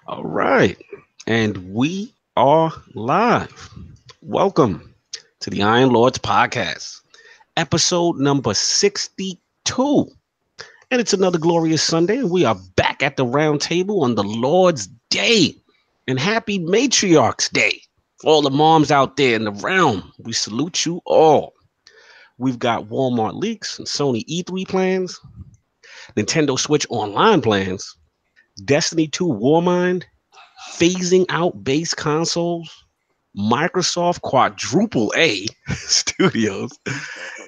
All right. And we are live. Welcome to the Iron Lords podcast, episode number 62. And it's another glorious Sunday, and we are back at the round table on the Lord's Day. And happy Matriarch's Day. For all the moms out there in the realm, we salute you all. We've got Walmart leaks and Sony E3 plans, Nintendo Switch Online plans, Destiny 2 Warmind, phasing out base consoles, Microsoft quadruple A studios,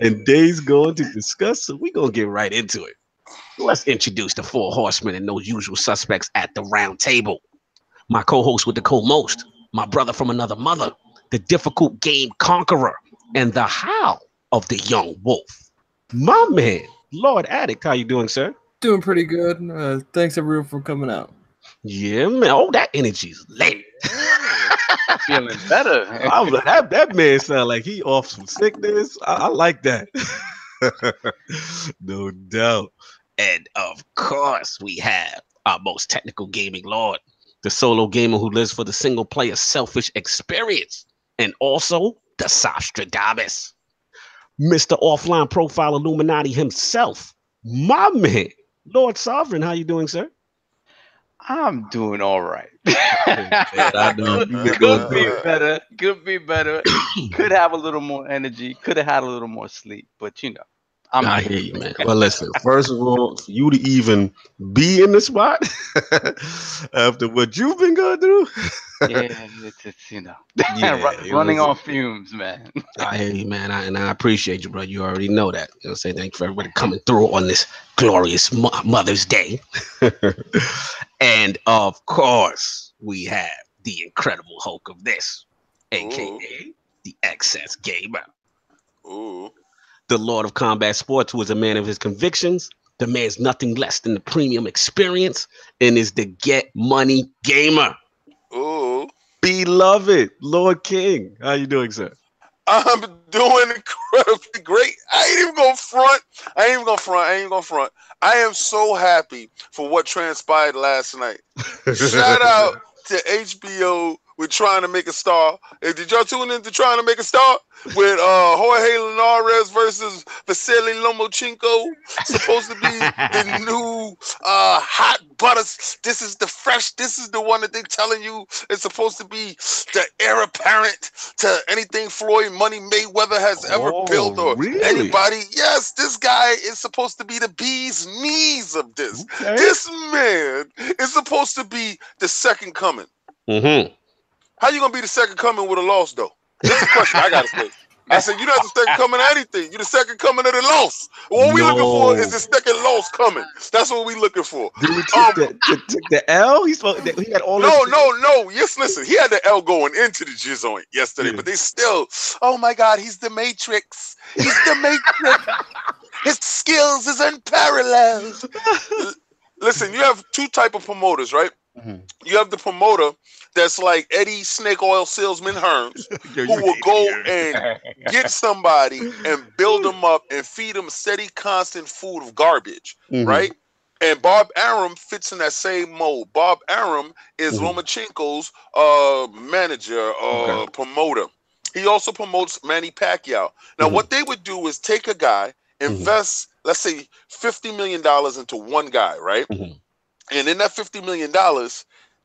and Days Gone to discuss. So we're going to get right into it. Let's introduce the four horsemen and those usual suspects at the round table. My co-host with the co-most, my brother from another mother, the difficult game conqueror, and the howl of the young wolf. My man, Lord Addict, how you doing, sir? Doing pretty good. Thanks everyone for coming out. Yeah, man. Oh, that energy's late. Feeling better. that man sound like he off some sickness. I like that. No doubt. And of course, we have our most technical gaming lord, the solo gamer who lives for the single player selfish experience, and also the Sostradamus, Mr. Offline Profile Illuminati himself, my man, Lord Sovereign. How you doing, sir? I'm doing all right. I know you've been going Could be better. Could be better. Could have a little more energy. Could have had a little more sleep. But I hear you, man. Well, listen, first of all, for you to even be in the spot after what you've been going through. Yeah, running on fumes, man. I hear you, man. I appreciate you, bro. You already know that. You know, say thank you for everybody coming through on this glorious Mother's Day. And of course, we have the Incredible Hulk of this, aka the Excess Gamer. Ooh. The Lord of Combat Sports, who is a man of his convictions, demands nothing less than the premium experience, and is the get money gamer. Ooh. Beloved Lord King. How you doing, sir? I'm doing incredibly great. I ain't even gonna front. I am so happy for what transpired last night. Shout out to HBO with Trying to Make a Star. Hey, did y'all tune in to Trying to Make a Star? With Jorge Linares versus Vasily Lomachenko. Supposed to be the new hot butters. This is the one that they're telling you is supposed to be the heir apparent to anything Floyd Money Mayweather has ever built or really? anybody. Yes, this guy is supposed to be the bee's knees of this. Okay. This man is supposed to be the second coming. Mm-hmm. How you gonna be the second coming with a loss, though? That's the question I gotta say. I said, you're not the second coming of anything. You're the second coming of the loss. What we looking for is the second loss coming. That's what we looking for. Did he took the L? He had all No. Yes, listen. He had the L going into the Jizoint yesterday, but they still, oh my God, he's the Matrix. He's the Matrix. His skills is unparalleled. Listen, you have two type of promoters, right? Mm-hmm. You have the promoter that's like Eddie Snake Oil Salesman Hearns, who will go and get somebody and build them up and feed them steady, constant food of garbage, right? And Bob Arum fits in that same mold. Bob Arum is Lomachenko's manager, promoter. He also promotes Manny Pacquiao. Now, what they would do is take a guy, invest, let's say, $50 million into one guy, right? And in that $50 million,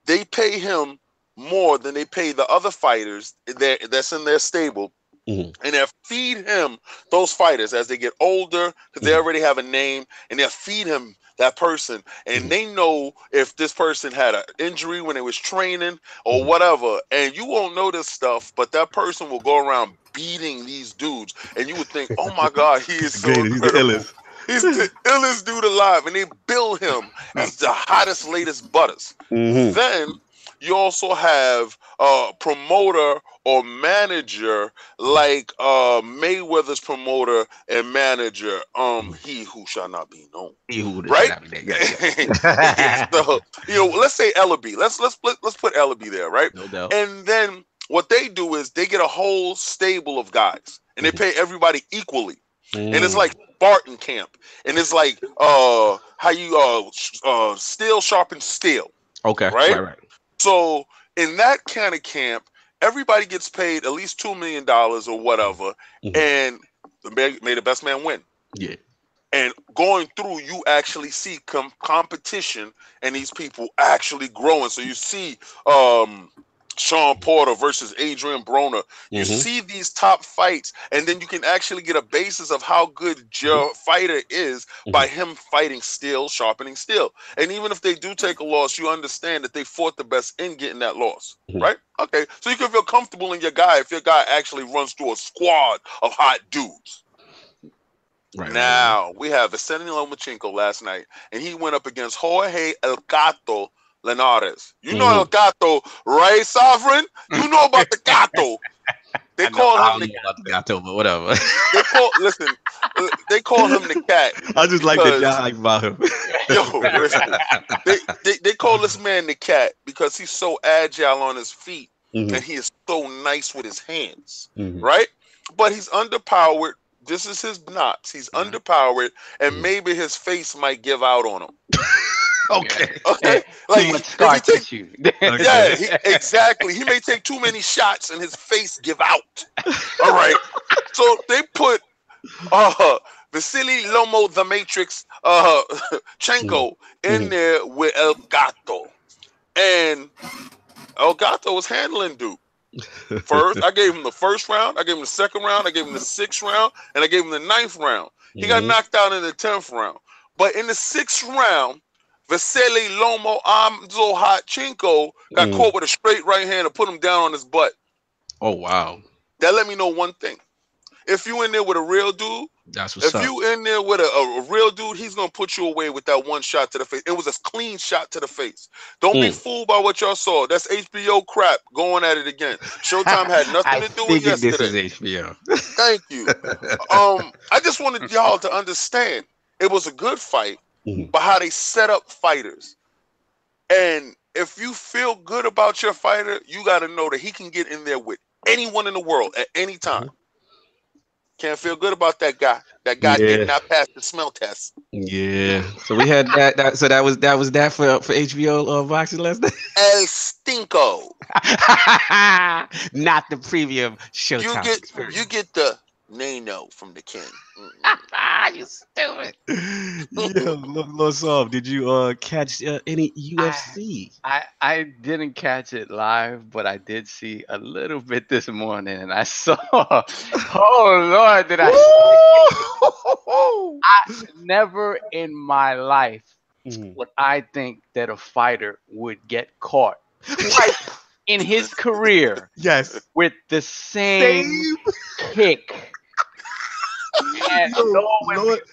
they pay him more than they pay the other fighters that's in their stable. And they'll feed him those fighters as they get older, because they already have a name, and they'll feed him that person. And they know if this person had an injury when they was training or whatever. And you won't know this stuff, but that person will go around beating these dudes. And you would think, oh my God, he is so incredible. He's the illest dude alive, and they bill him as the hottest, latest butters. Then you also have a promoter or manager like Mayweather's promoter and manager, he who shall not be known. Right? So, let's say Ellaby. Let's put Ellaby there, right? No doubt. And then what they do is they get a whole stable of guys, and they pay everybody equally. And it's like Spartan camp, and it's like how you steel sharpens steel. Okay, right. So in that kind of camp, everybody gets paid at least $2 million or whatever, and may the best man win. Yeah. And going through, you actually see competition and these people actually growing. So you see Sean Porter versus Adrian Broner. You see these top fights, and then you can actually get a basis of how good your fighter is by him fighting steel, sharpening steel. And even if they do take a loss, you understand that they fought the best in getting that loss, right? Okay, so you can feel comfortable in your guy if your guy actually runs through a squad of hot dudes. Right. Now, we have Vicente Lomachenko last night, and he went up against Jorge El Gato Linares. You know El Gato, right, Sovereign? You know about the Gato. They call him the Gato, but whatever. They call him the cat. I just like the jive about him. They call this man the cat because he's so agile on his feet, and he is so nice with his hands, right? But he's underpowered. This is his knots. He's underpowered, and maybe his face might give out on him. Okay. Like scar tissue. Exactly. He may take too many shots, and his face give out. All right. So they put Vasily Lomo the Matrix Chenko in there with El Gato, and El Gato was handling dude. First, I gave him the first round, I gave him the second round, I gave him the 6th round, and I gave him the 9th round. He got knocked out in the 10th round. But in the 6th round, Vasily Lomo Amzohachenko got caught with a straight right hand and put him down on his butt. Oh, wow. That let me know one thing. If you in there with a real dude, that's what's up. If you in there with a real dude, he's gonna put you away with that one shot to the face. It was a clean shot to the face. Don't be fooled by what y'all saw. That's HBO crap going at it again. Showtime had nothing to do with yesterday. This is HBO. Thank you. I just wanted y'all to understand it was a good fight, but how they set up fighters. And if you feel good about your fighter, you got to know that he can get in there with anyone in the world at any time. Can't feel good about that guy. That guy did not pass the smell test. Yeah. So we had that. So that was that for HBO boxing last night. El Stinko. Not the premium Showtime. You get the Nano from the King. You stupid. Yo, Lord Sov, did you catch any UFC? I didn't catch it live, but I did see a little bit this morning, and I saw. Oh Lord, did I? I never in my life would I think that a fighter would get caught in his career. Yes, with the same kick.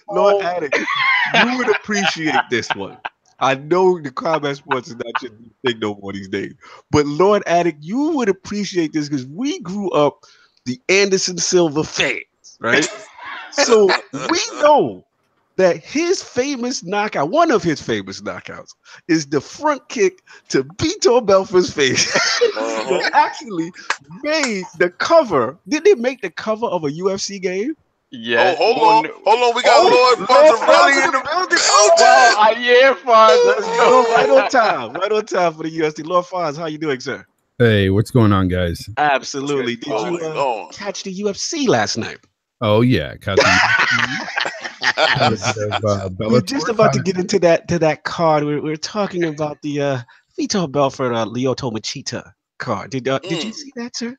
Lord Addict, you would appreciate this one. I know the Combat Sports is not your thing no more these days, but Lord Addict, you would appreciate this because we grew up the Anderson Silva fans, right? So we know that his famous knockout, one of his famous knockouts, is the front kick to Vitor Belfort's face. That actually made the cover. Did they make the cover of a UFC game? Yeah. Oh, hold on. We got Lord Fonzarelli in the building. Yeah, Fonz. Let's go. Right on time for the UFC. Lord Fonz, how you doing, sir? Hey, what's going on, guys? Absolutely. Did you catch the UFC last night? Oh yeah, We're just about to get into that card. We're talking about the Vitor Belfort Lyoto Machida card. Did you see that, sir?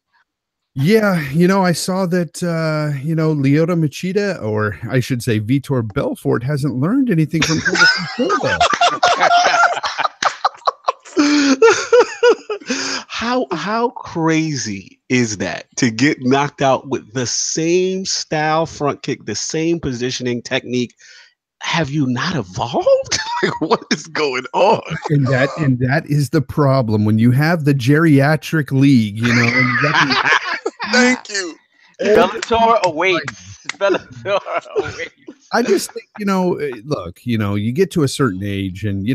Yeah, I saw that Lyoto Machida, or I should say Vitor Belfort, hasn't learned anything from Silva. How crazy is that to get knocked out with the same style front kick, the same positioning technique? Have you not evolved? Like, what is going on? And that is the problem when you have the geriatric league, Thank you. Bellator awaits. I just think, look, you get to a certain age and,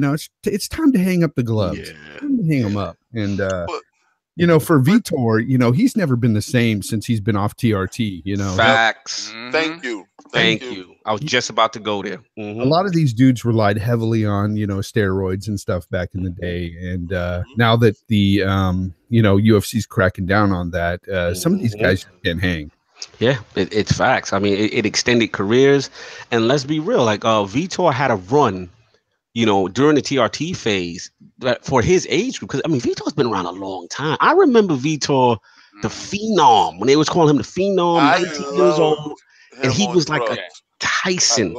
it's time to hang up the gloves. Yeah. Time to hang them up. And, for Vitor, he's never been the same since he's been off TRT, Facts. Thank you. Thank you. I was just about to go there. A lot of these dudes relied heavily on, steroids and stuff back in the day. And now that the, UFC's cracking down on that, some of these guys can't hang. Yeah, it's facts. I mean, it extended careers. And let's be real, like Vitor had a run, during the TRT phase for his age group. Because, I mean, Vitor's been around a long time. I remember Vitor, the Phenom, when they was calling him the Phenom, 19 years old. And he was like a Tyson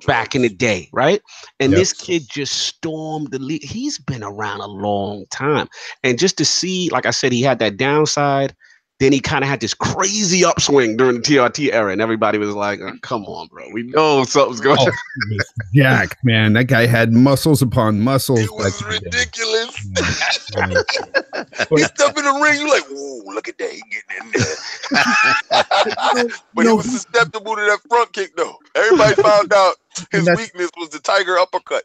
back in the day, right? And this kid just stormed the league. He's been around a long time. And just to see, like I said, he had that downside. Then he kind of had this crazy upswing during the TRT era. And everybody was like, oh, come on, bro. We know something's going on. Jack, man, that guy had muscles upon muscles. It was ridiculous. He stepped in the ring, you like, whoa, look at that. He getting in there. But he was susceptible to that front kick, though. Everybody found out his weakness was the tiger uppercut.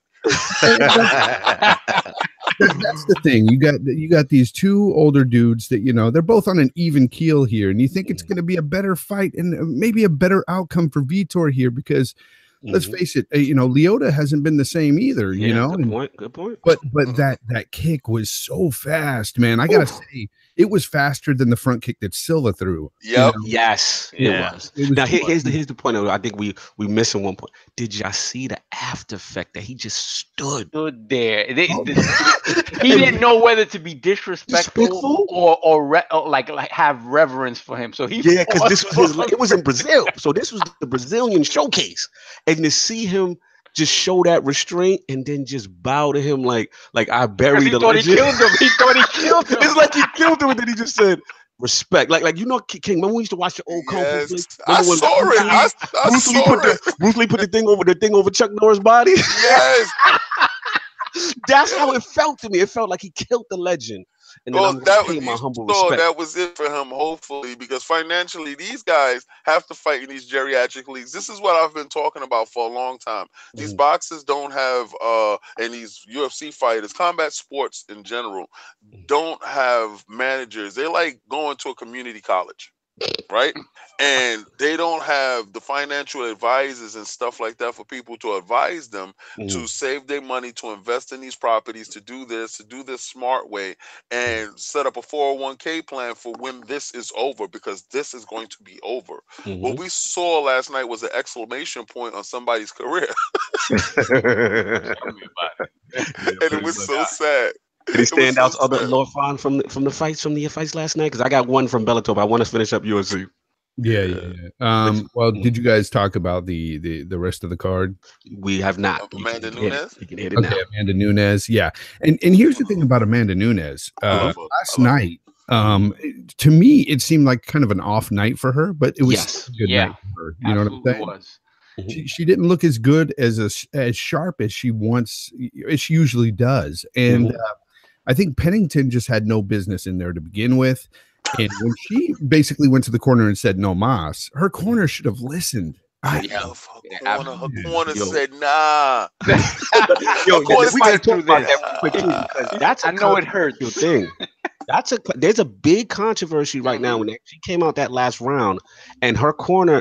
That's the thing. You got these two older dudes that they're both on an even keel here, and you think it's going to be a better fight and maybe a better outcome for Vitor here because let's face it, Lyoto hasn't been the same either. Good point. But that kick was so fast, man. I gotta say, it was faster than the front kick that Silva threw. Yep. Yes, it was. Now here's the point. I think we missing one point. Did y'all see the after effect that he just stood there? He didn't know whether to be disrespectful or like have reverence for him. So because this was it was in Brazil. So this was the Brazilian showcase, and to see him just show that restraint and then just bow to him like I buried the legend. He thought he killed him. It's like he killed him, and then he just said respect. Like King. Remember when we used to watch the old Kung Fu flicks? I saw it. I saw it. Bruce Lee put the thing over Chuck Norris' body. Yes. That's how it felt to me. It felt like he killed the legend. And then that was it for him, hopefully, because financially, these guys have to fight in these geriatric leagues. This is what I've been talking about for a long time. These boxers don't have, and these UFC fighters, combat sports in general, don't have managers. They're like going to a community college, right? And they don't have the financial advisors and stuff like that for people to advise them to save their money, to invest in these properties, to do this smart way, and set up a 401k plan for when this is over, because this is going to be over. What we saw last night was an exclamation point on somebody's career. And it was so sad. Did he stand out other Lord Fon from the fights last night? Because I got one from Bellator, but I want to finish up UFC. Yeah. Well, did you guys talk about the rest of the card? We have not. Amanda Nunes? You can hit it now. Amanda Nunes. Yeah. And here's the thing about Amanda Nunes. Last night, to me, it seemed like kind of an off night for her, but it was a good night for her. You know what I'm saying? Was. She didn't look as good as sharp as she usually does. And I think Pennington just had no business in there to begin with. And when she basically went to the corner and said no mas, her corner should have listened. Her corner said nah. We gotta talk about that quick too, because I know it hurt your thing. There's a big controversy right now when she came out that last round, and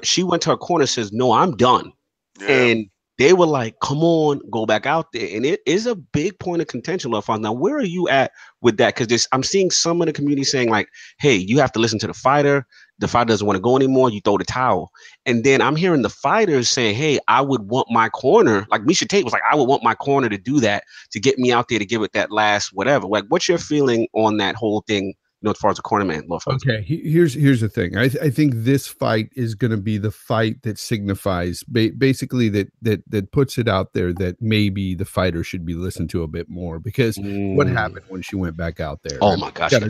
she went to her corner, says no, I'm done, and they were like, come on, go back out there. And it is a big point of contention, LordFon. Now, where are you at with that? Because I'm seeing some of the community saying like, hey, you have to listen to the fighter. The fighter doesn't want to go anymore. You throw the towel. And then I'm hearing the fighters saying, hey, I would want my corner. Like Misha Tate was like, I would want my corner to do that, to get me out there, to give it that last whatever. Like, what's your feeling on that whole thing? As far as a corner man, okay. Here's the thing. I think this fight is going to be the fight that signifies basically that puts it out there that maybe the fighter should be listened to a bit more, because what happened when she went back out there? Oh my gosh, her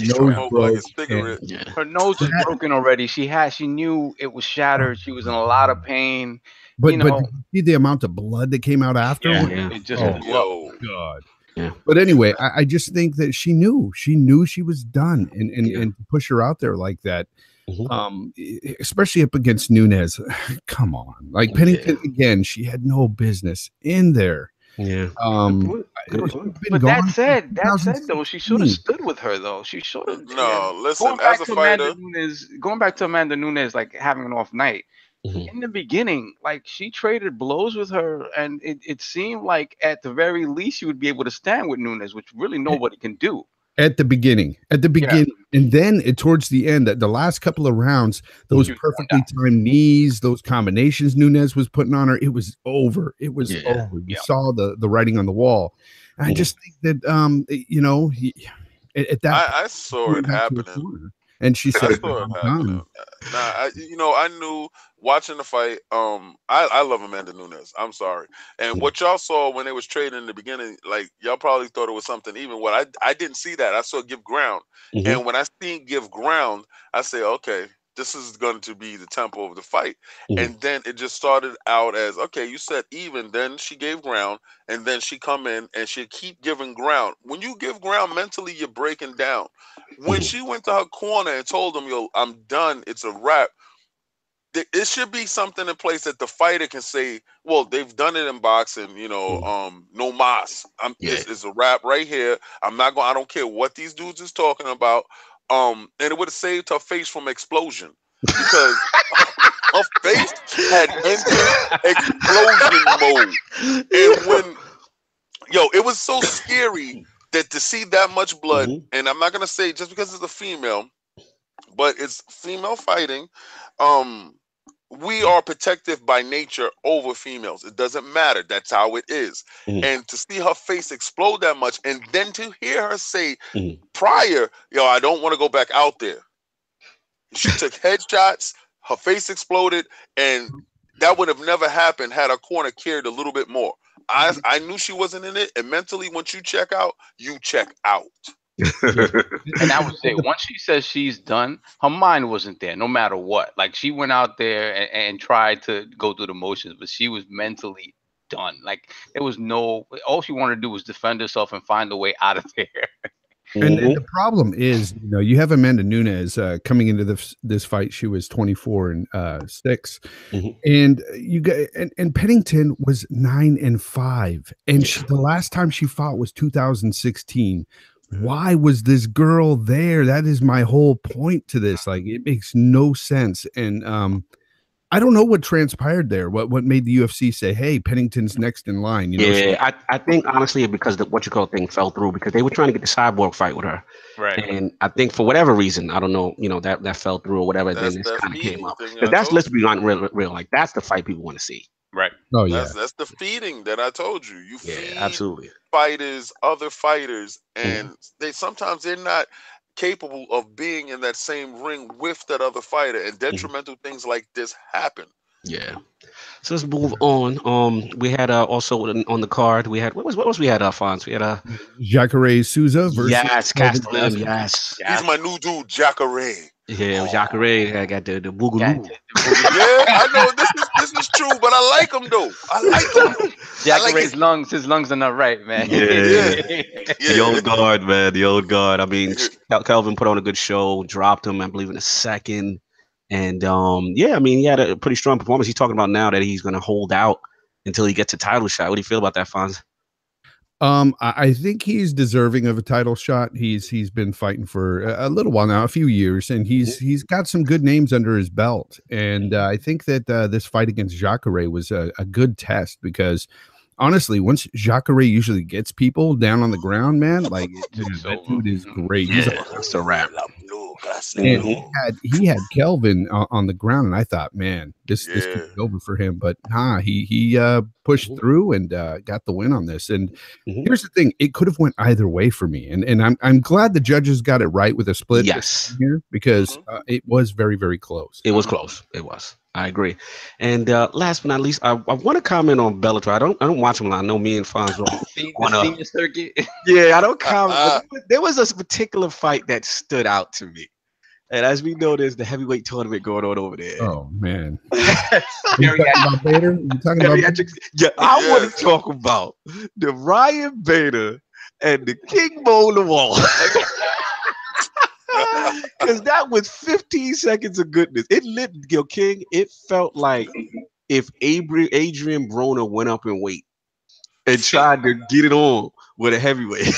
nose was broken already. She knew it was shattered. She was in a lot of pain. But did you see the amount of blood that came out after? It just God. Yeah. But anyway, I just think that she knew she was done, and to push her out there like that, especially up against Nunes. Come on, like Pennington again, she had no business in there. Yeah. But that said though, she should have stood with her though. She should have. No, listen. As a fighter, going back to Amanda Nunes, like having an off night. in the beginning, like she traded blows with her, and it seemed like at the very least she would be able to stand with Nunes, which really nobody can do. At the beginning, and then towards the end, the last couple of rounds, those perfectly timed knees, those combinations Nunes was putting on her, it was over. It was over. You saw the writing on the wall. And I just think that you know, at that I saw it happening. And she said, I knew watching the fight. I love Amanda Nunes. I'm sorry. And what y'all saw when they was trading in the beginning, like y'all probably thought it was something. Even what I didn't see that. I saw give ground, and when I seen give ground, I say, okay, this is going to be the tempo of the fight. And then it just started out as, okay, you said even. Then she gave ground, and then she come in and she keep giving ground. When you give ground mentally, you're breaking down. When she went to her corner and told him, yo, I'm done, it's a wrap, it should be something in place that the fighter can say, well, they've done it in boxing, you know, no mas. It's a wrap right here. I'm not going, I don't care what these dudes is talking about. And it would have saved her face from explosion, because her face had entered explosion mode. And when, it was so scary that to see that much blood, and I'm not gonna say just because it's a female, but it's female fighting. We are protective by nature over females. It doesn't matter. That's how it is. And to see her face explode that much, and then to hear her say prior, I don't want to go back out there. She took headshots, her face exploded, and that would have never happened had her corner cared a little bit more. I knew she wasn't in it, and mentally, once you check out, you check out. And I would say, once she says she's done, her mind wasn't there, no matter what. Like, she went out there and tried to go through the motions, but she was mentally done. Like, there was all she wanted to do was defend herself and find a way out of there. And the problem is, you have Amanda Nunes coming into this fight. She was 24-6, and you got and Pennington was 9-5, and the last time she fought was 2016. Why was this girl there? That is my whole point to this. Like, it makes no sense, and I don't know what transpired there. What made the UFC say, "Hey, Pennington's next in line"? I think honestly because the what you call thing fell through, because they were trying to get the Cyborg fight with her, right? And I think for whatever reason, I don't know, that fell through or whatever. Then this kind of came up. That's, let's be real. Like, that's the fight people want to see, right? Oh yeah, that's the feeding that I told you. You feed absolutely fighters, other fighters, and they're not capable of being in that same ring with that other fighter, and detrimental things like this happen. Yeah. So let's move on. We had also on the card, we had what was we had, Fonz? We had Jacare Souza versus Castellan. Yes. He's my new dude, Jacare. Yeah, Jacare. I got the boogaloo. Yeah, I know this is true, but I like him though. I like him. Jacare's lungs. His lungs are not right, man. Yeah. The old guard, man. The old guard. I mean, Kelvin put on a good show. Dropped him, I believe, in a second. And I mean, he had a pretty strong performance. He's talking about now that he's going to hold out until he gets a title shot. What do you feel about that, Fonz? I think he's deserving of a title shot. He's been fighting for a little while now, a few years, and he's got some good names under his belt. And I think that this fight against Jacare was a good test, because honestly, once Jacare usually gets people down on the ground, man, like that dude is great. It's a wrap. And he had Kelvin on the ground, and I thought, man, this could be over for him. But he pushed through and got the win on this. And here's the thing: it could have went either way for me. And I'm glad the judges got it right with a split. Yes, here, because it was very, very close. It was close. It was. I agree. And last but not least, I want to comment on Bellator. I don't watch them a lot. I know me and Fonz on the senior circuit. Yeah, I don't comment. There was a particular fight that stood out to me. And as we know, there's the heavyweight tournament going on over there. Oh man! You talking about Bader? You talking about? Yeah, I want to talk about the Ryan Bader and the King Bowl Wall. Because that was 15 seconds of goodness. It lit King. It felt like if Adrian Broner went up in weight and tried to get it on with a heavyweight.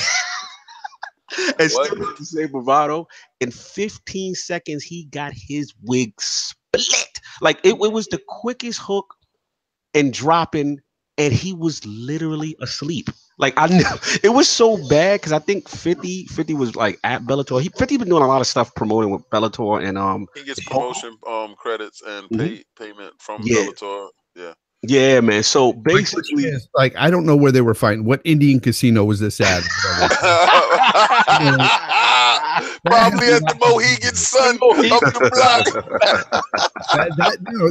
And still the same bravado. In 15 seconds, he got his wig split. Like it was the quickest hook and dropping, and he was literally asleep. Like I knew it was so bad because I think 50 was like at Bellator. 50 been doing a lot of stuff promoting with Bellator and he gets promotion credits and payment from Bellator. Yeah. Yeah, man. So basically, like I don't know where they were fighting. What Indian casino was this at? Probably at the Mohegan Sun up the block.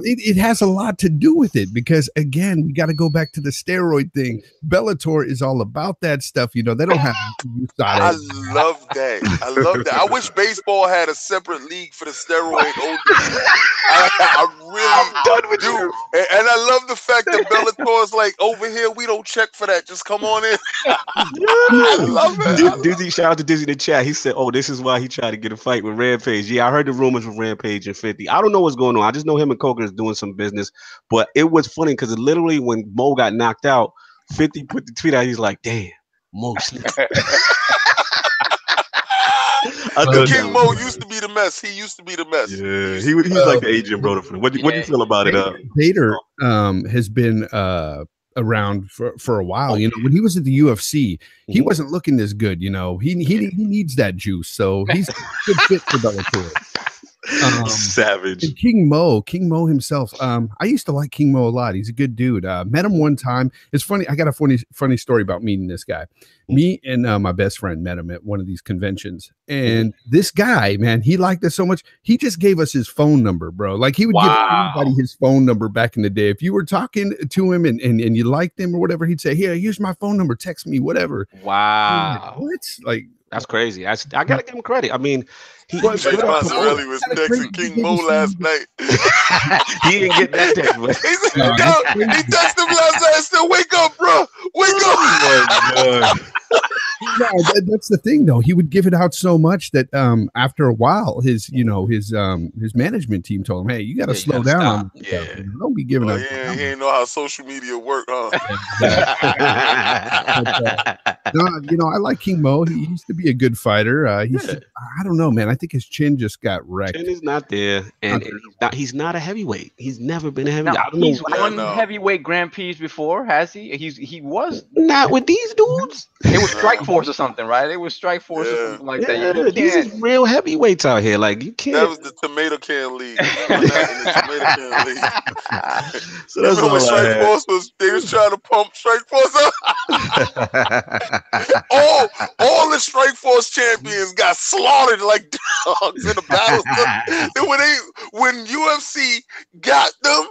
It has a lot to do with it because again, we got to go back to the steroid thing. Bellator is all about that stuff. You know, they don't have. I love that. I love that. I wish baseball had a separate league for the steroid. I really do. And I love the fact that Bellator is like, over here, we don't check for that. Just come on in. I love it. Dizzy, shout out to Dizzy in the chat. He said, "Oh, this is why he tried to get a fight with Rampage." Yeah, I heard the rumors with Rampage and 50. I don't know what's going on. I just know him and Coker is doing some business. But it was funny because literally when Mo got knocked out, 50 put the tweet out. He's like, "Damn, Mo sleep." King Mo used to be the mess. He used to be the mess. Yeah, he was like the Adrian brother. What do you feel about it? Vader has been around for a while. You know, when he was at the UFC, he wasn't looking as good. You know, he needs that juice, so he's a good fit for Bellator. Savage. And King Mo himself. I used to like King Mo a lot. He's a good dude. Met him one time. It's funny. I got a funny story about meeting this guy. Me and my best friend met him at one of these conventions, and this guy, man, he liked us so much. He just gave us his phone number, bro. Like he would give anybody his phone number back in the day. If you were talking to him and you liked him or whatever, he'd say, "Here, here's my phone number. Text me, whatever." Wow, what? Like that's crazy. I gotta give him credit. I mean. Jay Mazzarelli was texting King Mo last night. He didn't get that text. He texted him last night and said, "Wake up, bro. Wake up." No, that's the thing, though. He would give it out so much that after a while, his management team told him, "Hey, you got to slow down. Don't be giving out." He ain't know how social media work, huh? No, I like King Mo. He used to be a good fighter. I don't know, man. I think his chin just got wrecked. Chin is not there, and he's not a heavyweight. He's never been a heavyweight. Now, he's won heavyweight Grand Prix before, has he? He was not with these dudes. It was Strike Force or something, right? It was Strike Force or something like that. These is real heavyweights out here. Like you can't. That was the tomato can league. So that's what Strike Force they was trying to pump Strike Force up. all the Strike Force champions got slaughtered like dogs in the battles. When UFC got them,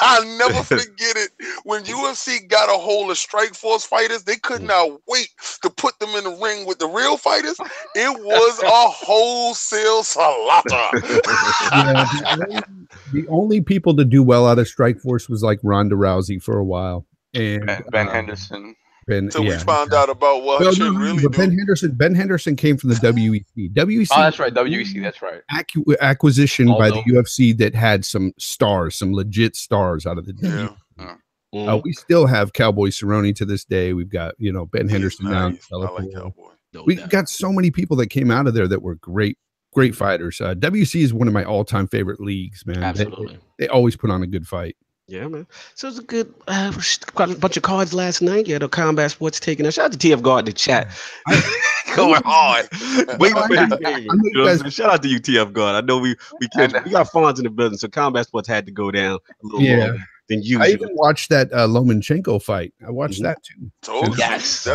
I'll never forget it. When UFC got a hold of Strike Force fighters, they could not wait to put them in the ring with the real fighters. It was a wholesale slaughter. The only people to do well out of Strike Force was like Ronda Rousey for a while, and Ben Henderson. Until we found out about what really do. Ben Henderson came from the WEC. WEC. Oh, that's right. WEC. That's right. Acquisition by the UFC that had some stars, some legit stars out of the WEC. We still have Cowboy Cerrone to this day. We've got Ben Henderson now. I like Cowboy. We've got so many people that came out of there that were great fighters. WEC is one of my all-time favorite leagues, man. Absolutely. They always put on a good fight. Yeah, man. So it's a good got a bunch of cards last night. Yeah, the Combat Sports taking us. Shout out to TF Guard in the chat. Going hard. Shout out to you, TF Guard. I know we got Fonz in the building, so Combat Sports had to go down a little longer than usual. I even watched that Lomachenko fight. I watched that too. Yes.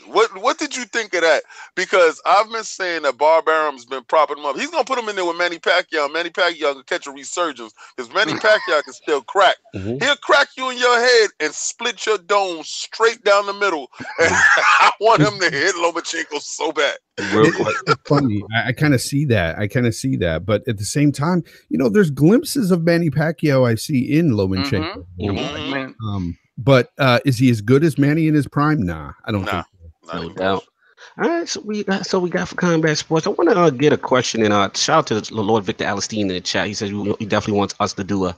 What did you think of that? Because I've been saying that Barbaram's been propping him up. He's gonna put him in there with Manny Pacquiao. Manny Pacquiao can catch a resurgence because Manny Pacquiao can still crack. He'll crack you in your head and split your dome straight down the middle. And I want him to hit Lomachenko so bad. It's funny. I kind of see that. But at the same time, there's glimpses of Manny Pacquiao I see in Lomachenko. But is he as good as Manny in his prime? Nah, I don't think so. No doubt. All right, so we got for Combat Sports. I want to get a question and shout out to Lord Victor Alistine in the chat. He says he definitely wants us to do a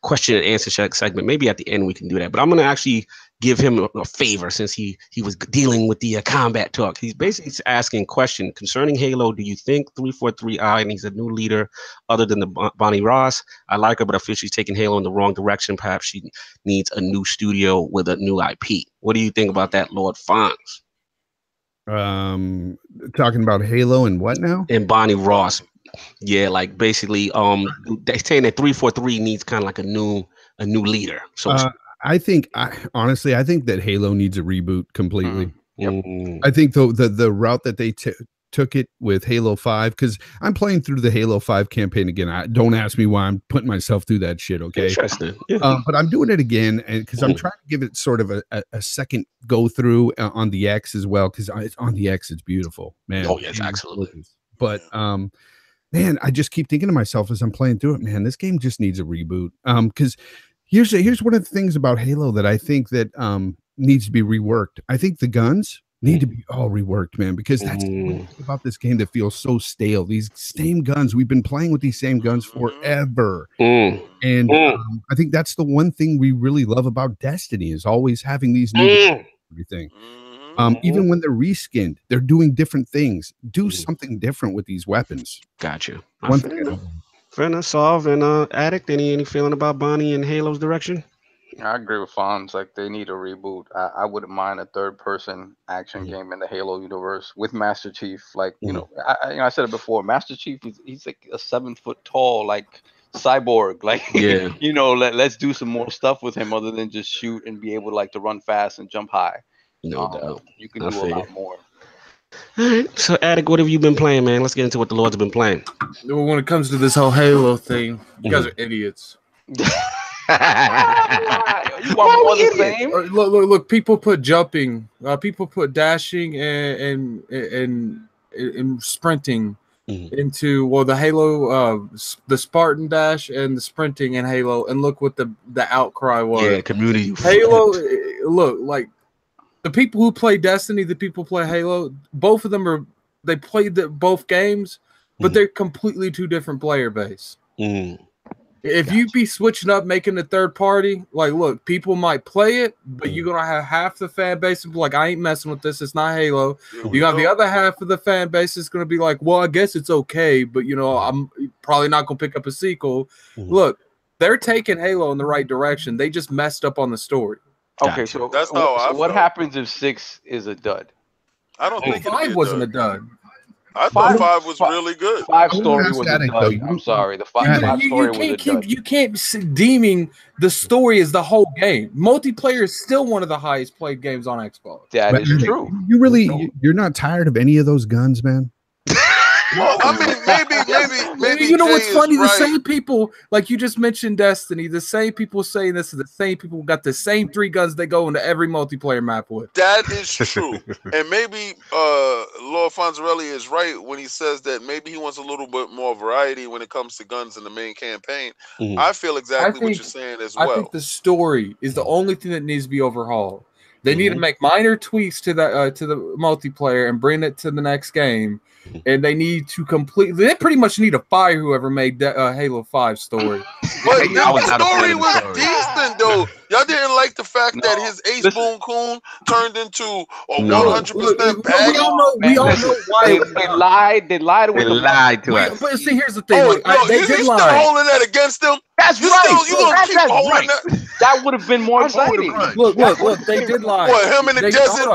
question and answer segment. Maybe at the end we can do that. But I'm going to actually give him a favor since he was dealing with the combat talk. He's basically asking a question concerning Halo. Do you think 343I needs a new leader other than the Bonnie Ross? I like her, but I feel she's taking Halo in the wrong direction. Perhaps she needs a new studio with a new IP. What do you think about that, Lord Fonz? Talking about Halo and what now? And Bonnie Ross. Yeah, like basically they're saying that 343 needs kind of like a new leader. So I think that Halo needs a reboot completely. Yep. I think the route that they took it with Halo 5, because I'm playing through the Halo 5 campaign again. Don't ask me why I'm putting myself through that shit, okay? Interesting. Yeah. But I'm doing it again, and because I'm trying to give it sort of a second go through on the X as well, because on the X it's beautiful, man. Oh yes, absolutely. But man, I just keep thinking to myself as I'm playing through it, man, this game just needs a reboot. Because here's one of the things about Halo that I think that needs to be reworked. I think the guns need to be all reworked, man, because that's about this game that feels so stale. These same guns, we've been playing with these same guns forever. And I think that's the one thing we really love about Destiny is always having these new everything. Even when they're reskinned, they're doing different things. Do something different with these weapons. Gotcha. Fair enough. Solve and Addict. Any feeling about Bonnie and Halo's direction? I agree with Fonz. Like they need a reboot. I wouldn't mind a third-person action game in the Halo universe with Master Chief. Like you know, I said it before. Master Chief, he's like a 7-foot tall, like cyborg. Like you know, let's do some more stuff with him other than just shoot and be able to like to run fast and jump high. No doubt. You can do a lot more. All right. So, Attic, what have you been playing, man? Let's get into what the Lord's been playing. When it comes to this whole Halo thing, you guys are idiots. You want more the same? Look. People put jumping. People put dashing and sprinting into the Halo, the Spartan dash and the sprinting in Halo, and look what the outcry was. Yeah, community. Halo. Look, like the people who play Destiny, the people who play Halo, both of them they played both games, but they're completely two different player base. If you be switching up, making the third party, like, look, people might play it, but you're going to have half the fan base be like, I ain't messing with this. It's not Halo. You got the other half of the fan base is going to be like, well, I guess it's okay, but, you know, I'm probably not going to pick up a sequel. Look, they're taking Halo in the right direction. They just messed up on the story. Okay, so that's what happens if 6 is a dud? I don't think 5 wasn't a dud. I thought 5 was really good. 5 story was a dud. I'm sorry, the 5 story was a dud. You can't deeming the story as the whole game. Multiplayer is still one of the highest played games on Xbox. That is true. You're not tired of any of those guns, man? Well, I mean, maybe. You know what's Jay funny? right. The same people, like you just mentioned, Destiny. The same people saying this are the same people who got the same 3 guns they go into every multiplayer map with. That is true, and maybe Lord Fonzarelli is right when he says that maybe he wants a little bit more variety when it comes to guns in the main campaign. I feel exactly what you're saying as well. I think the story is the only thing that needs to be overhauled. They need to make minor tweaks to the multiplayer and bring it to the next game. And they need to they pretty much need to fire whoever made Halo 5 story. But the story was decent, though. Y'all didn't like the fact that his Ace Boon Coon turned into a 100% bad. We all know why. They lied to us. But see, here's the thing. They did lie. Still holding that against them? That's right. That would have been more exciting. Look, they did lie. What, him in the desert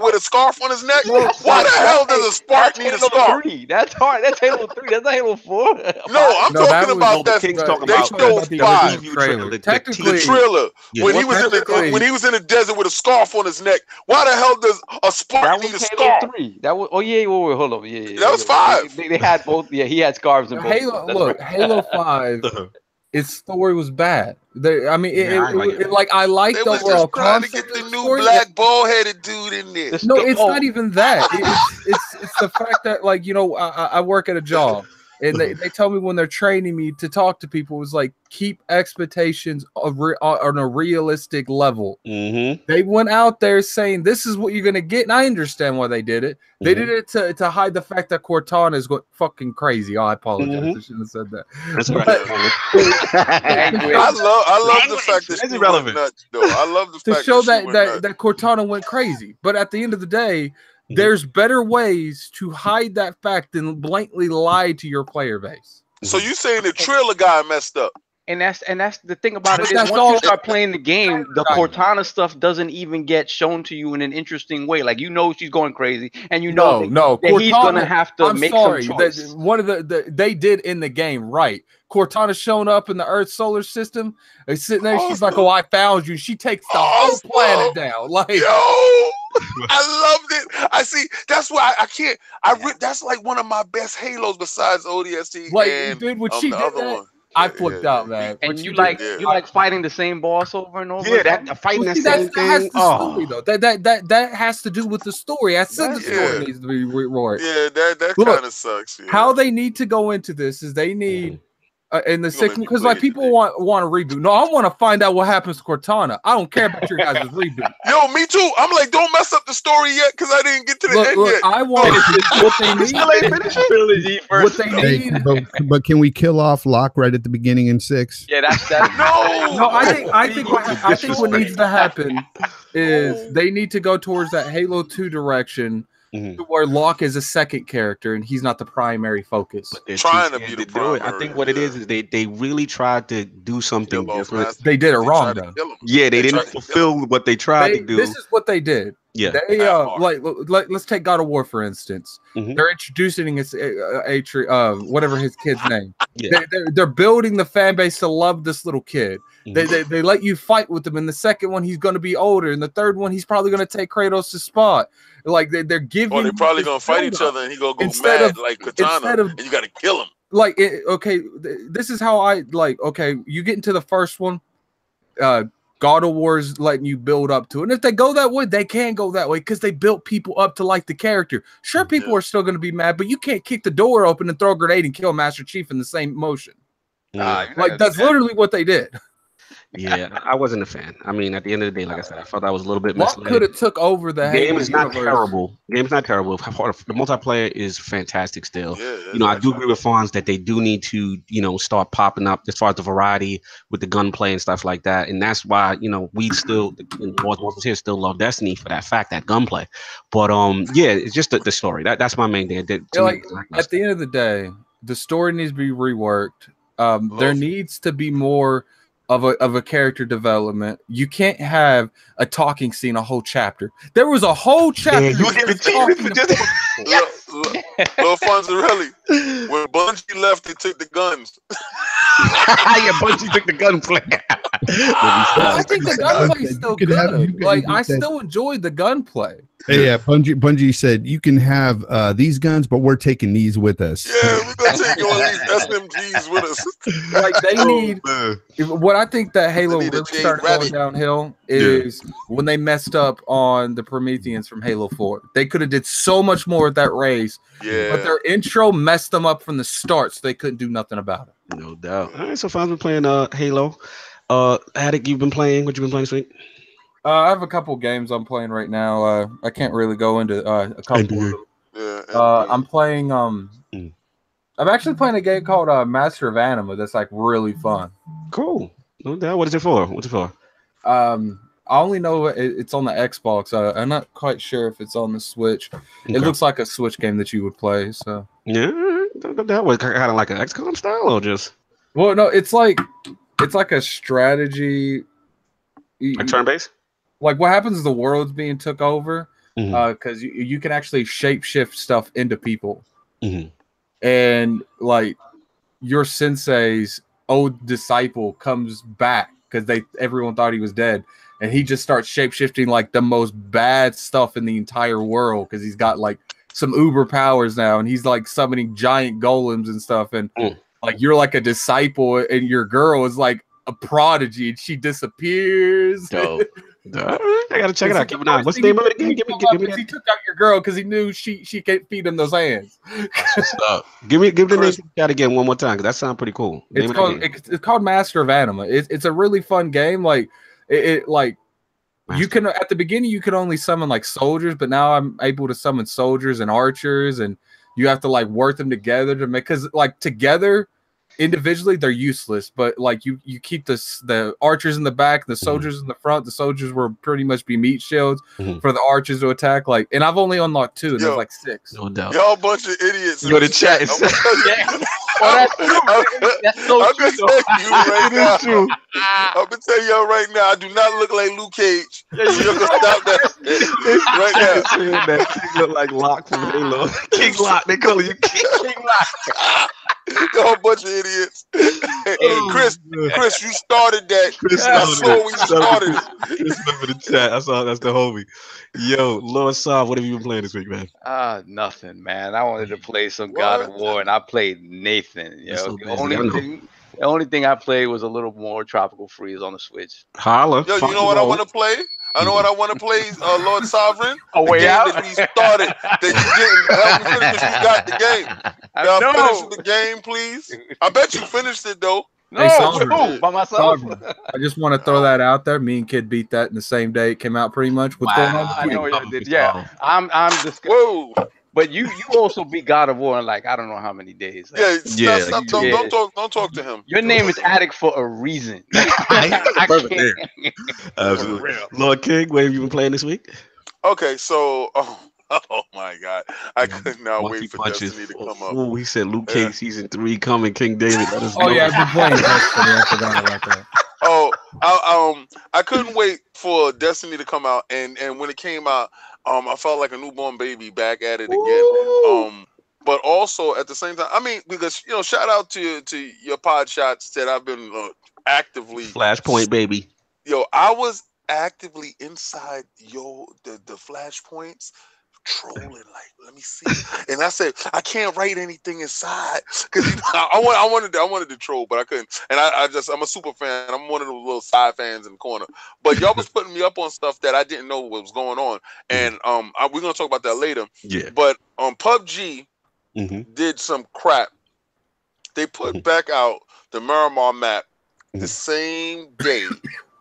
with a scarf on his neck? Why the hell does a spark need a scarf? That's hard. That's Halo 3. That's not Halo 4. No, I'm talking about that. They stole 5. The trailer. When he was in the desert with a scarf on his neck. Why the hell does a spark need a scarf? 3. That was wait, hold on. Yeah. That was 5. They had both. Yeah, he had scarves in both. Halo 5. Its story was bad. I liked the overall concept. Trying to get the new black bald-headed dude in there. No, it's not even that. It's the fact that, like, you know, I work at a job, And they tell me when they're training me to talk to people, it was like, keep expectations on a realistic level. They went out there saying, this is what you're going to get. And I understand why they did it. They did it to hide the fact that Cortana is fucking crazy. Oh, I apologize. I shouldn't have said that. That's right. I love the fact that she went nuts, though. I love the fact to show that Cortana went crazy. But at the end of the day, there's better ways to hide that fact than blatantly lie to your player base. So you saying the Triller guy messed up? And that's the thing about it is once you start playing the game, the Cortana stuff doesn't even get shown to you in an interesting way. Like she's going crazy, and that Cortana, he's gonna have to make some choice. One of they did in the game, right? Cortana showing up in the Earth solar system. They're sitting there. She's like, "Oh, I found you." She takes the whole planet down. Like, I loved it. I see. That's why I can't. That's like one of my best Halos besides ODST. Like, dude, when she did that, I flipped out, man. And you like fighting the same boss over and over. Yeah, fighting the same thing. Story, though. That has to do with the story. I said the story needs to be rewarded. Yeah, that kind of sucks. Yeah. How they need to go into this is they need. In the second, because like people want a reboot. No, I want to find out what happens to Cortana. I don't care about your guys' reboot. Yo, me too. I'm like, don't mess up the story yet because I didn't get to the end yet. I want what they need. But can we kill off Locke right at the beginning in 6? Yeah, that's no. I think what needs to happen is they need to go towards that Halo 2 direction. Where Locke is a second character and he's not the primary focus. But they're trying to be the primary. I think what it is they really tried to do something different. They did it wrong though. Yeah, they didn't fulfill what they tried to do. This is what they did. Yeah, they like let's take God of War for instance. They're introducing his whatever his kid's name. Yeah. They're building the fan base to love this little kid. They let you fight with him. In the second one, he's going to be older. In the third one, he's probably going to take Kratos' spot. Like they're giving. They're probably going to fight each other, and he gonna go mad like Katana, and you got to kill him. Like this is how I like. Okay, you get into the first one. God of War's letting you build up to it. And if they go that way, they can go that way because they built people up to like the character. Sure, people are still going to be mad, but you can't kick the door open and throw a grenade and kill Master Chief in the same motion. Like that's literally what they did. Yeah, I wasn't a fan. I mean, at the end of the day, like I said, I felt that was a little bit misled. Could have took over the game. Is not terrible. The game is not terrible. The multiplayer is fantastic still. Yeah, I do agree with Fonz that they do need to, start popping up as far as the variety with the gunplay and stuff like that. And that's why, we still, Lords here still love Destiny for that fact, that gunplay. But yeah, it's just the story. That's my main thing. At the end of the day, the story needs to be reworked. There needs to be more of a character development. You can't have a talking scene a whole chapter. There was a whole chapter. Little Fonzarelli. When Bungie left, they took the guns. Yeah, Bungie took the gunplay. I think the gunplay is still good. I still enjoyed the gunplay. Yeah, Bungie said you can have these guns, but we're taking these with us. Yeah, we're gonna take all these SMGs with us. Like they need. What I think that Halo really started going downhill is when they messed up on the Prometheans from Halo 4. They could have did so much more with that race. Yeah, but their intro messed them up from the start, so they couldn't do nothing about it. No doubt. All right, so Fonz been playing Halo. Attic, you've been playing. What you been playing this week? I have a couple games I'm playing right now. I can't really go into a couple of them. Yeah, I'm playing. I'm actually playing a game called Master of Anima. That's like really fun. Cool. No doubt. What is it for? What's it for? I only know it's on the Xbox. I'm not quite sure if it's on the Switch. Okay. It looks like a Switch game that you would play. So yeah, that was kind of like an XCOM style, or just. Well, no, it's like a strategy. Like turn-based? Like what happens is the world's being took over because you can actually shapeshift stuff into people. And like your sensei's old disciple comes back because everyone thought he was dead. And he just starts shapeshifting like the most bad stuff in the entire world because he's got like some uber powers now. And he's like summoning giant golems and stuff. And like you're like a disciple and your girl is like a prodigy and she disappears. I gotta check it out. Keep an eye. What's the name of it again? Give me that. He took out your girl because he knew she can't feed him those hands. Give the name of the chat again one more time because that sounds pretty cool. It's called Master of Anima. It's a really fun game. Like you can at the beginning you could only summon like soldiers, but now I'm able to summon soldiers and archers, and you have to like work them together to make, because like together individually they're useless, but like you keep the archers in the back, the soldiers in the front. The soldiers will pretty much be meat shields for the archers to attack. Like, and I've only unlocked 2, and there's like 6. No doubt. Y'all a bunch of idiots. Yo, the chat is that's true. That's so I'm true. gonna tell you right now. I'm gonna tell y'all right now. I do not look like Luke Cage. You're gonna stop that right now. That King look like Locke from Halo. King Locke. They call you King Locke. Y'all a bunch of idiots. Chris, you started that. I saw when you started it. Chris for the chat. I saw that's the homie. Yo, Lord Sov, what have you been playing this week, man? Nothing, man. I wanted to play some God of War, and I played Nathan. The only thing I played was a little more Tropical Freeze on the Switch. Holla. Yo, you know what I want to play? I know what I want to play, Lord Sovereign. A Way Out? That we started, that you didn't help me finish because you got the game. Y'all finish the game, please. I bet you finished it, though. No, by myself. I just want to throw that out there. Me and Kid beat that in the same day it came out, pretty much. What's going on? I know what you did. Yeah, I'm just. Whoa. But you also beat God of War in like I don't know how many days. Like, don't talk to him. Your name is Addict for a reason. I can't. Absolutely. Lord King, what have you been playing this week? Okay, so oh my God, I could not wait for Destiny to come up. Oh, he said Luke Cage season 3 coming. King David, let us know. Oh yeah, I've been playing Destiny. I forgot about that. Oh, I couldn't wait for Destiny to come out, and when it came out, I felt like a newborn baby back at it again. But also at the same time, I mean, because shout out to your pod shots that I've been actively Flashpoint baby. Yo, I was actively inside the flashpoints. Trolling, like, let me see, and I said I can't write anything inside because I wanted to troll, but I couldn't. And I'm a super fan. I'm one of those little side fans in the corner. But y'all was putting me up on stuff that I didn't know what was going on, and we're gonna talk about that later. Yeah. But PUBG did some crap. They put back out the Miramar map the same day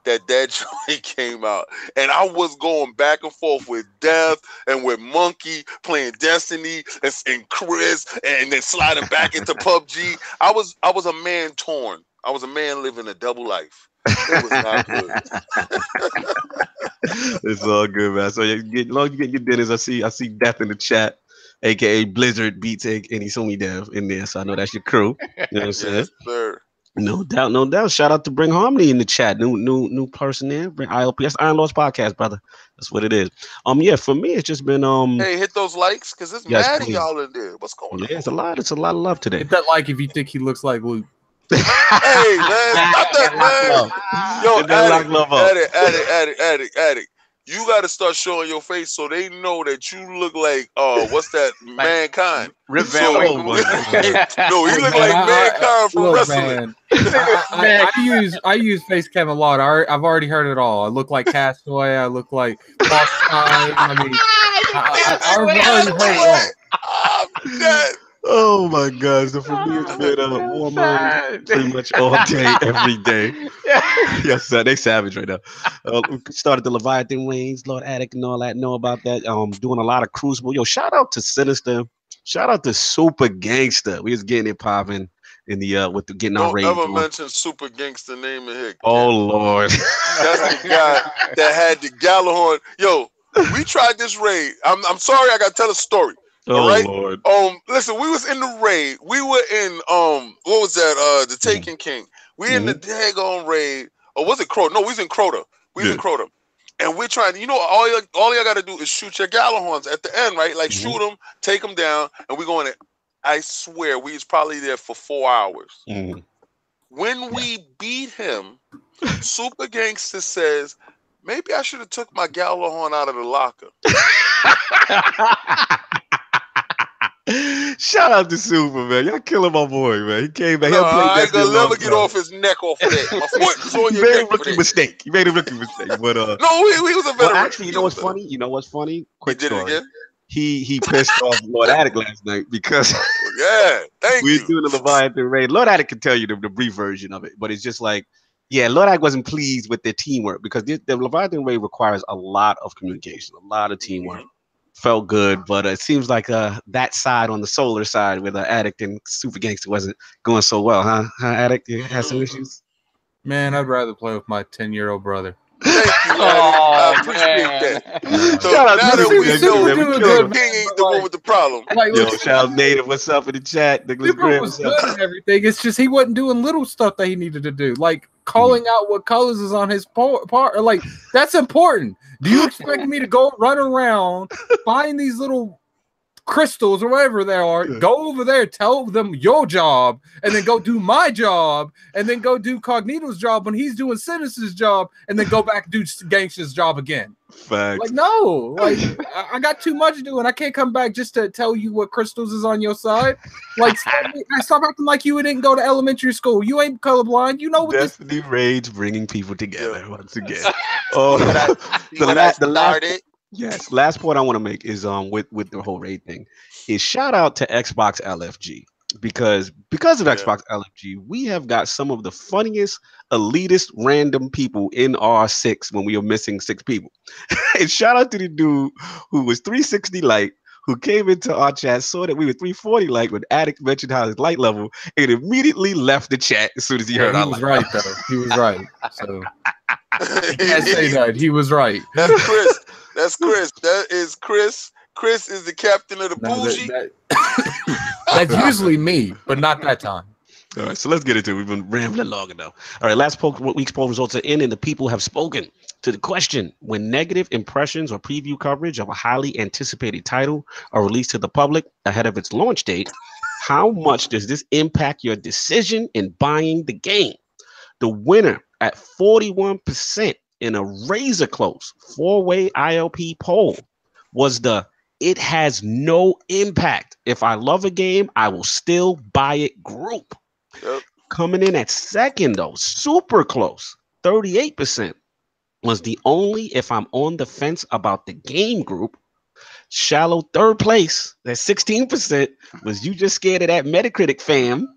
that joint came out, and I was going back and forth with Death and with Monkey playing Destiny and Chris, and then sliding back into PUBG. I was a man torn. I was a man living a double life. It was not good. It's all good, man. So as long as you get your dinners, I see Death in the chat, aka Blizzard Beats any Sony dev in there, so I know that's your crew. You know what I'm saying? Yes, sir. No doubt. Shout out to Bring Harmony in the chat. New person there. Bring ILP. That's Iron Lord's podcast, brother. That's what it is. Yeah, for me, it's just been Hey, hit those likes because it's mad of y'all in there. What's going on? Yeah, it's a lot of love today. Hit that like if you think he looks like Luke. Hey man, stop that, man. Yo, addict. You got to start showing your face so they know that you look like what's that, Mankind? Rip Van Winkle. No, he look like Mankind from wrestling. I use face cam a lot. I've already heard it all. I look like Castaway. I look like I mean, I've already heard it all. I'm dead. Oh my God! So for me, it's been Warmind pretty much all day, every day. Yes, sir. They savage right now. Started the Leviathan Wings, Lord Attic, and all that. Know about that? Doing a lot of Crucible. Yo, shout out to Sinister. Shout out to Super Gangster. We was getting it popping in the with the getting our raid. Don't ever mention Super Gangster name in here. Oh Lord, that's the guy that had the Gallahorn. Yo, we tried this raid. I'm sorry, I gotta tell a story. Oh right? Lord. Listen, we was in the raid. We were in what was that? The Taken King. We in the daggone raid. Or was it Crota? No, we was in Crota. We was in Crota. And we're trying to, all y'all gotta do is shoot your Gallahorns at the end, right? Like shoot them, take them down, and we going in. I swear we was probably there for 4 hours. When we beat him, Super Gangster says, maybe I should have took my Gallahorn out of the locker. Shout out to Super, man. Y'all killing my boy, man. He came back. No, I ain't gonna never get off his neck off of that. My foot is on He your made a neck. rookie mistake. He made a rookie mistake. But No, he was a veteran. well, actually, you know what's funny? You know what's funny? Quick He did it story. again? He pissed off Lord Attic last night because Yeah, thank we you. were doing the Leviathan raid. Lord Attic can tell you the brief version of it, but it's just like, yeah, Lord Attic wasn't pleased with their teamwork because the Leviathan raid requires a lot of communication, a lot of teamwork. Felt good, but it seems like that side on the solar side with Addict and Super Gangster wasn't going so well, huh? Addict, you had some issues? Man, I'd rather play with my 10-year-old brother. Thank you, Addict. I appreciate that. So Shout out now to that we Super, man. know We killed him. King ain't the one with the problem. Like, Yo, shout out Native. What's up in the chat? Nicholas Super Grimm. was good and everything. It's just he wasn't doing little stuff that he needed to do, like calling out what colors is on his part. Like, that's important. Do you expect me to go run around, find these little crystals or whatever they are, go over there, tell them your job, and then go do my job, and then go do Cognito's job when he's doing Sinister's job, and then go back and do Gangster's job again? Facts. Like, no, like I got too much to do, and I can't come back just to tell you what crystals is on your side. Like, stop acting like you didn't go to elementary school. You ain't colorblind. You know what Destiny Rage bringing people together once again. Yes, last point I want to make is with the whole raid thing is shout out to Xbox LFG because of Xbox LFG we have got some of the funniest elitist random people in R6 when we are missing 6 people. And shout out to the dude who was 360 light, who came into our chat, saw that we were 340 light when Addict mentioned how his light level, and immediately left the chat as soon as he heard our light. He was right, though. He was right. So you can't say that. He was right. That's Chris. That's Chris. That is Chris. Chris is the captain of the bougie. That's usually me, but not that time. All right, so let's get into it. We've been rambling long enough. All right, last week's poll results are in, and the people have spoken to the question: when negative impressions or preview coverage of a highly anticipated title are released to the public ahead of its launch date, how much does this impact your decision in buying the game? The winner at 41% in a razor close 4-way ILP poll was it has no impact. If I love a game, I will still buy it group. Yep. Coming in at second, though, super close, 38% was the only if I'm on the fence about the game group. Shallow third place, that 16% was you just scared of that Metacritic fam.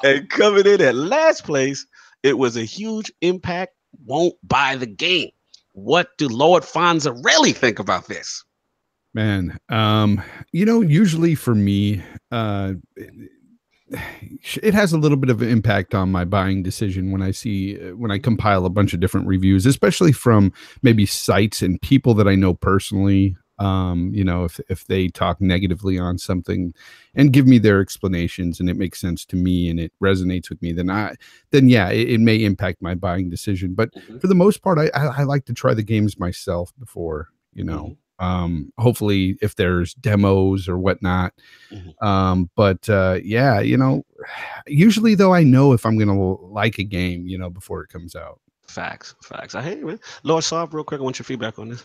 And coming in at last place, it was a huge impact, won't buy the game. What do Lord Fonzarelli think about this? Man, usually for me, it has a little bit of an impact on my buying decision when I compile a bunch of different reviews, especially from maybe sites and people that I know personally. If they talk negatively on something and give me their explanations and it makes sense to me and it resonates with me, then it may impact my buying decision. But for the most part, I like to try the games myself before, hopefully if there's demos or whatnot. Usually though, I know if I'm going to like a game, before it comes out. Facts. I hear you, man. Lord Sov, real quick, I want your feedback on this.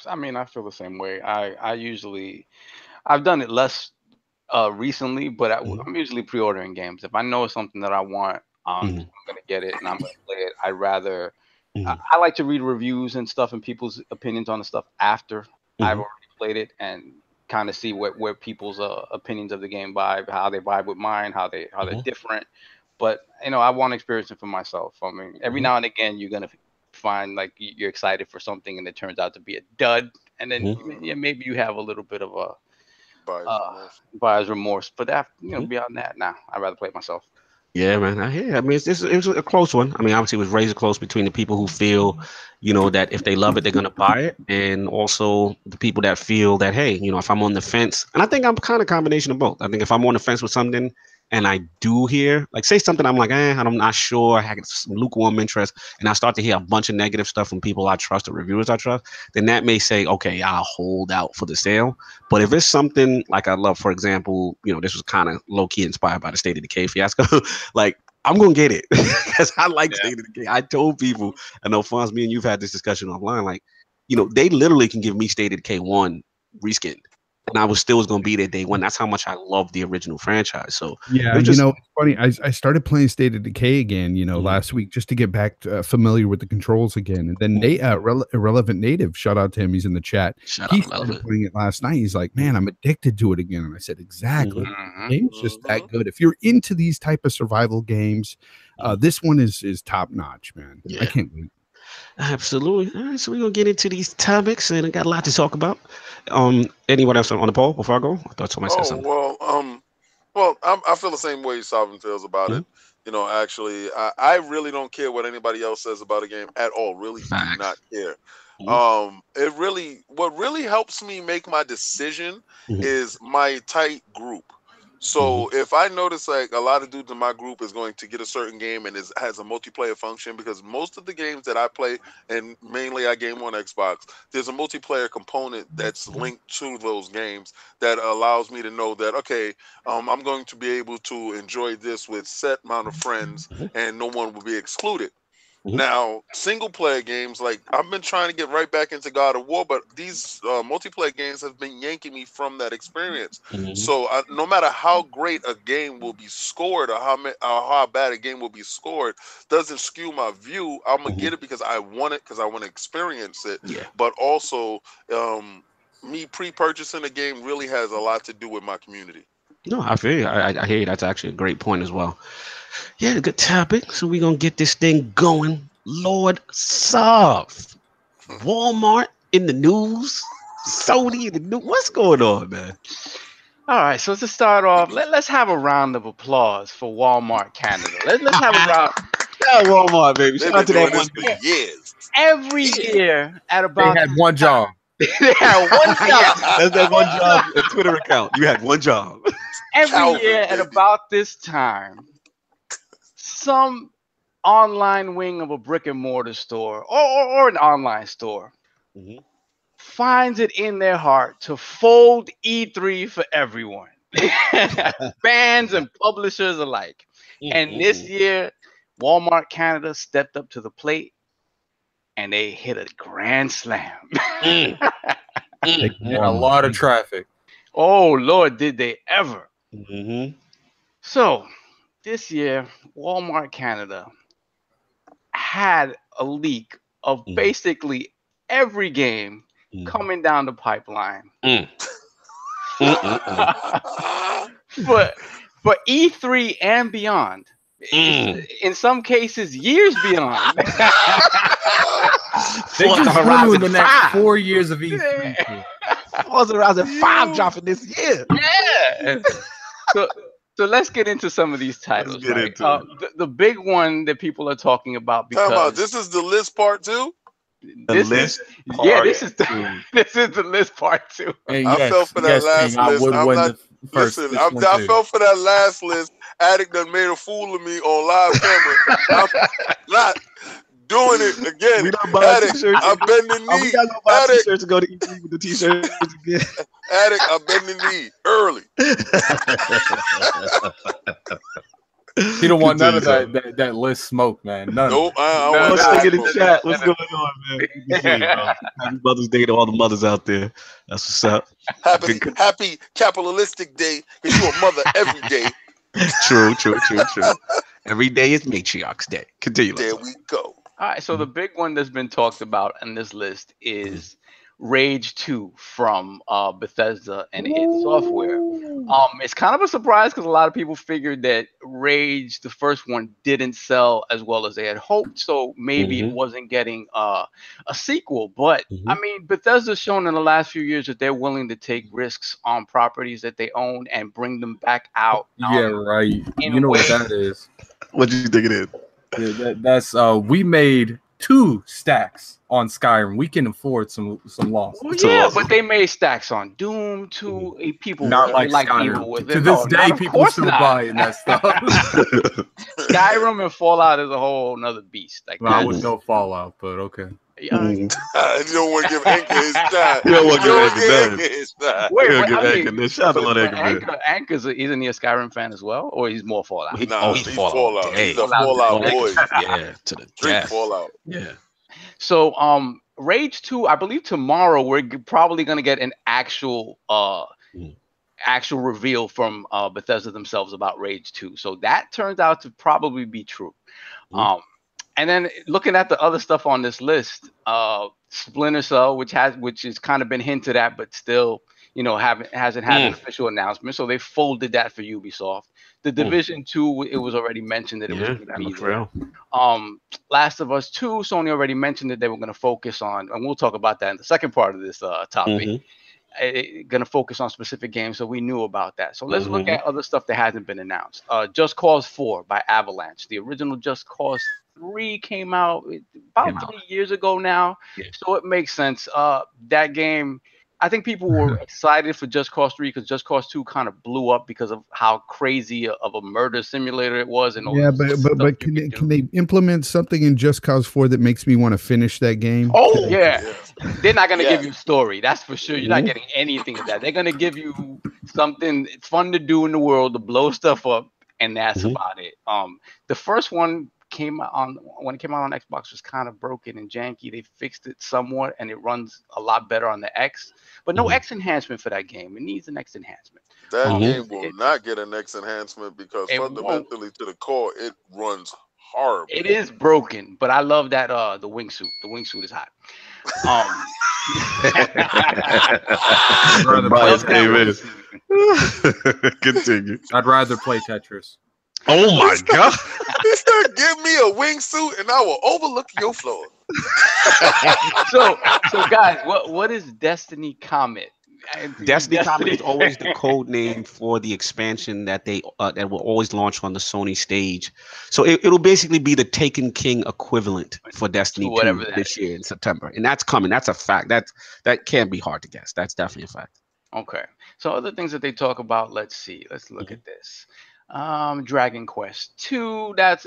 I mean, I feel the same way. I've done it less recently, but I'm usually pre-ordering games. If I know it's something that I want, I'm going to get it and I'm going to play it. I'd rather, I like to read reviews and stuff and people's opinions on the stuff after I've already played it and kind of see where people's opinions of the game vibe, how they vibe with mine, how they're different. But, I want to experience it for myself. I mean, every now and again, you're going to find like you're excited for something and it turns out to be a dud, and then maybe you have a little bit of a buyer's remorse. But after, beyond that, I'd rather play it myself. Yeah, man. I hear. I mean, it was a close one. I mean, obviously, it was razor close between the people who feel, that if they love it, they're gonna buy it, and also the people that feel that, hey, if I'm on the fence, and I think I'm kind of a combination of both. I think if I'm on the fence with something, and I do hear, like, say something, I'm like, I'm not sure, I had some lukewarm interest, and I start to hear a bunch of negative stuff from people I trust or reviewers I trust, then that may say, okay, I'll hold out for the sale. But if it's something like I love, for example, this was kind of low-key inspired by the State of Decay fiasco, like, I'm going to get it because I like State of Decay. I told people, I know, Fonz, me and you've had this discussion offline, like, they literally can give me State of Decay 1 reskinned. and I was going to be there day one. That's how much I love the original franchise. So yeah, just, it's funny. I started playing State of Decay again, last week just to get back familiar with the controls again. And then Irrelevant Native, shout out to him, he's in the chat. He started playing it last night. He's like, man, I'm addicted to it again. And I said, exactly. The game's just that good. If you're into these type of survival games, this one is top notch, man. I can't wait. Absolutely. All right, so we're gonna get into these topics, and I got a lot to talk about. Anyone else on the poll before I go? I thought somebody said something. Well, I feel the same way Sovereign feels about it. Actually, I really don't care what anybody else says about a game at all. Really, do not care. What really helps me make my decision is my tight group. So if I notice like a lot of dudes in my group is going to get a certain game and has a multiplayer function, because most of the games that I play, and mainly I game on Xbox, there's a multiplayer component that's linked to those games that allows me to know that, okay, I'm going to be able to enjoy this with set amount of friends and no one will be excluded. Now, single player games, like I've been trying to get right back into God of War, but these multiplayer games have been yanking me from that experience. So no matter how great a game will be scored or how bad a game will be scored, doesn't skew my view. I'm gonna get it because I want it, because I want to experience it. But also, me pre-purchasing a game really has a lot to do with my community. No, I feel you. I hear you. That's actually a great point as well. Yeah, good topic. So we're going to get this thing going. Lord Sov. Walmart in the news. Sony in the news. What's going on, man? All right, so to start off, let's have a round of applause for Walmart Canada. Let's have a round. Yeah, Walmart, baby. Shout out to that one. Years. Every year at about... They had one job. They had one job. That's that one job, a Twitter account. You had one job. Every year at about this time, some online wing of a brick and mortar store or an online store finds it in their heart to fold E3 for everyone, fans and publishers alike. And this year, Walmart Canada stepped up to the plate and they hit a grand slam. They had a lot of traffic. Oh, Lord, did they ever. So this year, Walmart Canada had a leak of basically every game coming down the pipeline. For E3 and beyond. In some cases, years beyond. They just flew in the next 4 years of E3. Forza Horizon 5 dropping this year. Yeah. So let's get into some of these titles. The big one that people are talking about, because this is the list part 2. This is the list part 2. Hey, I fell for that last list. I fell for that last list. Addict done made a fool of me on live camera. I'm not doing it again. We don't buy t-shirts. I bend the knee. We gotta go buy t-shirts to go to E3 with the t-shirts again. Addict, I bend the knee early. He don't want none of that list smoke, man. None. Nope. Let's take it in chat. What's going on, man? Happy Mother's Day to all the mothers out there. That's what's up. Happy capitalistic day. Because you're a mother every day. True. Every day is Matriarch's Day. Continue. There we go. All right, so the big one that's been talked about on this list is Rage 2 from Bethesda and id Software. It's kind of a surprise because a lot of people figured that Rage, the first one, didn't sell as well as they had hoped, so maybe it wasn't getting a sequel. But I mean, Bethesda's shown in the last few years that they're willing to take risks on properties that they own and bring them back out. Yeah, right. You know what that is? What do you think it is? Yeah, that's we made 2 stacks on Skyrim. We can afford some loss. Well, yeah, but they made stacks on Doom too. People not like Skyrim. With to this day, people still buying that stuff. Skyrim and Fallout is a whole another beast. Like I would go Fallout, but okay. You don't want to give Anchor his shot. You don't want to give Anchor his shot. Wait, shout out to Anchor. Anchor's isn't he a Skyrim fan as well, or he's more Fallout? He's Fallout. He's a Fallout boy. Yeah, to the Street Fallout. Yeah. So Rage 2, I believe tomorrow we're probably going to get an actual reveal from Bethesda themselves about Rage 2. So that turns out to probably be true. And then looking at the other stuff on this list, Splinter Cell, which has kind of been hinted at, but still, hasn't had an official announcement. So they folded that for Ubisoft. The Division 2, it was already mentioned that it was going to be there. Last of Us 2, Sony already mentioned that they were going to focus on, and we'll talk about that in the second part of this topic. Going to focus on specific games, so we knew about that. So let's look at other stuff that hasn't been announced. Just Cause 4 by Avalanche. The original Just Cause 3 came out about 3 years ago now, so it makes sense. That game, I think people were excited for Just Cause 3 because Just Cause 2 kind of blew up because of how crazy of a murder simulator it was. And but can they implement something in Just Cause 4 that makes me want to finish that game? Oh yeah, they're not gonna give you a story, that's for sure. You're not getting anything of that. They're gonna give you something fun to do in the world to blow stuff up, and that's about it. The first one when it came out on Xbox was kind of broken and janky. They fixed it somewhat and it runs a lot better on the X, but no X enhancement for that game. It needs an X enhancement. That game will not get an X enhancement because fundamentally to the core it runs horrible. It is broken, but I love that the wingsuit. The wingsuit is hot. Continue. I'd rather play Tetris. Oh my god! Mister, give me a wingsuit and I will overlook your floor. So guys, what is Destiny Comet? Destiny Comet is always the code name for the expansion that that will always launch on the Sony stage. So it'll basically be the Taken King equivalent for Destiny 2 this year in September, and that's coming. That's a fact. That can't be hard to guess. That's definitely a fact. Okay. So other things that they talk about. Let's see. Let's look at this. Dragon Quest 2, that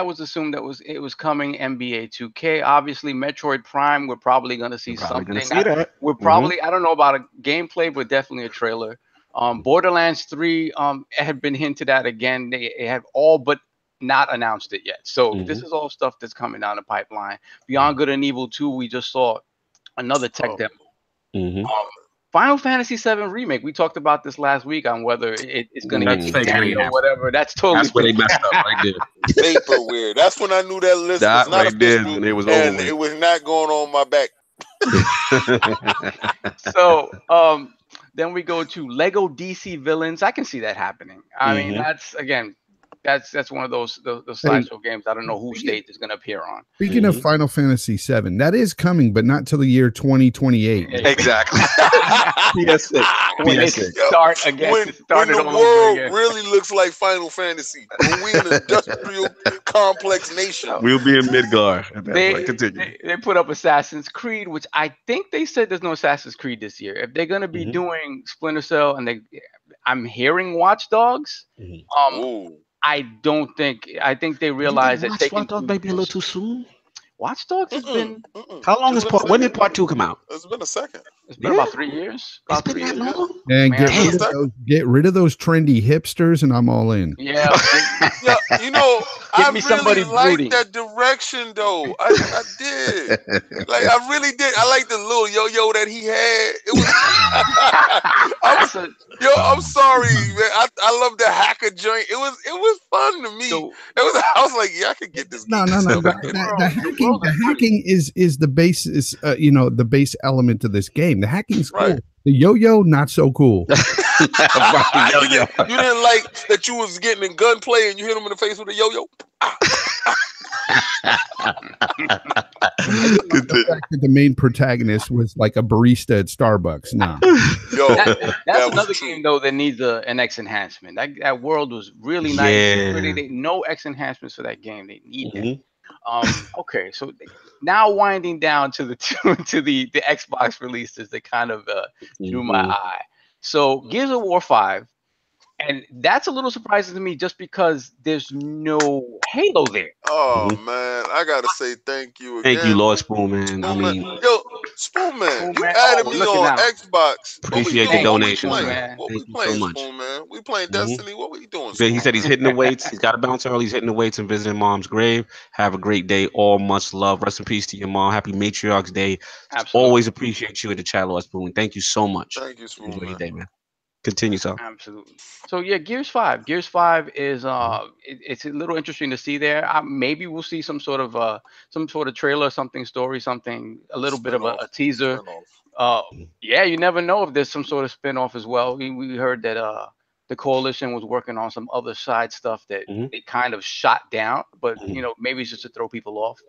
was assumed it was coming. NBA 2K, obviously. Metroid Prime, we're probably going to see something. We're probably I don't know about a gameplay, but definitely a trailer. Borderlands 3 had been hinted at again. They have all but not announced it yet. So this is all stuff that's coming down the pipeline. Beyond Good and Evil 2, we just saw another tech demo. Final Fantasy VII Remake. We talked about this last week on whether it's going to get fake or whatever. That's totally where they messed up right there. Vaporware. That's when I knew that list was not right there, and it was over. It was not going on my back. So then we go to Lego DC Villains. I can see that happening. I mean, that's one of those sideshow games. I don't know who stage is going to appear on. Speaking of Final Fantasy VII, that is coming, but not till the year 2028. Exactly. When they start again, when the world really looks like Final Fantasy, when we in an industrial complex nation, we'll be in Midgar. They put up Assassin's Creed, which I think they said there's no Assassin's Creed this year. If they're going to be doing Splinter Cell, and I'm hearing Watch Dogs. I think they realize that Watch Dogs might be a little too soon. Watch Dogs has been. How long is when did part 2 come out? It's been a second. It's been about 3 years. About 3 years. And get rid of those trendy hipsters, and I'm all in. Yeah. You know, I really liked that direction, though. I did. Like, I really did. I like the little yo-yo that he had. It was. I'm sorry, man. I love the hacker joint. It was fun to me. I was like, yeah, I could get this. No. The hacking is the base the base element of this game. The hacking's cool. The yo-yo, not so cool. You didn't like that you was getting in gunplay and you hit him in the face with a yo-yo? The fact that the main protagonist was like a barista at Starbucks. No. That's another game though that needs an X enhancement. That world was really nice. No X enhancements for that game. They need that. Okay, so now winding down to the Xbox releases that kind of drew my eye. So Gears of War 5 And that's a little surprising to me, just because there's no Halo there. Oh man, I gotta say thank you again. Thank you, Lord Spoonman. Spoonman. I mean, yo, Spoonman, you Spoonman. added Oh, me look on at now. Xbox. Appreciate what we the doing? donation, What we man. playing? What Thank we you playing, so much. Spoonman? We playing Destiny. What we doing? He said he's Spoonman? hitting the weights. He's got to bounce early. He's hitting the weights and visiting mom's grave. Have a great day. All much love. Rest in peace to your mom. Happy Matriarch's Day. Absolutely. Always appreciate you in the chat, Lord Spoon. Thank you so much. Thank you, Enjoy your Spoonman. day, man. Continue, so. Absolutely. So yeah, Gears 5 is it's a little interesting to see there. Maybe we'll see some sort of trailer, something, story, something, a little bit of a teaser. Yeah, you never know if there's some sort of spin-off as well. We heard that the coalition was working on some other side stuff that they kind of shot down, but maybe it's just to throw people off.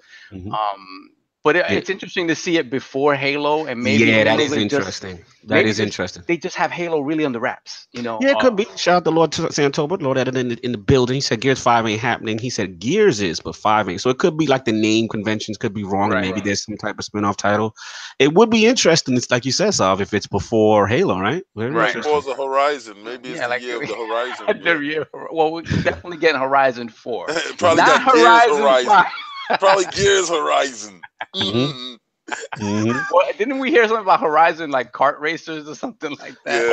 But it's interesting to see it before Halo, and maybe that is interesting. They just have Halo really on the wraps, Yeah, it could be. Shout out to Lord Santober, Lord editor in the building. He said Gears 5 ain't happening. He said Gears is, but 5 ain't. So it could be like the name conventions could be wrong, and maybe there's some type of spin-off title. It would be interesting. It's like you said, Sav, if it's before Halo, right? Before the Horizon. Maybe it's the year of the Horizon. Well, we're definitely getting Horizon 4. Probably not Horizon 5. Probably Gears Horizon. Well, didn't we hear something about Horizon, like kart racers or something like that?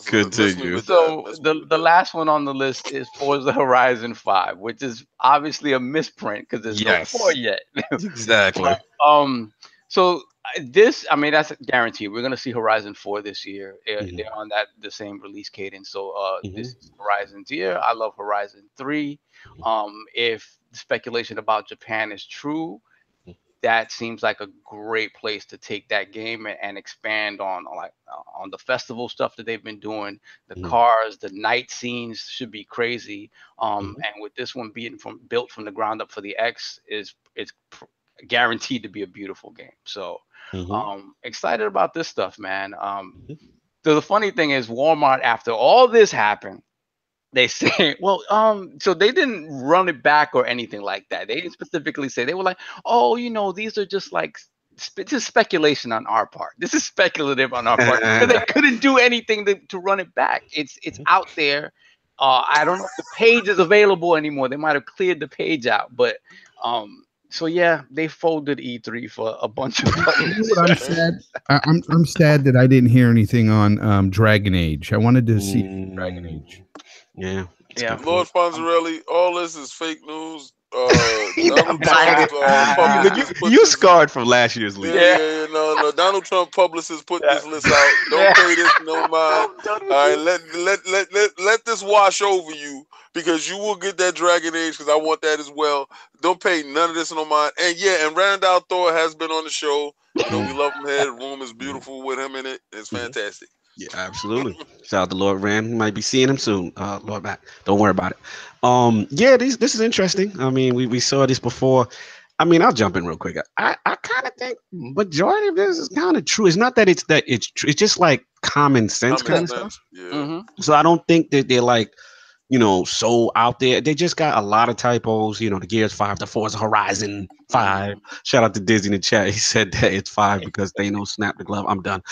Continue. So the last one on the list is Forza Horizon 5, which is obviously a misprint because there's no 4 yet. Exactly. So this, I mean, that's guaranteed. We're gonna see Horizon 4 this year. They're on the same release cadence. So this is Horizon's year. I love Horizon 3. If the speculation about Japan is true, that seems like a great place to take that game and expand on the festival stuff that they've been doing. The cars, the night scenes should be crazy. And with this one being built from the ground up for the X, it's guaranteed to be a beautiful game. So excited about this stuff, man. So the funny thing is, Walmart, after all this happened, they say, well, so they didn't run it back or anything like that. They didn't specifically say. They were like, oh, these are just like just speculation on our part. This is speculative on our part. They couldn't do anything to run it back. It's out there. I don't know if the page is available anymore. They might have cleared the page out, but so yeah, they folded E3 for a bunch of what I'm sad. I'm sad that I didn't hear anything on Dragon Age. I wanted to see Dragon Age. Yeah. Lord Fonzarelli, all this is fake news. You scarred from last year's leak. No. Donald Trump publicists put this list out. Don't pay this no mind. All right, let this wash over you, because you will get that Dragon Age, because I want that as well. Don't pay none of this no mind. And Randall Thor has been on the show. We love him here. The room is beautiful with him in it. It's fantastic. Yeah, absolutely. Shout out to Lord Rand. We might be seeing him soon. Lord Matt, don't worry about it. Yeah, this is interesting. I mean, we saw this before. I mean, I'll jump in real quick. I kind of think majority of this is kind of true. It's not that it's true. It's just like common sense kind of stuff. Yeah. So I don't think that they're like, so out there. They just got a lot of typos. The Gears 5, the Forza Horizon 5. Shout out to Dizzy in the chat. He said that it's 5 because Thanos snapped the glove. I'm done.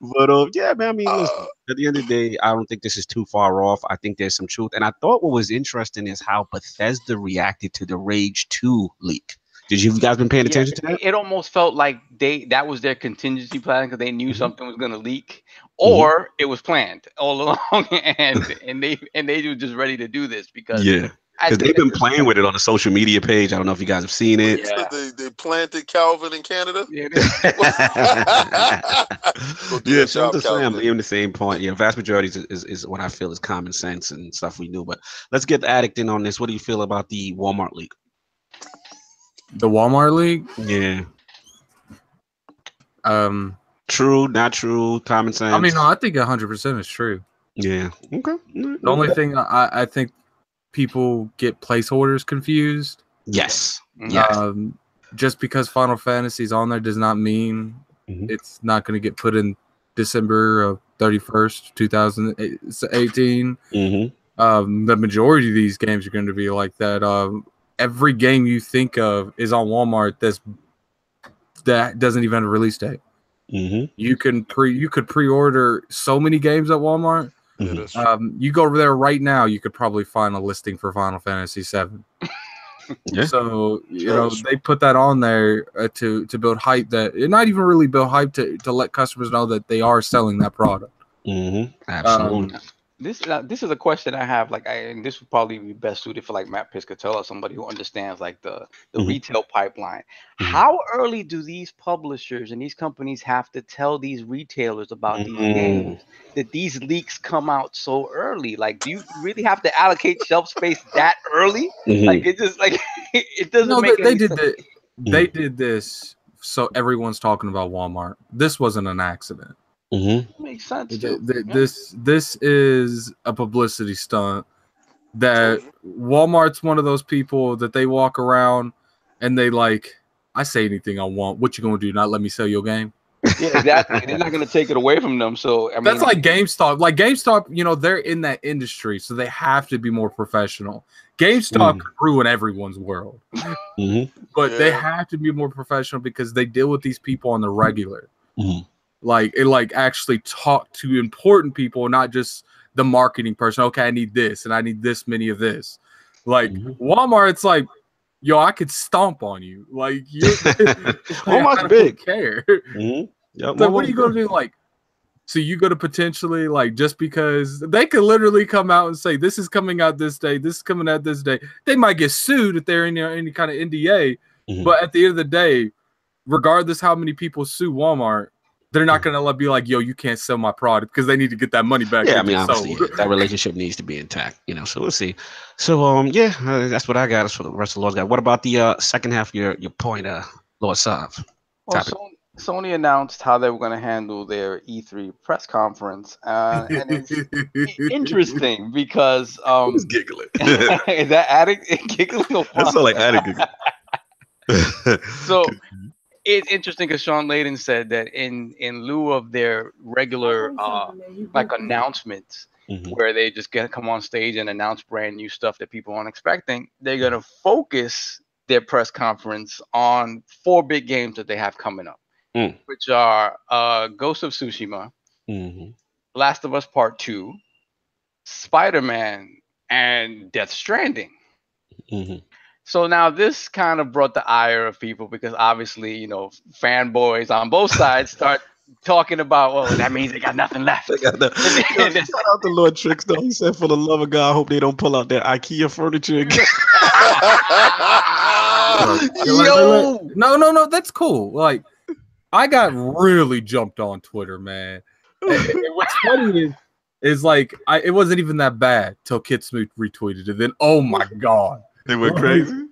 But yeah, man. I mean, listen, at the end of the day, I don't think this is too far off. I think there's some truth. And I thought what was interesting is how Bethesda reacted to the Rage 2 leak. Did you guys been paying attention to that? It almost felt like that was their contingency plan, because they knew something was going to leak, or it was planned all along, and they were just ready to do this because they've been playing with it on the social media page. I don't know if you guys have seen it. They planted Calvin in Canada. So I'm just saying, I'm leaving the same point. Vast majority is what I feel is common sense and stuff we knew. But let's get the addict in on this. What do you feel about the Walmart leak? The Walmart league? Yeah. True, not true, common sense. I mean, no, I think 100% is true. Yeah. Okay. The only thing I think people get placeholders confused. Yes. Just because Final Fantasy is on there does not mean it's not going to get put in December of 31st, 2018. The majority of these games are going to be like that. Every game you think of is on Walmart that doesn't even have a release date. You could pre-order so many games at Walmart. You go over there right now, you could probably find a listing for Final Fantasy VII. Yeah. So they put that on there to build hype. That not even really build hype to let customers know that they are selling that product. Absolutely. This is a question I have, and this would probably be best suited for like Matt Piscatella, somebody who understands like the retail pipeline. How early do these publishers and these companies have to tell these retailers about these games, that these leaks come out so early? Like, do you really have to allocate shelf space that early? Like, it just like it doesn't make any sense. They did this so everyone's talking about Walmart. This wasn't an accident. Makes sense. This is a publicity stunt that Walmart's one of those people that they walk around and they like, I say anything I want. What you gonna do? Not let me sell your game? Yeah, exactly. They're not gonna take it away from them. So I mean, that's like GameStop. Like GameStop, they're in that industry, so they have to be more professional. GameStop could ruin everyone's world, but they have to be more professional because they deal with these people on the regular. Like actually talk to important people, not just the marketing person. Okay, I need this and I need this many of this. Like Walmart, it's like, yo, I could stomp on you. Like Walmart's big. Care. Like, what are you gonna do? Like, so you go to potentially like, just because they could literally come out and say this is coming out this day, this is coming out this day. They might get sued if they're in any kind of NDA. But at the end of the day, regardless how many people sue Walmart, they're not going to be like, yo, you can't sell my product, because they need to get that money back. Yeah, I mean, obviously, that relationship needs to be intact, so we'll see. So, that's what I got. That's what the rest of the Lord's got. What about the second half of your point, Lord Sov? Well, Sony announced how they were going to handle their E3 press conference. And it's interesting because... Who's giggling? Is that Attic giggling? Or That's not like Attic giggling. So... It's interesting because Sean Layden said that in lieu of their regular announcements, where they just come on stage and announce brand new stuff that people aren't expecting, they're going to focus their press conference on 4 big games that they have coming up, which are Ghost of Tsushima, Last of Us Part 2, Spider-Man, and Death Stranding. So now this kind of brought the ire of people, because obviously, fanboys on both sides start talking about, well, that means they got nothing left. Shout out to Lord Tricks, though. He said, for the love of God, I hope they don't pull out their IKEA furniture again. Yo! No, that's cool. Like, I got really jumped on Twitter, man. And what's funny is like, it wasn't even that bad till Kid Smoot retweeted it. Then, oh my God. They went crazy.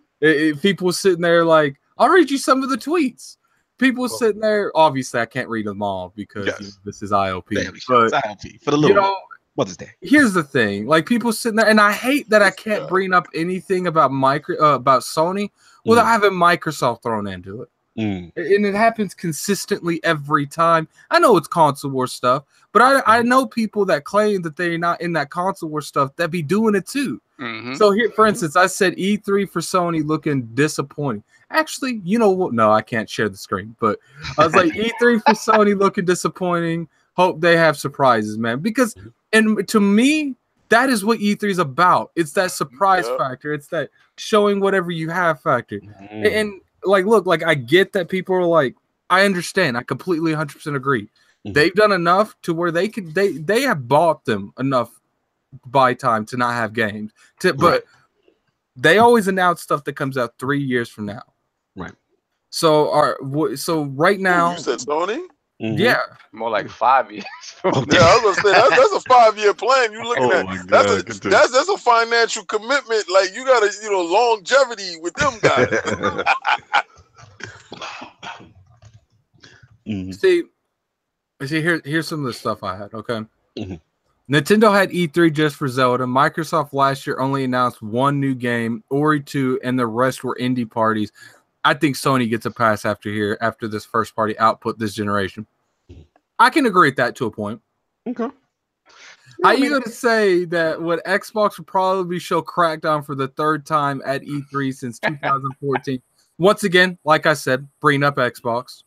People sitting there like, I'll read you some of the tweets. People sitting there. Obviously, I can't read them all because this is ILP. But, it's ILP for the little Mother's Day. Here's the thing: like, people sitting there, and I hate that I can't bring up anything about about Sony without having Microsoft thrown into it. And it happens consistently every time. I know it's console war stuff, but I know people that claim that they're not in that console war stuff that be doing it too. So here, for instance, I said E3 for Sony looking disappointing. Actually, you know what? No, I can't share the screen, but I was like, E3 for Sony looking disappointing. Hope they have surprises, man. Because, and to me, that is what E3 is about. It's that surprise factor. It's that showing whatever you have factor. And like, look, like, I get that people are like, I understand. I completely 100% agree. They've done enough to where they have bought them enough buy time to not have games. But they always announce stuff that comes out 3 years from now. Right. So right now, you said Sony? Yeah, more like 5 years. Yeah, I was gonna say that's a 5-year plan. You looking at that's a financial commitment. Like, you got longevity with them guys. See, here's some of the stuff I had. Okay. Nintendo had E3 just for Zelda. Microsoft last year only announced 1 new game, Ori 2, and the rest were indie parties. I think Sony gets a pass after this first party output this generation. I can agree with that to a point. Okay. How you going to say that what Xbox would probably show Crackdown for the 3rd time at E3 since 2014? Once again, like I said, bring up Xbox.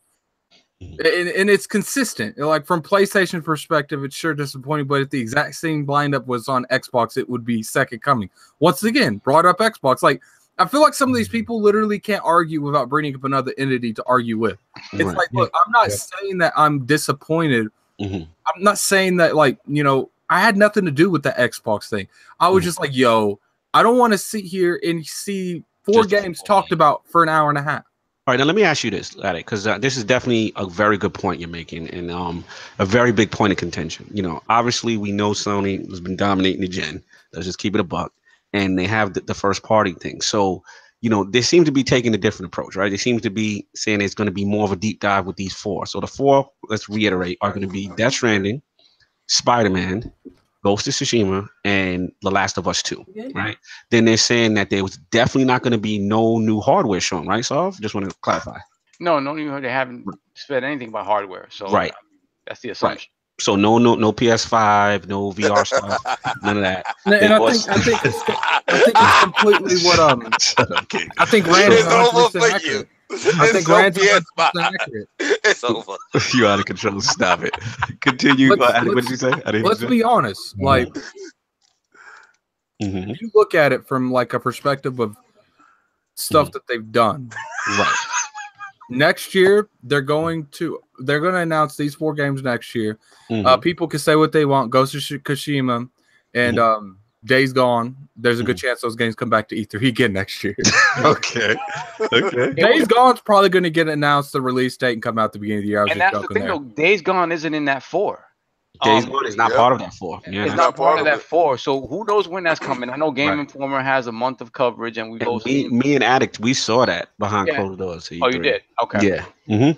And it's consistent. Like from PlayStation perspective, it's sure disappointing, but if the exact same lineup was on Xbox, it would be second coming. Once again, brought up Xbox. Like I feel like some of these people literally can't argue without bringing up another entity to argue with. It's like, look, I'm not saying that I'm disappointed. I'm not saying that, like, you know, I had nothing to do with the Xbox thing. I was just like, yo, I don't want to sit here and see four games talked about for an hour and a half. All right, now let me ask you this, Attic, because this is definitely a very good point you're making, and a very big point of contention. You know, obviously we know Sony has been dominating the gen. Let's just keep it a buck, and they have the first party thing. So, you know, they seem to be taking a different approach, right? They seem to be saying it's going to be more of a deep dive with these four. So the four, let's reiterate, are going to be Death Stranding, Spider-Man, Ghost of Tsushima, and The Last of Us 2, right? Then they're saying that there was definitely not going to be no new hardware shown, right? So I just want to clarify. No, they haven't said anything about hardware. So right, that's the assumption. Right. So no PS5, no VR stuff, none of that. And I think it's completely what I think Rand is 100% accurate. I think Rand's 100% accurate. It's over. You out of control. Stop it. Continue. What did you say? Let's be honest. Like, if you look at it from like a perspective of stuff that they've done, right? Next year, they're going to announce these four games next year. People can say what they want. Ghost of Tsushima and Days Gone. There's a good chance those games come back to E3 again next year. Okay. Days Gone's probably going to get announced the release date and come out at the beginning of the year. And that's the thing, though. Days Gone isn't in that 4. Days Gone is not part of that 4. Yeah, it's not part of that 4. So who knows when that's coming? I know Game Informer has a month of coverage, and me and Addict, we saw that behind closed doors. Oh, you did? Okay. Yeah.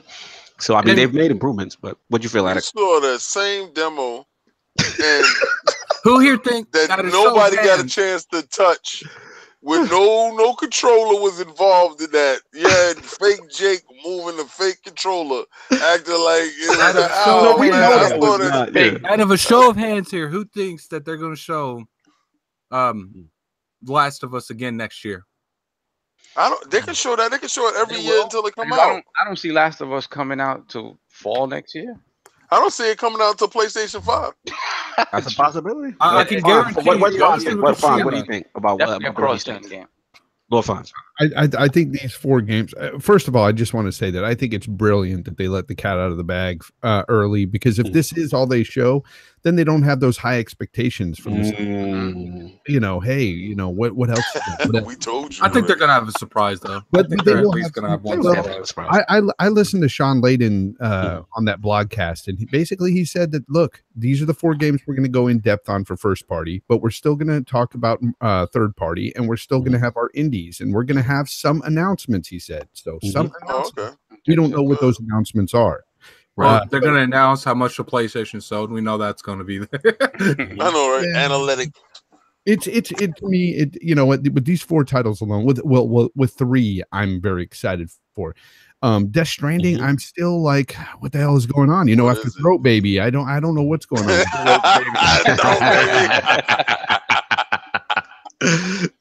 So I mean, they've made improvements, but what'd you feel, Addict? I saw that same demo, and who here think that nobody got a chance to touch? With no controller was involved in that. Yeah, fake Jake moving the fake controller, acting like out of a show of hands here, who thinks that they're going to show Last of Us again next year? They can show that. They can show it every year until it come out. I don't see Last of Us coming out till fall next year. I don't see it coming out until PlayStation 5. That's a possibility. I can guarantee. What do you think about a cross-gen game? Lord Fonz. I think these four games. First of all, I just want to say that I think it's brilliant that they let the cat out of the bag early, because if this is all they show, then they don't have those high expectations from this. You know, hey, you know what else? We told you. I think they're gonna have a surprise though. But they're at least gonna have one surprise. I listened to Sean Layden on that blogcast, and he said that, look, these are the four games we're going to go in depth on for first party, but we're still going to talk about third party, and we're still going to have our indies, and we're going to have some announcements. He said so. Some announcements. We don't know what those announcements are. Well, they're going to announce how much the PlayStation sold. We know that's going to be there. I know, right? Yeah. Analytic. It to me, you know, with these four titles alone, with three, I'm very excited for. Death Stranding, I'm still like, what the hell is going on? You know, after Throat Baby, I don't know what's going on.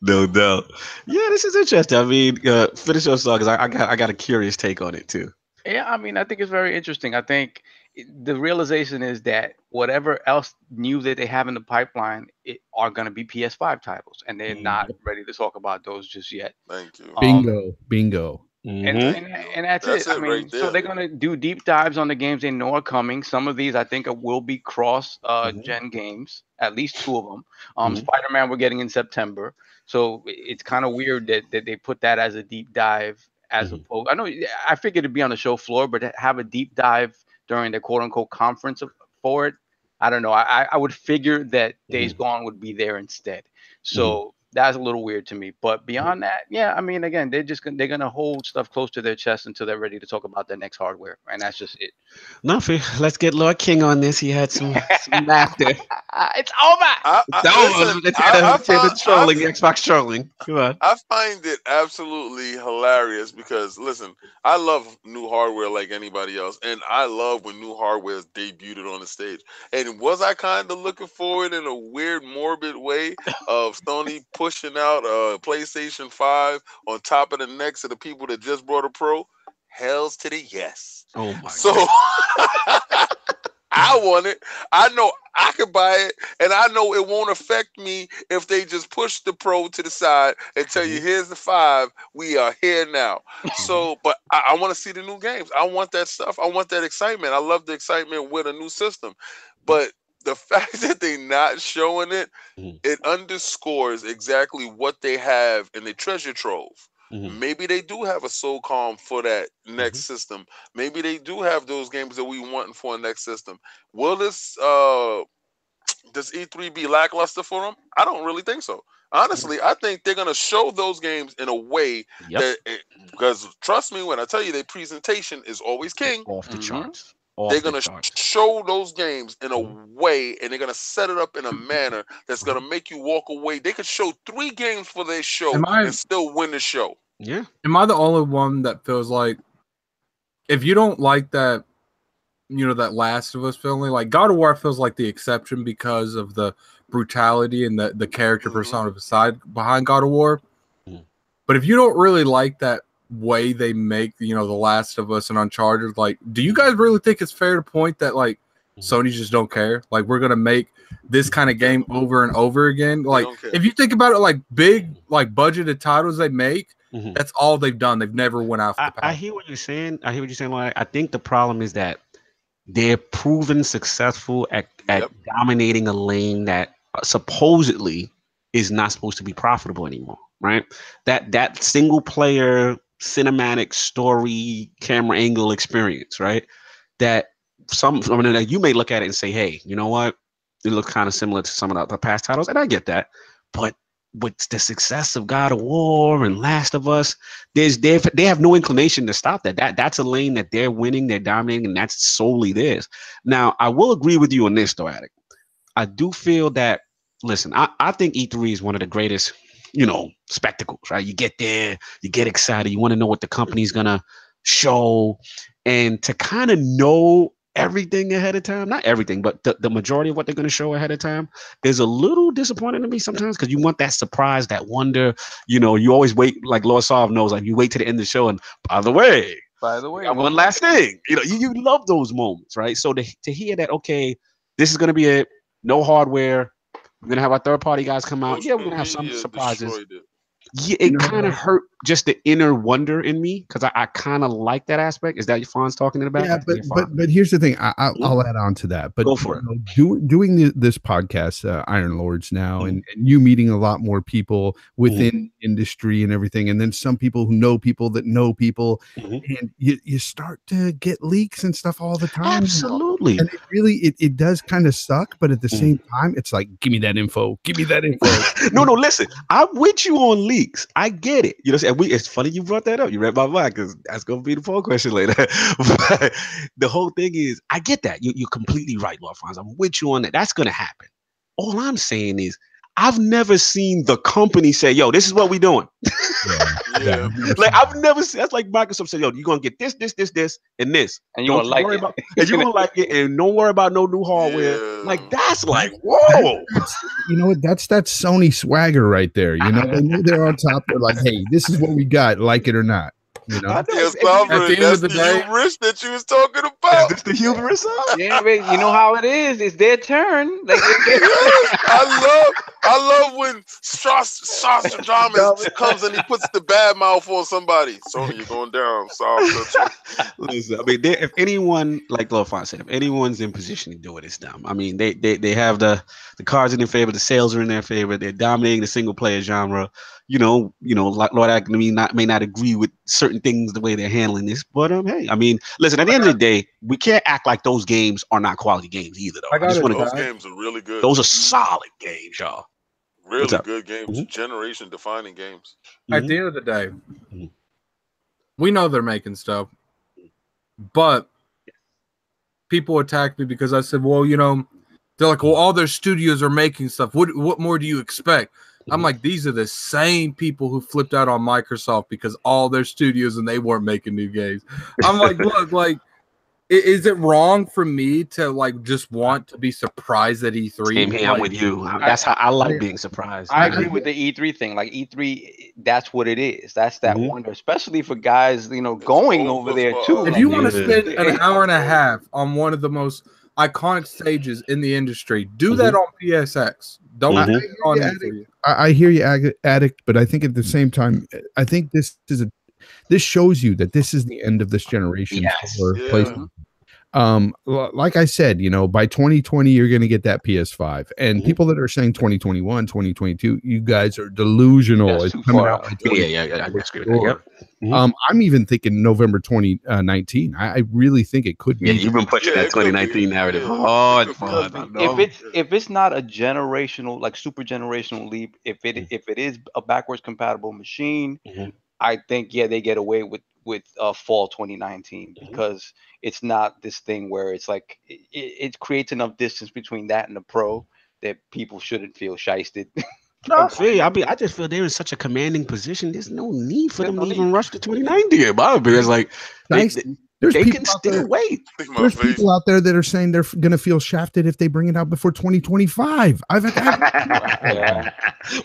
No doubt. Yeah, this is interesting. I mean, finish your song, because I got a curious take on it too. Yeah, I mean, I think it's very interesting. I think the realization is that whatever else new that they have in the pipeline are going to be PS5 titles, and they're not ready to talk about those just yet. Thank you. Bingo. And that's it. I mean, right there. So they're going to do deep dives on the games they know are coming. Some of these I think will be cross gen games, at least two of them. Spider-Man we're getting in September. So it's kind of weird that they put that as a deep dive. As opposed, I know I figured it'd be on the show floor, but to have a deep dive during the quote unquote conference for it, I don't know. I would figure that Days Gone would be there instead. So that's a little weird to me. But beyond that, yeah, I mean, again, they're gonna hold stuff close to their chest until they're ready to talk about their next hardware, and that's just it. Nothing. Let's get Lord King on this. He had some laughter. It's over. The trolling, the Xbox trolling. Come on. I find it absolutely hilarious because, listen, I love new hardware like anybody else, and I love when new hardware is debuted on the stage. And was I kind of looking forward in a weird, morbid way of Sony pushing out a PlayStation 5 on top of the necks of the people that just brought a Pro? Hells to the yes. Oh my so I want it. I know I could buy it, and I know it won't affect me if they just push the Pro to the side and tell you, here's the 5. We are here now. So, but I want to see the new games. I want that stuff. I want that excitement. I love the excitement with a new system. But the fact that they're not showing it, it underscores exactly what they have in the treasure trove. Maybe they do have a SOCOM for that next system. Maybe they do have those games that we want for a next system. Will this does E3 be lackluster for them? I don't really think so. Honestly, I think they're gonna show those games in a way that, because trust me when I tell you, their presentation is always king. Off the charts. They're going to show those games in a way, and they're going to set it up in a manner that's going to make you walk away. They could show 3 games for their show and still win the show. Yeah. Am I the only one that feels like, if you don't like that, you know, that Last of Us feeling, like God of War feels like the exception because of the brutality and the character persona behind God of War. But if you don't really like that way they make, you know, The Last of Us and Uncharted, like, do you guys really think it's fair to point that, like, Sony just don't care? Like, we're gonna make this kind of game over and over again. Like, if you think about it, like big, like budgeted titles they make, that's all they've done. They've never went off the path. I hear what you're saying. Like, I think the problem is that they're proven successful at dominating a lane that supposedly is not supposed to be profitable anymore, right? That single player cinematic story camera angle experience, right? That you may look at it and say, hey, you know what? It looks kind of similar to some of the past titles, and I get that. But with the success of God of War and Last of Us, they have no inclination to stop that. That's a lane that they're winning, they're dominating, and that's solely theirs. Now, I will agree with you on this, though, Attic. I do feel that, listen, I think E3 is one of the greatest, you know, spectacles, right? You get there, you get excited, you want to know what the company's gonna show, and to kind of know everything ahead of time, not everything, but the majority of what they're going to show ahead of time is a little disappointing to me sometimes, because you want that surprise, that wonder. You know, you always wait, like LordSov knows, like you wait to the end of the show, and by the way, one last thing, you know, you love those moments, right? So to hear that, okay, this is going to be it, no hardware, we're going to have our third-party guys come out, we're going to have some surprises. Yeah, it kind of hurt just the inner wonder in me, because I kind of like that aspect. Is that your Fonz talking about? Yeah, but here's the thing. I'll add on to that. But go for it. Doing this podcast, Iron Lords now, and you meeting a lot more people within industry and everything, and then some people who know people that know people, and you start to get leaks and stuff all the time. Absolutely. And it really it does kind of suck, but at the same time, it's like, give me that info. Give me that info. No, listen. I'm with you on leaks. I get it. You know, it's funny you brought that up. You read my mind, because that's gonna be the poll question later. But the whole thing is, I get that. You're completely right, Lord Fonz. I'm with you on that. That's gonna happen. All I'm saying is, I've never seen the company say, yo, this is what we're doing. Yeah. Like, I've never seen, that's like Microsoft said, yo, you're gonna get this, and this. And you're gonna like it. And you're gonna like it, and don't worry about no new hardware. Yeah. Like, that's like, whoa. You know, that's that Sony swagger right there. You know, they know they're on top. They're like, hey, this is what we got, like it or not. You know, at the end of the day, hubris that you was talking about. Is this the hubris? Yeah, you know how it is. It's their turn. Like, I love when Strasser comes and he puts the bad mouth on somebody. Sony, you're going down. Listen, I mean, if anyone, like Lord Fonz said, if anyone's in position to do it, it's them. I mean, they have the cards in their favor, the sales are in their favor, they're dominating the single player genre. You know, like Lord Cognito may not agree with certain things the way they're handling this, but hey, I mean, listen. At the end of the day, we can't act like those games are not quality games either, though. Those games are really good. Those are solid games, y'all. Really good games, generation-defining games. At the end of the day, we know they're making stuff, but people attack me because I said, well, you know, they're like, well, all their studios are making stuff. What more do you expect? I'm like, these are the same people who flipped out on Microsoft because all their studios and they weren't making new games. I'm like, look, like, Is it wrong for me to like just want to be surprised at E3? Same here, I'm with you. That's how I like being surprised. I agree with the E3 thing. Like E3, that's what it is. That's that wonder, especially for guys, going over there too. If you want to spend an hour and a half on one of the most iconic stages in the industry, do that on PSX. Don't on E3. I hear you, Addict, but I think at the same time, I think this shows you that this is the end of this generation for PlayStation. Like I said, by 2020 you're going to get that PS5, and people that are saying 2021, 2022, you guys are delusional. It's coming out. I disagree with that. Yep. I'm even thinking November 2019. I really think it could be. Yeah, you've been pushing that 2019 narrative hard. If it's not a generational, like super generational leap, if it is a backwards compatible machine, I think they get away with fall 2019 because it's not this thing where it's like it creates enough distance between that and the Pro that people shouldn't feel shysted. No, I just feel they're in such a commanding position. There's no need for them to even rush to 2019. It's like they can still wait. There's people out there that are saying they're going to feel shafted if they bring it out before 2025.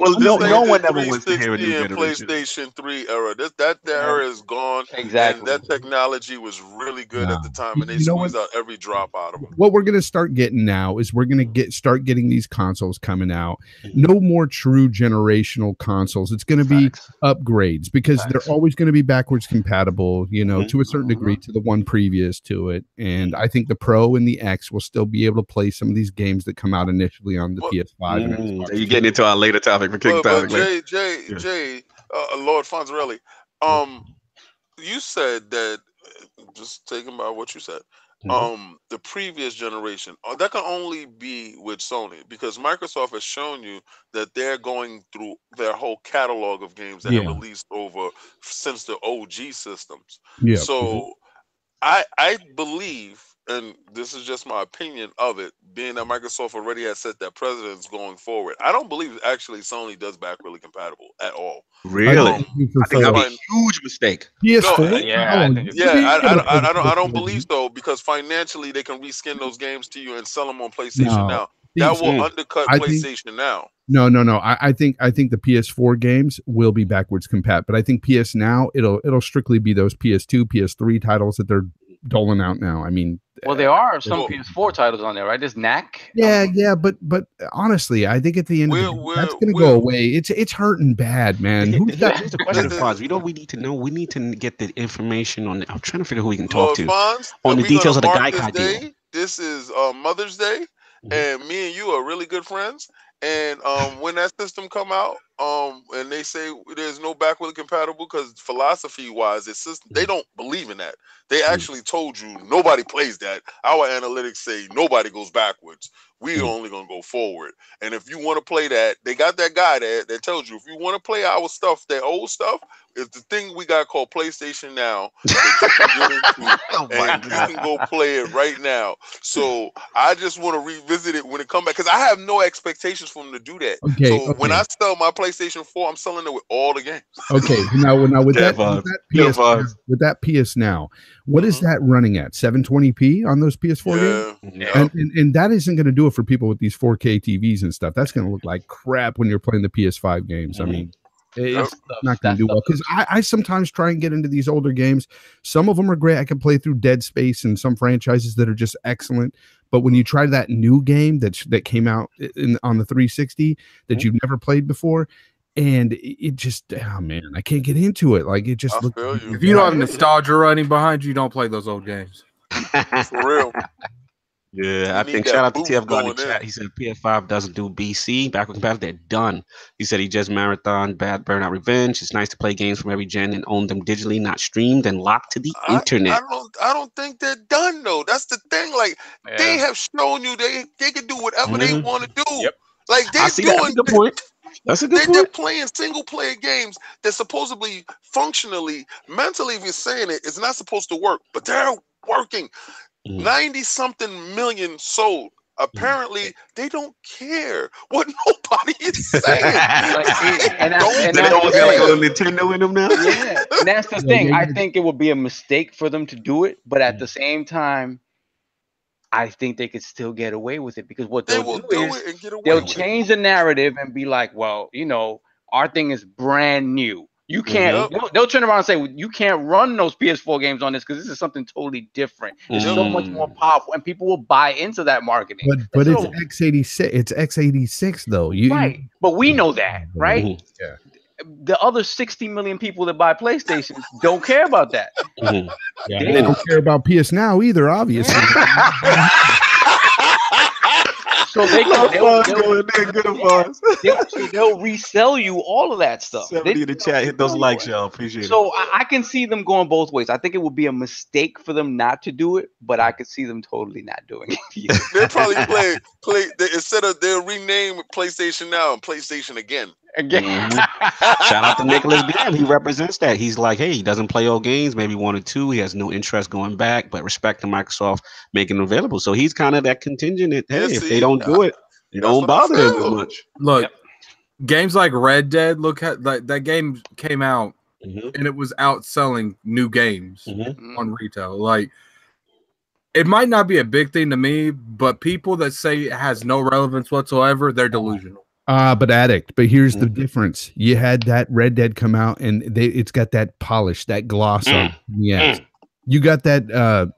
Well, no one ever wants to hear a new generation. PlayStation 3 era. That era is gone. Exactly. And that technology was really good at the time, and they squeezed out every drop out of it. What we're going to start getting now is we're going to start getting these consoles coming out. No more true generational consoles. It's going to be upgrades because they're always going to be backwards compatible, to a certain degree to the one previous to it. And I think the Pro and the X will still be able to play some of these games that come out initially on the PS5. And you're getting into our later topic for King Topic. Jay, Lord Fonzarelli, you said that, just taking by what you said, the previous generation, that can only be with Sony because Microsoft has shown you that they're going through their whole catalog of games that have released since the OG systems. So I believe, and this is just my opinion of it, being that Microsoft already has set that precedence going forward, I don't believe actually Sony does backwardly compatible at all. Really? I think that'd be a huge mistake. PS4? I don't believe so because financially they can reskin those games to you and sell them on PlayStation Now. That will undercut PlayStation Now. No. I think the PS4 games will be backwards compatible, but I think PS Now it'll strictly be those PS2, PS3 titles that they're doling out now. I mean, well, there are some PS4 titles on there, right? There's Knack. Yeah, but honestly, I think at the end of the day, that's going to go away. It's hurting bad, man. Here's the question, Fonz. We need to know. We need to get the information on. I'm trying to figure who we can talk to Fonz, on the details of the Gaikai deal. This is Mother's Day, and me and you are really good friends. And when that system come out, and they say there's no backward compatible because philosophy-wise, they don't believe in that. They actually told you nobody plays that. Our analytics say nobody goes backwards. We're only gonna go forward. And if you want to play that, they got that guy there that tells you if you want to play our stuff, their old stuff, it's the thing we got called PlayStation Now. And you can go play it right now. So I just want to revisit it when it comes back because I have no expectations for them to do that. So when I sell my PlayStation 4, I'm selling it with all the games. Okay, now with that PS Now, what is that running at? 720p on those PS4 games? Yeah. And that isn't going to do it for people with these 4K TVs and stuff. That's going to look like crap when you're playing the PS5 games. I mean, it's not going to do well because I sometimes try and get into these older games. Some of them are great. I can play through Dead Space and some franchises that are just excellent. But when you try that new game that came out on the 360 that you've never played before, and it just, oh man, I can't get into it. Like it just looks. If you don't have nostalgia running behind you, don't play those old games. For real. Yeah, I think shout out to TF God in the chat. He said PS5 doesn't do BC backward compatible. They're done. He said he just marathon Bad Burnout Revenge. It's nice to play games from every gen and own them digitally, not streamed and locked to the internet. I don't think they're done though. That's the thing. Like they have shown you they can do whatever they want to do. Yep. Like they're doing. That's a good point. That's a good point. They're playing single player games that supposedly, functionally, mentally, if you're saying it, it's not supposed to work, but they're working. 90-something million sold apparently they don't care what nobody is saying. They almost got like a little Nintendo in them now. Yeah, and that's the thing. I think it would be a mistake for them to do it, but at the same time, I think they could still get away with it because what They they'll will do do is it and get away they'll with change the narrative and be like, well, you know, our thing is brand new. You can't. They'll turn around and say, well, you can't run those PS4 games on this because this is something totally different. It's so much more powerful, and people will buy into that marketing. But it's x86. It's x86 though. Right. But we know that, right? Yeah. The other 60 million people that buy PlayStations don't care about that. Yeah, they don't care about PS Now either, obviously. So they'll resell you all of that stuff. 70 in the chat, hit those likes, y'all. Appreciate it. So I can see them going both ways. I think it would be a mistake for them not to do it, but I could see them totally not doing it. They'll probably instead of they'll rename PlayStation Now and PlayStation Again. Shout out to Nicholas Glenn. He represents that. He's like, hey, he doesn't play old games, maybe 1 or 2. He has no interest going back, but respect to Microsoft making it available. So he's kind of that contingent that, hey, if they don't do it, it don't bother him as much. Look, games like Red Dead, look at that game came out and it was outselling new games on retail. Like, it might not be a big thing to me, but people that say it has no relevance whatsoever, they're delusional. But Addict. But here's the difference. You had that Red Dead come out, and it's got that polish, that gloss on. Yes. You got that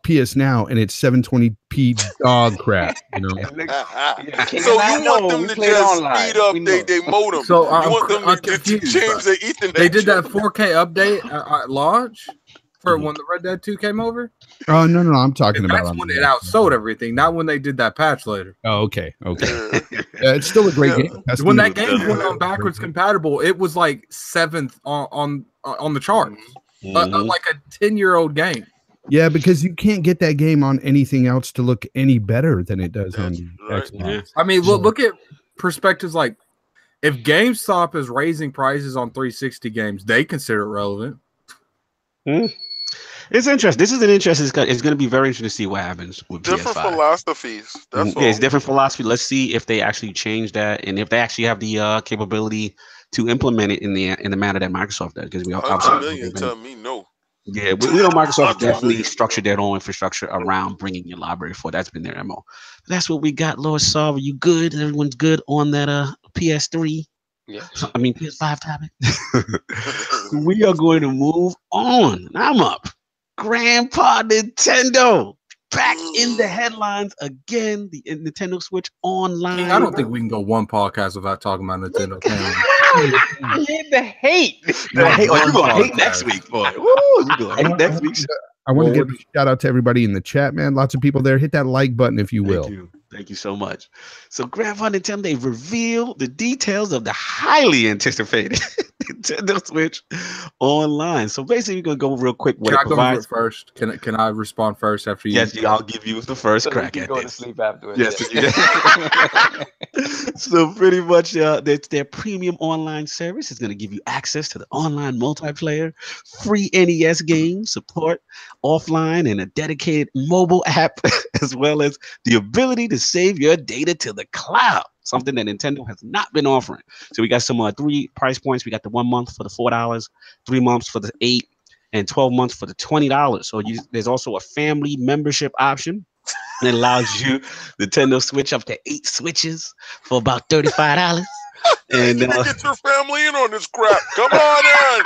PS Now, and it's 720p dog crap. You know. So you want them to just speed up their modem? So you want them to change their Ethernet? They did that 4K update at launch for when the Red Dead 2 came over. Oh no, I'm talking about that's when it outsold everything, not when they did that patch later. Oh, okay. It's still a great game. That's when that game went on backwards compatible, it was like 7th on the charts, like a 10-year-old game. Yeah, because you can't get that game on anything else to look any better than it does on Xbox. Yeah. I mean, look at perspectives like if GameStop is raising prices on 360 games, they consider it relevant. It's interesting. This is an interesting. It's going to be very interesting to see what happens with different PS5. Philosophies. That's all. It's different philosophy. Let's see if they actually change that, and if they actually have the capability to implement it in the manner that Microsoft does. Because we all tell me no. Yeah, we know Microsoft definitely structured their own infrastructure around bringing your library for. That's been their MO. That's what we got. Lord Sov, are you good? Everyone's good on that PS3. Yeah, I mean PS5 topic. We are going to move on. I'm up. Grandpa Nintendo back in the headlines again. The Nintendo Switch Online. I don't think we can go one podcast without talking about Nintendo. The hate. Oh, you gonna hate next week, boy. Woo, you gonna hate next week. I want to give a shout out to everybody in the chat, man. Lots of people there. Hit that like button if you will. Thank you so much. So Grandpa Nintendo, they revealed the details of the highly anticipated Nintendo Switch Online. So basically, we're gonna go real quick. Can I go first? Can I respond first after you? Yes, I'll give you the first crack at this. Go to sleep afterwards. Yes. So pretty much, their premium online service is going to give you access to the online multiplayer, free NES games, support offline, and a dedicated mobile app, as well as the ability to save your data to the cloud. Something that Nintendo has not been offering. So we got some 3 price points. We got the 1 month for the $4, 3 months for the $8, and 12 months for the $20. So there's also a family membership option that allows you Nintendo Switch up to 8 switches for about $35. And you can get your family in on this crap. Come on in.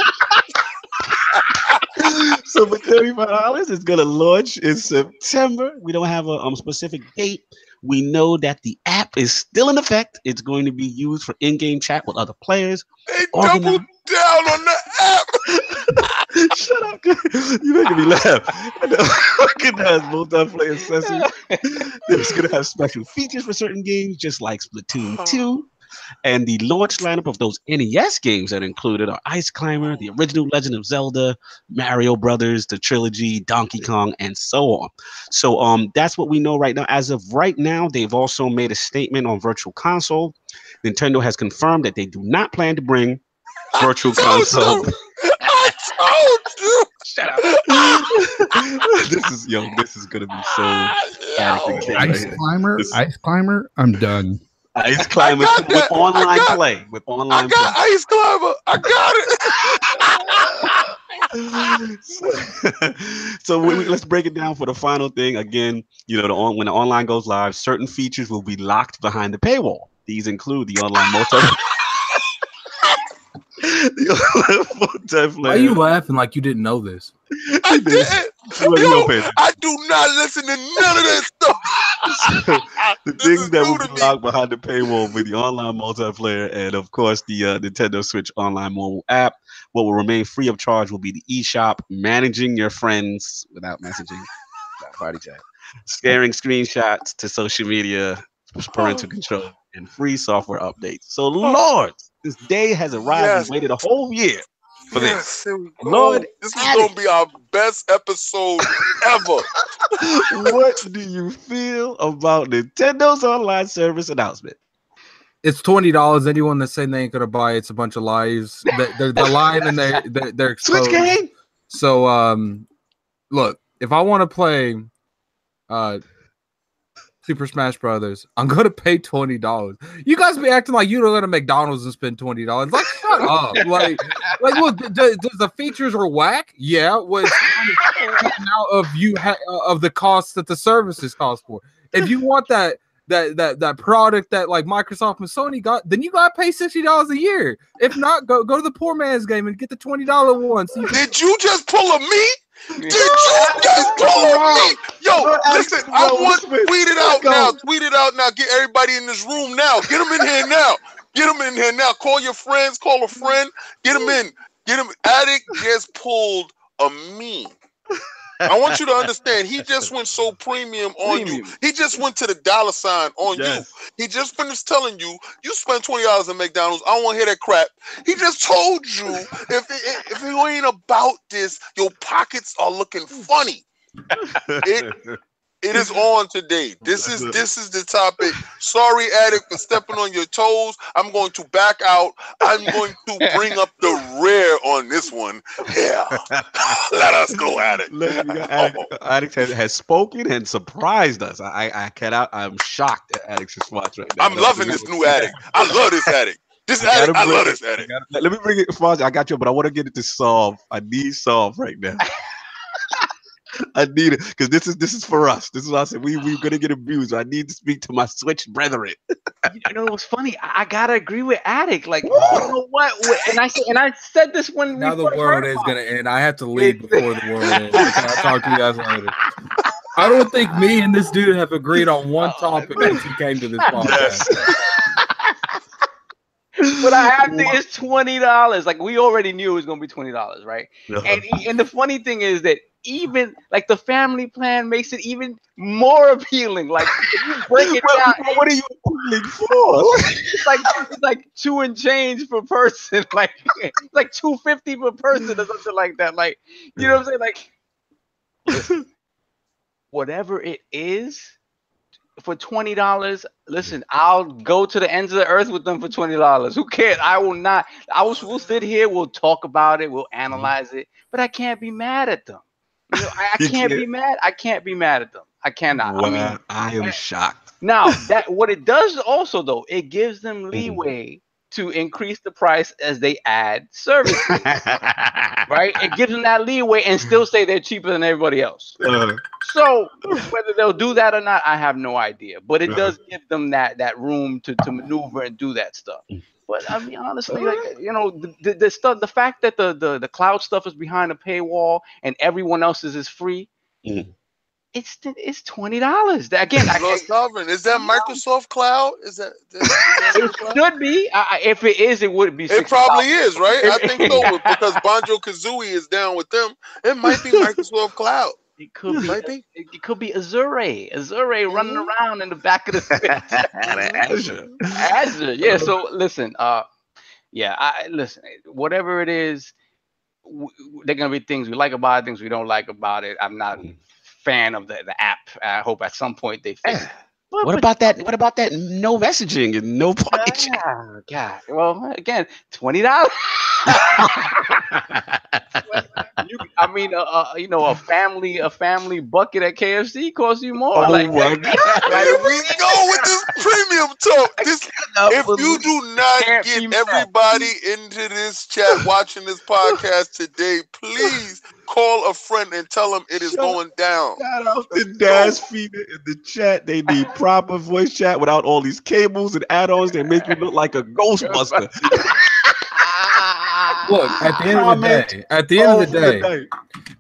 So for $35, it's gonna launch in September. We don't have a specific date. We know that the app is still in effect. It's going to be used for in-game chat with other players. They doubled down on the app. Shut up. You're making me laugh. Organize multiplayer sessions. It's going to have special features for certain games, just like Splatoon 2. And the launch lineup of those NES games that are included are Ice Climber, the original Legend of Zelda, Mario Brothers, the trilogy, Donkey Kong, and so on. So that's what we know right now. As of right now, they've also made a statement on Virtual Console. Nintendo has confirmed that they do not plan to bring Virtual Console. I told you. Shut up. This is gonna be so Ice climber. I'm done. Ice climber with online play. With online play. Ice climber. I got it. So let's break it down for the final thing. Again, when the online goes live, certain features will be locked behind the paywall. These include the online multiplayer. Why are you laughing like you didn't know this? I didn't. I do not listen to none of this stuff. The things that will be locked behind the paywall with the online multiplayer and, of course, the Nintendo Switch online mobile app. What will remain free of charge will be the eShop, managing your friends without messaging, without party chat, sharing screenshots to social media, parental control, and free software updates. So, Lord, this day has arrived. Yes. We waited a whole year for this. Lord, this is going to be our best episode ever. What do you feel about Nintendo's online service announcement? It's $20. Anyone that's saying they ain't gonna buy it's a bunch of lies. They're lying and they're exposed. Switch game. So look, if I want to play Super Smash Brothers, I'm gonna pay $20. You guys be acting like you don't go to McDonald's and spend $20. Like, shut up. Like, look, does the features are whack? Yeah, was out of of the cost that the services cost for. If you want that product that like Microsoft and Sony got, then you gotta pay $60 a year. If not, go to the poor man's game and get the $20 one. So Did you just pull a me? Did you just pull a me? Yo, listen, I want tweet it out now. Tweet it out now. Get everybody in this room now. Get them in here now. Get them in here now. Call your friends. Call a friend. Get them in. Get them. Addict just pulled a me. I want you to understand, he just went so premium on you. He just went to the $ on you. He just finished telling you, you spend $20 at McDonald's. I don't want to hear that crap. He just told you, if you ain't about this, your pockets are looking funny. It is on today. This is the topic. Sorry, Addict, for stepping on your toes. I'm going to back out. I'm going to bring up the rear on this one. Yeah. Let us go, Addict. Addict has spoken and surprised us. I'm shocked at Addict's response right now. I'm loving this new Addict. I love this Addict. I love this Addict. Let me bring it, Fonzie. I got you, but I want to get it to solve. I need solve right now. I need it because this is for us. This is what I said. We're gonna get abused. I need to speak to my Switch brethren. You know what's funny? I gotta agree with Addict. Like, you know what? And I said this when now the world is gonna end. I have to leave before the world ends. I'll talk to you guys later. I don't think me and this dude have agreed on one topic since he came to this podcast. Yes. But I have to. It's $20. Like, we already knew it was gonna be $20, right? And the funny thing is that even like the family plan makes it even more appealing. Like, if you break it down, what are you appealing for? It's like 2 and change per person. Like, it's like $250 per person or something like that. Like, you know what I'm saying? Like, listen, whatever it is for $20, listen, I'll go to the ends of the earth with them for $20. Who cares? I will not. We'll sit here. We'll talk about it. We'll analyze it. But I can't be mad at them. You know, I can't be mad. I can't be mad at them. I cannot. Wow, I am shocked. Now, that what it does also, though, it gives them leeway to increase the price as they add services. Right? It gives them that leeway and still say they're cheaper than everybody else. So whether they'll do that or not, I have no idea. But it does give them that room to maneuver and do that stuff. But I mean, honestly, like, you know, the stuff, the fact that the cloud stuff is behind a paywall and everyone else's is free, it's $20. Again, is that Microsoft Cloud? Is that it should be. If it is, it would be. It probably is, right? I think so, because Banjo Kazooie is down with them. It might be Microsoft Cloud. It could be. It could be Azure running around in the back of the Switch. Azure. Yeah. So listen. Listen. Whatever it is, they're gonna be things we like about it, things we don't like about it. I'm not a fan of the app. I hope at some point they fix it. What about that no messaging and no party chat? God. Well, again, $20. I mean, you know, a family bucket at KFC costs you more. Oh like, my God. Here we go with this premium talk. This, if you do not get everybody into this chat watching this podcast today, please call a friend and tell them it is going down. Shout out to Dash Feeder in the chat. They need proper voice chat without all these cables and add-ons that make you look like a Ghostbuster. Look, at the end of the day,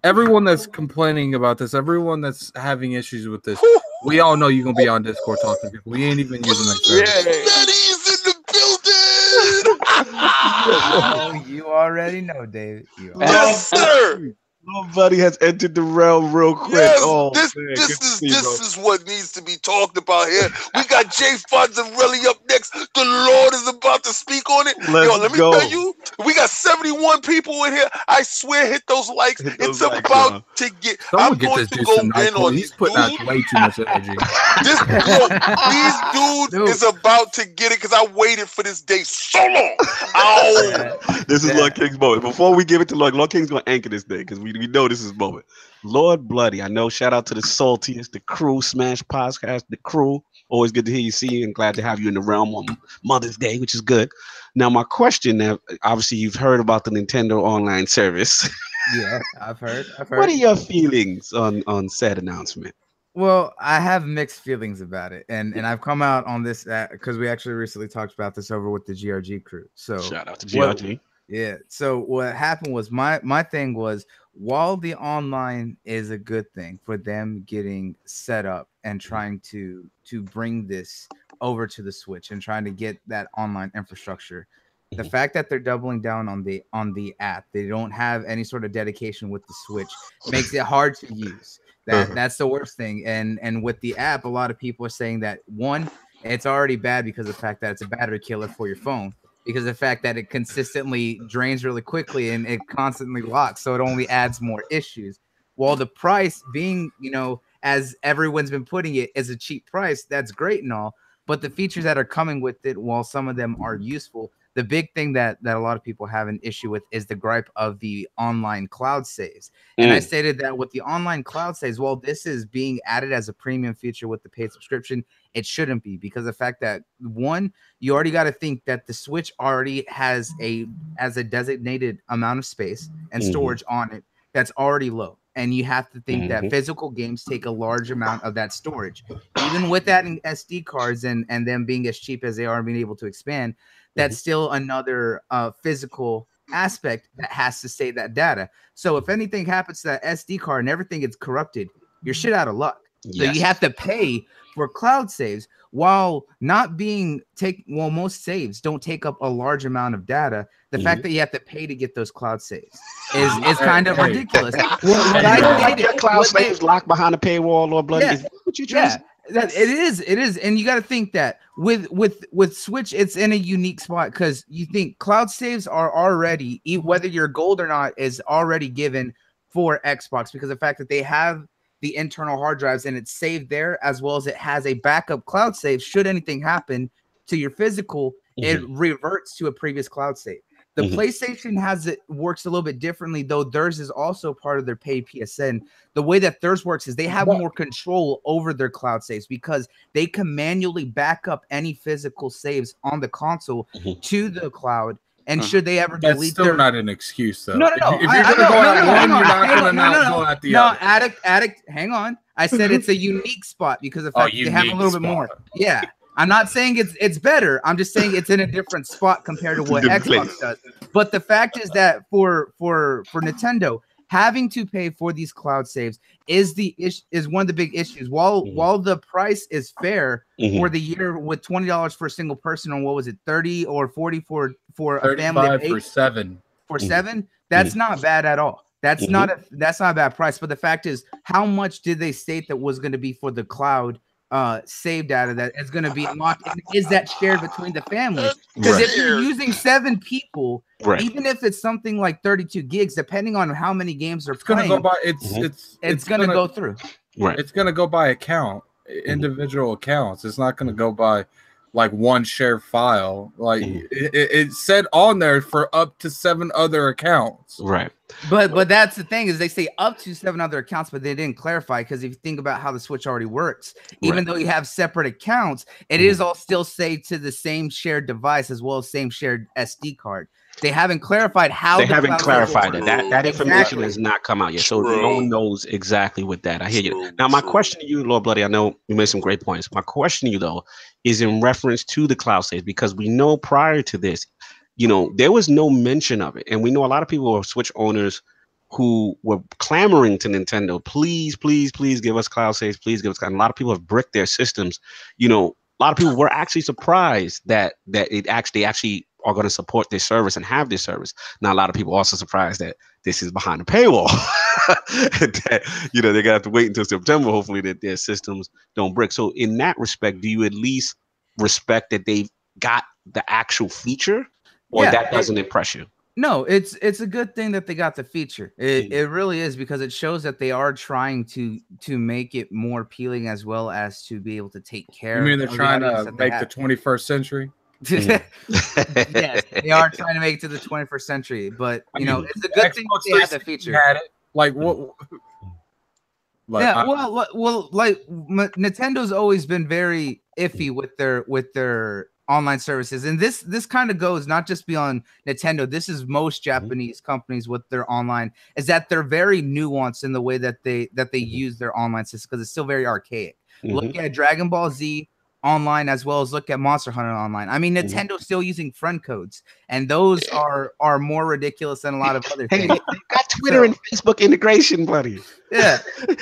everyone that's complaining about this, everyone that's having issues with this, we all know you're gonna be on Discord talking to people. We ain't even using that service. Betty's in the building. Oh, you already know, David. Yes, sir. Nobody has entered the realm real quick. Yes, oh, this is what needs to be talked about here. We got Jay Fonzarelli up next. The Lord is about to speak on it. Let me tell you, we got 71 people in here. I swear, hit those likes. It's about to get. I'm going to go in on He's putting out way too much energy. These dudes is about to get it because I waited for this day so long. Oh, this is Lord King's moment. Before we give it to Lord King's gonna anchor this day because we know this is his moment. Lord Bloody, I know. Shout out to the saltiest, the crew, Smash Podcast, the crew. Always good to hear you, see you, and glad to have you in the realm on Mother's Day, which is good. Now, my question: now, obviously, you've heard about the Nintendo Online service. Yeah, I've heard. What are your feelings on said announcement? Well, I have mixed feelings about it, and I've come out on this because we actually recently talked about this over with the GRG crew. So shout out to GRG. Yeah. So what happened was my thing was, while the online is a good thing for them getting set up and trying to bring this over to the Switch and trying to get that online infrastructure, the fact that they're doubling down on the app, they don't have any sort of dedication with the Switch, makes it hard to use. That's the worst thing. And with the app, a lot of people are saying that one, it's already bad because of the fact that it's a battery killer for your phone. Because of the fact that it consistently drains really quickly and it constantly locks, so it only adds more issues. While the price being, as everyone's been putting it, is a cheap price, that's great and all, but the features that are coming with it, while some of them are useful, the big thing that a lot of people have an issue with is the gripe of the online cloud saves. And I stated that with the online cloud saves, while this is being added as a premium feature with the paid subscription, it shouldn't be, because of the fact that, one, you already got to think that the Switch already has a designated amount of space and storage on it that's already low. And you have to think that physical games take a large amount of that storage. Even with that in SD cards and them being as cheap as they are and being able to expand, that's still another physical aspect that has to save that data. So if anything happens to that SD card and everything gets corrupted, you're shit out of luck. Yes. So you have to pay for cloud saves while not being most saves don't take up a large amount of data. The fact that you have to pay to get those cloud saves is kind of ridiculous. Your cloud saves locked behind a paywall or bloody. Is that what you're trying to say? It is, and you got to think that with Switch, it's in a unique spot because you think cloud saves are already, whether you're gold or not, is already given for Xbox because of the fact that they have the internal hard drives and it's saved there, as well as it has a backup cloud save. Should anything happen to your physical, it reverts to a previous cloud save. The PlayStation works a little bit differently, though theirs is also part of their paid PSN. The way that theirs works is they have more control over their cloud saves because they can manually back up any physical saves on the console to the cloud. And should they ever delete, that's still not an excuse, though. No. If you're going to go out one, you're not going to not go out the other. No, Addict, hang on. I said it's a unique spot because of the fact that they have a little bit more. Yeah. I'm not saying it's better. I'm just saying it's in a different spot compared to what Xbox does. But the fact is that for Nintendo, having to pay for these cloud saves is one of the big issues. While the price is fair for the year with $20 for a single person, or what was it, 30 or 40 for a family of 8 for 7. For 7, that's not bad at all. That's not a bad price. But the fact is, how much did they state that was going to be for the cloud save data that is going to be unlocked, and is that shared between the family? Because if you're using 7 people, even if it's something like 32 gigs, depending on how many games are playing, it's going to go through. It's going to go by account, individual accounts. It's not going to go by like one shared file. Like it said on there for up to 7 other accounts. Right. But that's the thing is they say up to 7 other accounts, but they didn't clarify, because if you think about how the Switch already works, even though you have separate accounts, it is all still saved to the same shared device as well as same shared SD card. They haven't clarified how they haven't clarified it. That information has not come out yet, so no one knows exactly what that. I hear you. Now, my question to you, Lord Bloody, I know you made some great points. My question to you though is in reference to the cloud saves, because we know prior to this, you know, there was no mention of it, and we know a lot of people were Switch owners who were clamoring to Nintendo, please, please, please give us cloud saves, please give us. And a lot of people have bricked their systems. You know, a lot of people were actually surprised that it actually are going to support this service and have this service. Now, a lot of people also surprised that this is behind the paywall. That, you know, they're gonna have to wait until September, hopefully, that their systems don't brick. So in that respect, do you at least respect that they've got the actual feature, or that doesn't impress you? No, it's a good thing that they got the feature. It really is, because it shows that they are trying to make it more appealing, as well as to be able to take care. You mean they're trying to make the 21st century? Yes, they are trying to make it to the 21st century, but you know, it's a good thing they have the feature. Had it. Like what? Like, yeah, well, like Nintendo's always been very iffy with their online services, and this kind of goes not just beyond Nintendo. This is most Japanese companies with their online, is that they're very nuanced in the way that they use their online system, because it's still very archaic. Look at Dragon Ball Z online, as well as look at Monster Hunter online. I mean, Nintendo's still using friend codes, and those are more ridiculous than a lot of other things. They've got Twitter and Facebook integration, buddy. Yeah,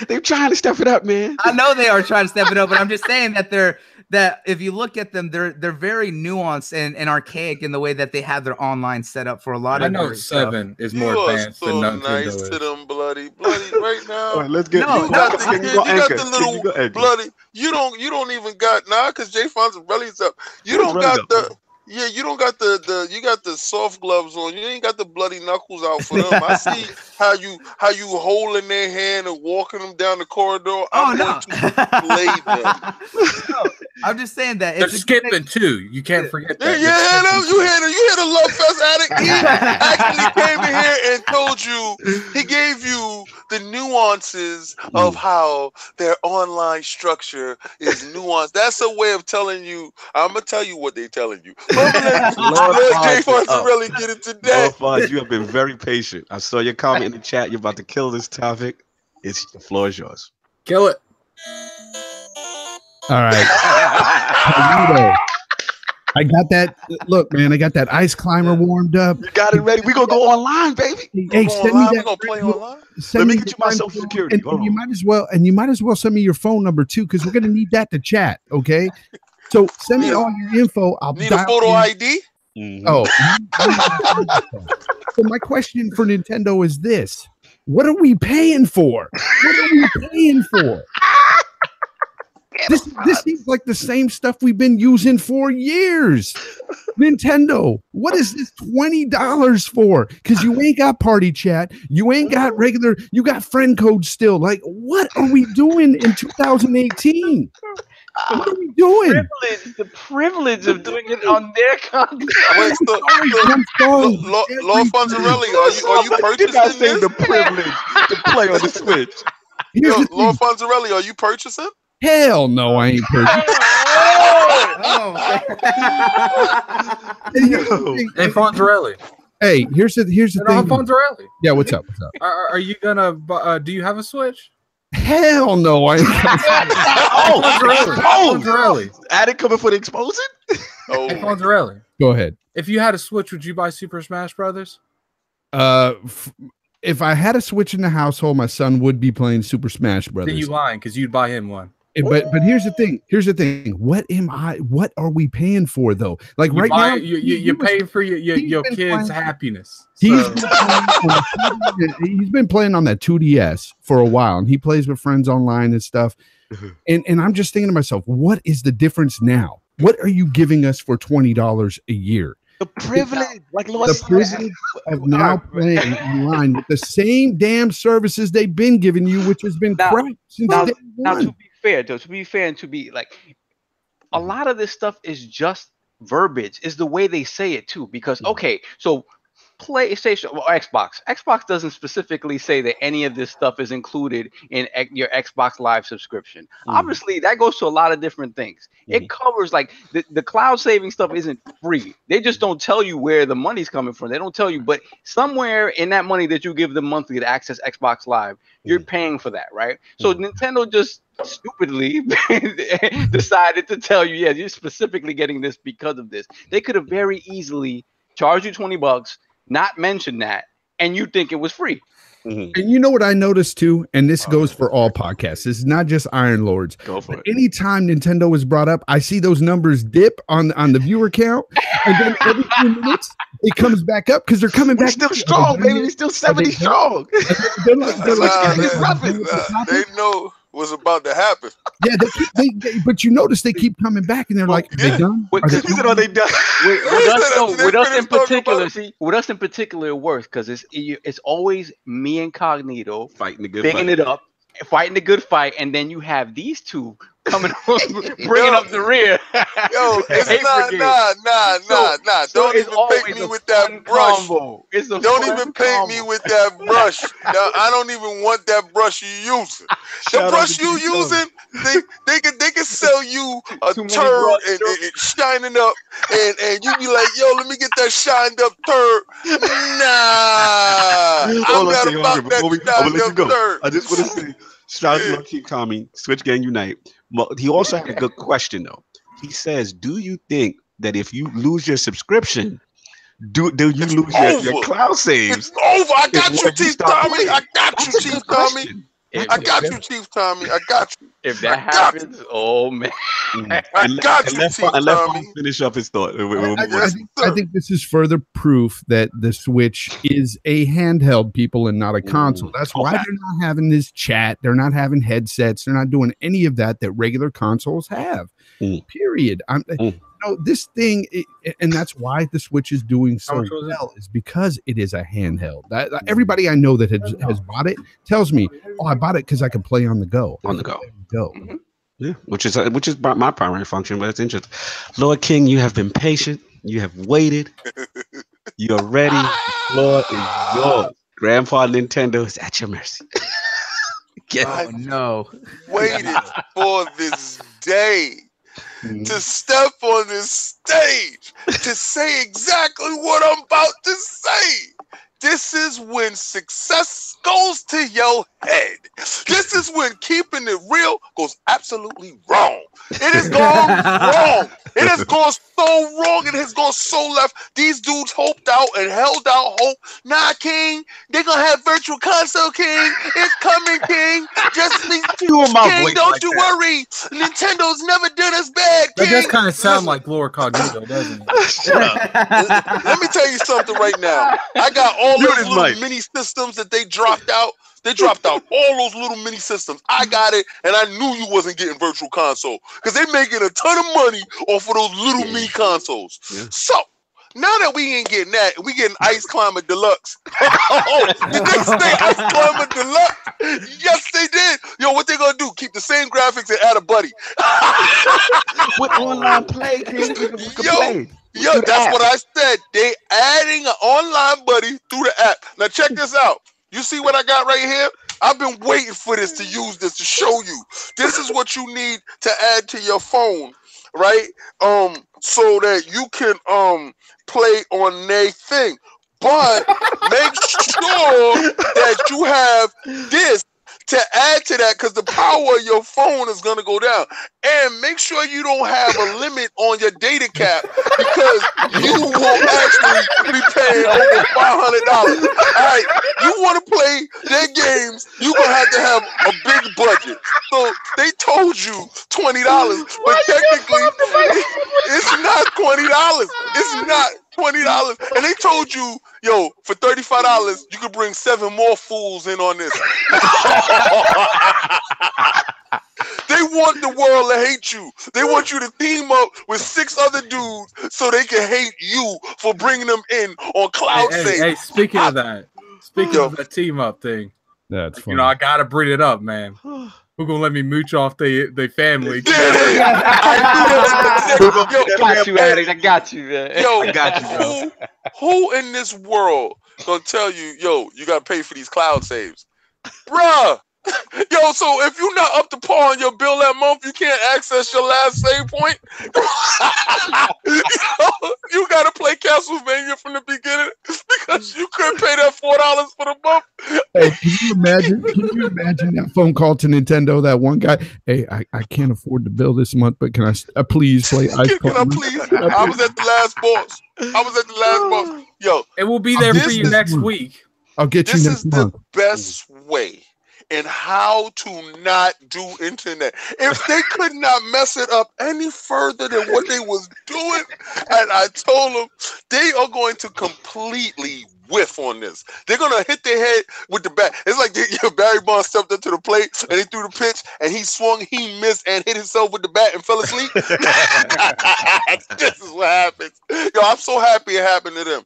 they're trying to step it up, man. I know they are trying to step it up, but I'm just saying that if you look at them, they're very nuanced and archaic in the way that they have their online set up for a lot of. I know 7 is more advanced than Nintendo nice is. To them, bloody right now. All right, let's get. You got the little bloody. You don't even got because Jay Fonzarelli's up. You don't got the. Yeah, you don't got you got the soft gloves on. You ain't got the bloody knuckles out for them. I see how you holding their hand and walking them down the corridor. I'm going to play them. No, I'm just saying that they're skipping too. You can't forget that. Yeah, you hear the Love Fest addict. He actually came in here and told you. He gave you the nuances of how their online structure is nuanced. That's a way of telling you. I'm gonna tell you what they're telling you. Let Jay Fonzarelli get it today. Lord Fonz, you have been very patient. I saw your comment in the chat. You're about to kill this topic. The floor is yours. Kill it. All right. I got that. Look, man, I got that ice climber warmed up. You got it ready. We're gonna go online, baby. Hey, send me that. We're gonna play online. Let me get you my social security. And you might as well send me your phone number too, because we're gonna need that to chat. Okay. So send me all your info. I'll need a photo ID. Oh. So my question for Nintendo is this: what are we paying for? What are we paying for? This seems like the same stuff we've been using for years. Nintendo, what is this $20 for? Because you ain't got party chat, you ain't got regular, you got friend code still. Like, what are we doing in 2018? What are we doing? The privilege of doing it on their content. Wait, Lord Fonzarelli, are you purchasing this? The privilege to play on the Switch. Lord Fonzarelli, are you purchasing? Hell no, I ain't purchasing. Hey, Fonzarelli. Hey, here's the thing. Fonzarelli. Yeah, what's up? Are you gonna? Do you have a Switch? Hell no, I ain't. Fonzarelli. Addict coming for the exposing? Oh, hey, Fonzarelli. Go ahead. If you had a Switch, would you buy Super Smash Brothers? If I had a Switch in the household, my son would be playing Super Smash Brothers. Then you lying, because you'd buy him one. But here's the thing. What are we paying for though? Like now, you're paying for your kids' happiness. He's been playing on that 2DS for a while, and he plays with friends online and stuff. And I'm just thinking to myself, what is the difference now? What are you giving us for $20 a year? The privilege, like Lord, the privilege of now playing online with the same damn services they've been giving you, which has been crap since day one. Now, to be fair, though, and to be like, a lot of this stuff is just verbiage, is the way they say it too. Because okay, so PlayStation, well, Xbox doesn't specifically say that any of this stuff is included in your Xbox Live subscription. Obviously, that goes to a lot of different things. It covers like the cloud saving stuff isn't free. They just don't tell you where the money's coming from. They don't tell you, but somewhere in that money that you give them monthly to access Xbox Live, you're paying for that, right? So Nintendo just stupidly decided to tell you, yeah, you're specifically getting this because of this. They could have very easily charged you $20, not mention that, and you think it was free. And you know what I noticed too, and this goes for all podcasts. It's not just Iron Lords. Go for it. Anytime Nintendo was brought up, I see those numbers dip on the viewer count, and then every few minutes it comes back up because they're coming back. Still strong, baby. We're still 70 strong. They're like, they know what's about to happen. Yeah, but you notice they keep coming back, and they're like, "Are they done? Are they done?" With us in particular, with us in particular, it works because it's always me and Cognito fighting the good bigging it up, fighting the good fight, and then you have these two coming bringing up the rear. Yo, it's nah. Don't even paint me with that brush. Don't even paint me with that brush. I don't even want that brush you using. The brush you using, they can sell you a turd and shining up, and you be like, yo, let me get that shined up turd. Nah, I'm not about that shined up turd. I just want to say, shout out to Lord Keep Kami, Switch Gang Unite. He also had a good question though. He says, "Do you think that if you lose your subscription, do you lose your cloud saves?" It's over. I got you, Chief Tommy. I got you, Chief Tommy. I got you, Chief Tommy. I got you. If that happens, oh man. I got you, Chief Tommy. Let him finish up his thought. I think this is further proof that the Switch is a handheld, people, and not a console. That's why they're not having this chat. They're not having headsets. They're not doing any of that regular consoles have. Period. This thing, and that's why the Switch is doing so well, is because it is a handheld. Everybody I know that has bought it tells me, "Oh, I bought it because I can play on the go." Yeah, which is my primary function, but it's interesting. Lord King, you have been patient. You have waited. You're ready. The floor is yours. Grandpa Nintendo is at your mercy. No. Waited for this day. To step on this stage to say exactly what I'm about to say. This is when success goes to your head. This is when keeping it real goes absolutely wrong. It has gone wrong. It has gone so wrong. It has gone so left. These dudes hoped out and held out hope. Nah, King, they're going to have Virtual Console, King. It's coming, King. Just be King, don't you worry. Nintendo's never done us bad, King. That does kind of sound like LordCognito, doesn't it? Let me tell you something right now. I got all those little mini systems that they dropped out. They dropped out all those little mini systems. I got it, and I knew you wasn't getting Virtual Console because they're making a ton of money off of those little mini consoles. Yeah. So now that we ain't getting that, we getting Ice Climber Deluxe. Did they say Ice Climber Deluxe? Yes, they did. Yo, what they gonna do? Keep the same graphics and add a buddy. With online play, Yo, that's what I said. They adding an online buddy through the app. Now check this out. You see what I got right here? I've been waiting for this to use this to show you. This is what you need to add to your phone, right? So that you can play on their thing. But make sure that you have this to add to that, because the power of your phone is going to go down. And make sure you don't have a limit on your data cap, because you will actually be paying over $500. All right, you want to play their games, you're going to have a big budget. So they told you $20, but technically it's not $20. It's not $20, and they told you, yo, for $35, you could bring 7 more fools in on this. They want the world to hate you. They want you to team up with 6 other dudes so they can hate you for bringing them in on cloud save. Hey, speaking of that team up thing, that's funny. I gotta bring it up, man. Who gonna let me mooch off they family? Got you, Addict. I got you, man. Yo, I got you, bro. Who in this world gonna tell you, yo, you gotta pay for these cloud saves, bruh? Yo, so if you're not up to par on your bill that month, you can't access your last save point. You gotta play Castlevania from the beginning because you couldn't pay that $4 for the month. Hey, can you imagine that phone call to Nintendo? That one guy, hey, I can't afford to bill this month, but can I please play Ice Can I please? I was at the last boss. Yo, it will be there for you next week. I'll get you next month. This is the best way in how to not do internet. If they could not mess it up any further than what they was doing, and I told them they are going to completely whiff on this. They're gonna hit their head with the bat. It's like Barry Bonds stepped up to the plate and he threw the pitch and he swung, he missed and hit himself with the bat and fell asleep. This is what happens. Yo, I'm so happy it happened to them.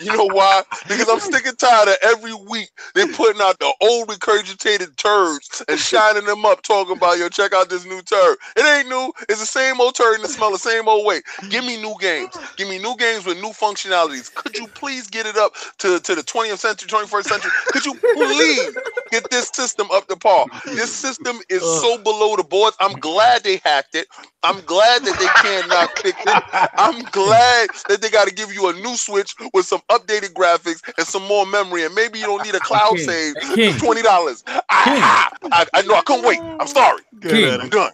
You know why? Because I'm sick and tired of every week they putting out the old regurgitated turds and shining them up, talking about, yo, check out this new turd. It ain't new. It's the same old turd and it smell the same old way. Give me new games. Give me new games with new functionalities. Could you please get it up to the 20th century, 21st century? Could you please get this system up to par? This system is so below the boards. I'm glad they hacked it. I'm glad that they cannot fix it. I'm glad that they got to give you a new Switch with some updated graphics and some more memory, and maybe you don't need a cloud save for $20. I know, I couldn't wait. I'm sorry. I'm done.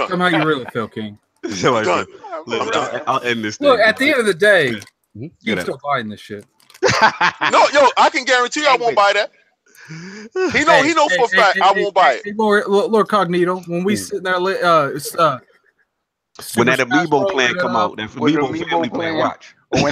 Come how you really feel, King. I'm done. I'll end this thing. Look, at the end of the day, you're still buying this shit. No, yo, I can guarantee you I won't buy that. He know for a fact I won't buy it. LordCognito, when we sit there, when that Amiibo plan come out, that Amiibo family plan, watch. Here's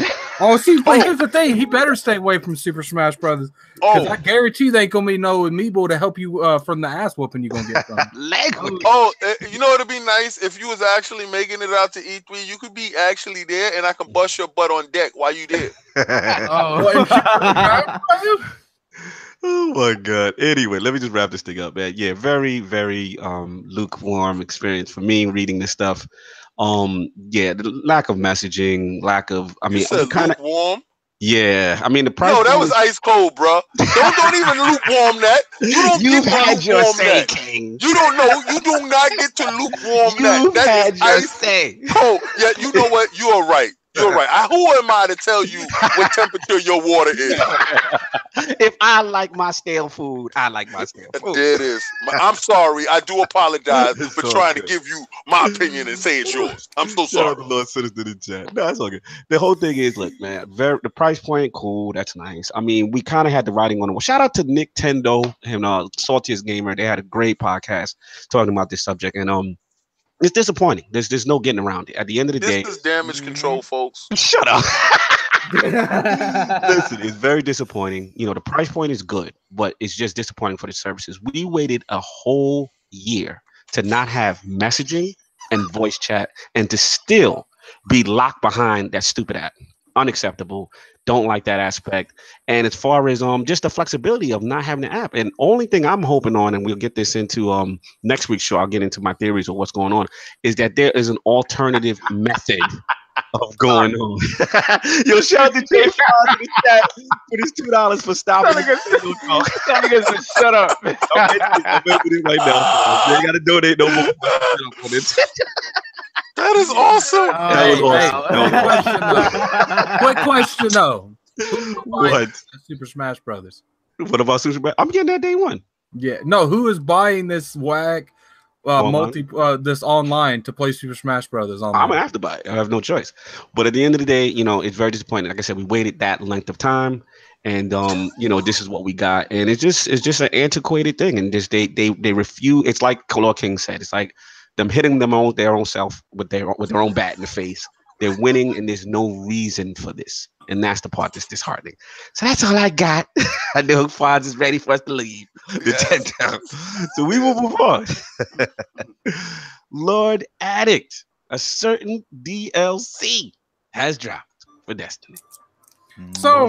the thing. He better stay away from Super Smash Brothers. Because I guarantee you there ain't gonna be no Amiibo to help you from the ass whooping you're gonna get from. You know it'd be nice if you was actually making it out to E3. You could be actually there, and I can bust your butt on deck while you there. Oh my god. Anyway, let me just wrap this thing up, man. Yeah, very, very lukewarm experience for me reading this stuff. Yeah, the lack of messaging, kind of lukewarm. Yeah, I mean the price. No, that was ice cold, bro. Don't even lukewarm that. You've had your say, King. You don't know. You do not get to lukewarm that. You've had your ice say. Oh, yeah. You know what? You are right. You're right. Who am I to tell you what temperature your water is? If I like my stale food, I like my stale food. There it is. I'm sorry. I do apologize for trying to give you my opinion and say it's yours. I'm so sorry. The Lord Citizen in chat. No, that's all good. The whole thing is, look, man, the price point, cool. That's nice. I mean, we kind of had the writing on the wall. Shout out to Nick Tendo and Saltiest Gamer. They had a great podcast talking about this subject. And it's disappointing. There's no getting around it. At the end of the day, this is damage control, folks. Shut up. Listen, it's very disappointing. You know, the price point is good, but it's just disappointing for the services. We waited a whole year to not have messaging and voice chat and to still be locked behind that stupid app. Unacceptable. Don't like that aspect. And as far as just the flexibility of not having the app, and only thing I'm hoping on, and we'll get this into next week's show, I'll get into my theories of what's going on, is that there is an alternative method of going on. Yo, shout out to Jay in the chat for this $2 for stopping. Shut up. I'm making it right now. You ain't gotta donate no more. That is awesome. That was awesome. Quick question though. What? Super Smash Brothers. What about Super Smash? I'm getting that day one. Yeah. No, who is buying this whack this online to play Super Smash Brothers online? I'm gonna have to buy it. I have no choice. But at the end of the day, you know, it's very disappointing. Like I said, we waited that length of time, and you know, this is what we got, and it's just an antiquated thing, and just they refuse. It's like Lord King said. It's like them hitting their own self with their own bat in the face. They're winning, and there's no reason for this, and that's the part that's disheartening. So that's all I got. I know Fonz is ready for us to leave the tent down, so we will move on. Lord Addict, a certain DLC has dropped for Destiny. So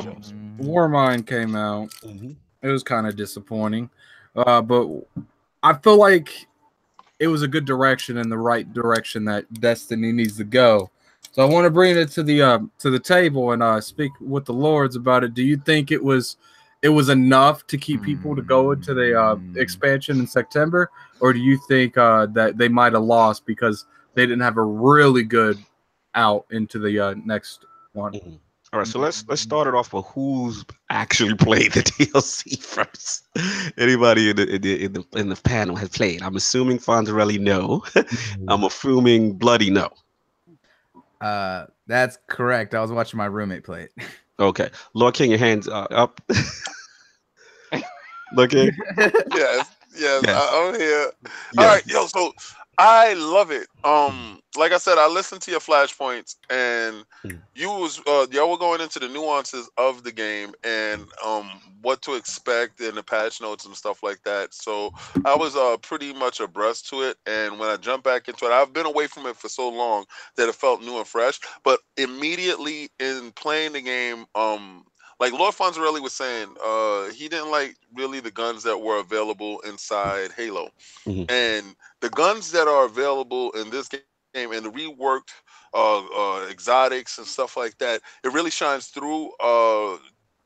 Warmind came out. It was kind of disappointing. But I feel like it was a good direction and the right direction that Destiny needs to go. So I want to bring it to the table and speak with the Lords about it. Do you think it was enough to keep people to go into the expansion in September, or do you think that they might have lost because they didn't have a really good out into the next one? Mm-hmm. All right, so let's start it off with who's actually played the DLC first. Anybody in the panel has played? I'm assuming Fonzarelli no. I'm assuming Bloody no. That's correct. I was watching my roommate play it. Okay, Lord King, your hands up. Looking. Yes. I'm here. Yes. All right, yo. So I love it. Like I said, I listened to your flashpoints, and y'all were going into the nuances of the game and what to expect in the patch notes and stuff like that. So I was pretty much abreast to it, and when I jumped back into it, I've been away from it for so long that it felt new and fresh. But immediately in playing the game, like Lord Fonzarelli was saying, he didn't like really the guns that were available inside Halo. Mm-hmm. And the guns that are available in this game and the reworked exotics and stuff like that, it really shines through.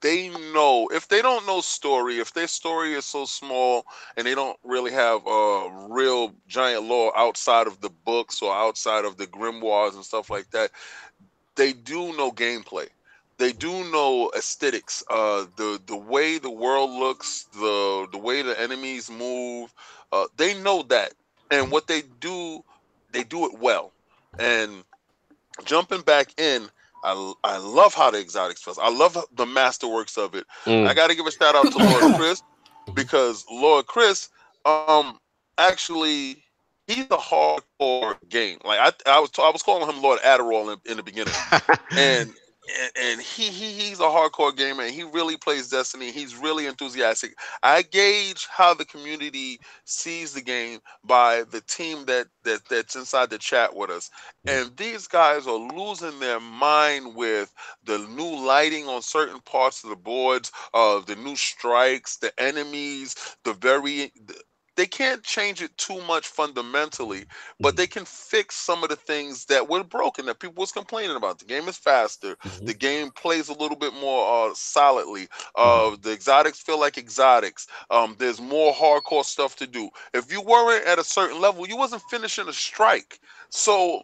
They know, if they don't know story, if their story is so small and they don't really have a real giant lore outside of the books or outside of the grimoires and stuff like that, they do know gameplay. They do know aesthetics, the way the world looks, the way the enemies move. They know that, and what they do it well. And jumping back in, I love how the exotics feels. I love the masterworks of it. I got to give a shout out to Lord Chris, because Lord Chris, actually, he's a hardcore game. Like I was calling him Lord Adderall in the beginning, and he's a hardcore gamer, and he really plays Destiny. He's really enthusiastic. I gauge how the community sees the game by the team that's inside the chat with us. And these guys are losing their mind with the new lighting on certain parts of the boards, the new strikes, the enemies, they can't change it too much fundamentally, but they can fix some of the things that were broken that people was complaining about. The game is faster. The game plays a little bit more solidly. The exotics feel like exotics. There's more hardcore stuff to do. If you weren't at a certain level, you wasn't finishing a strike. So,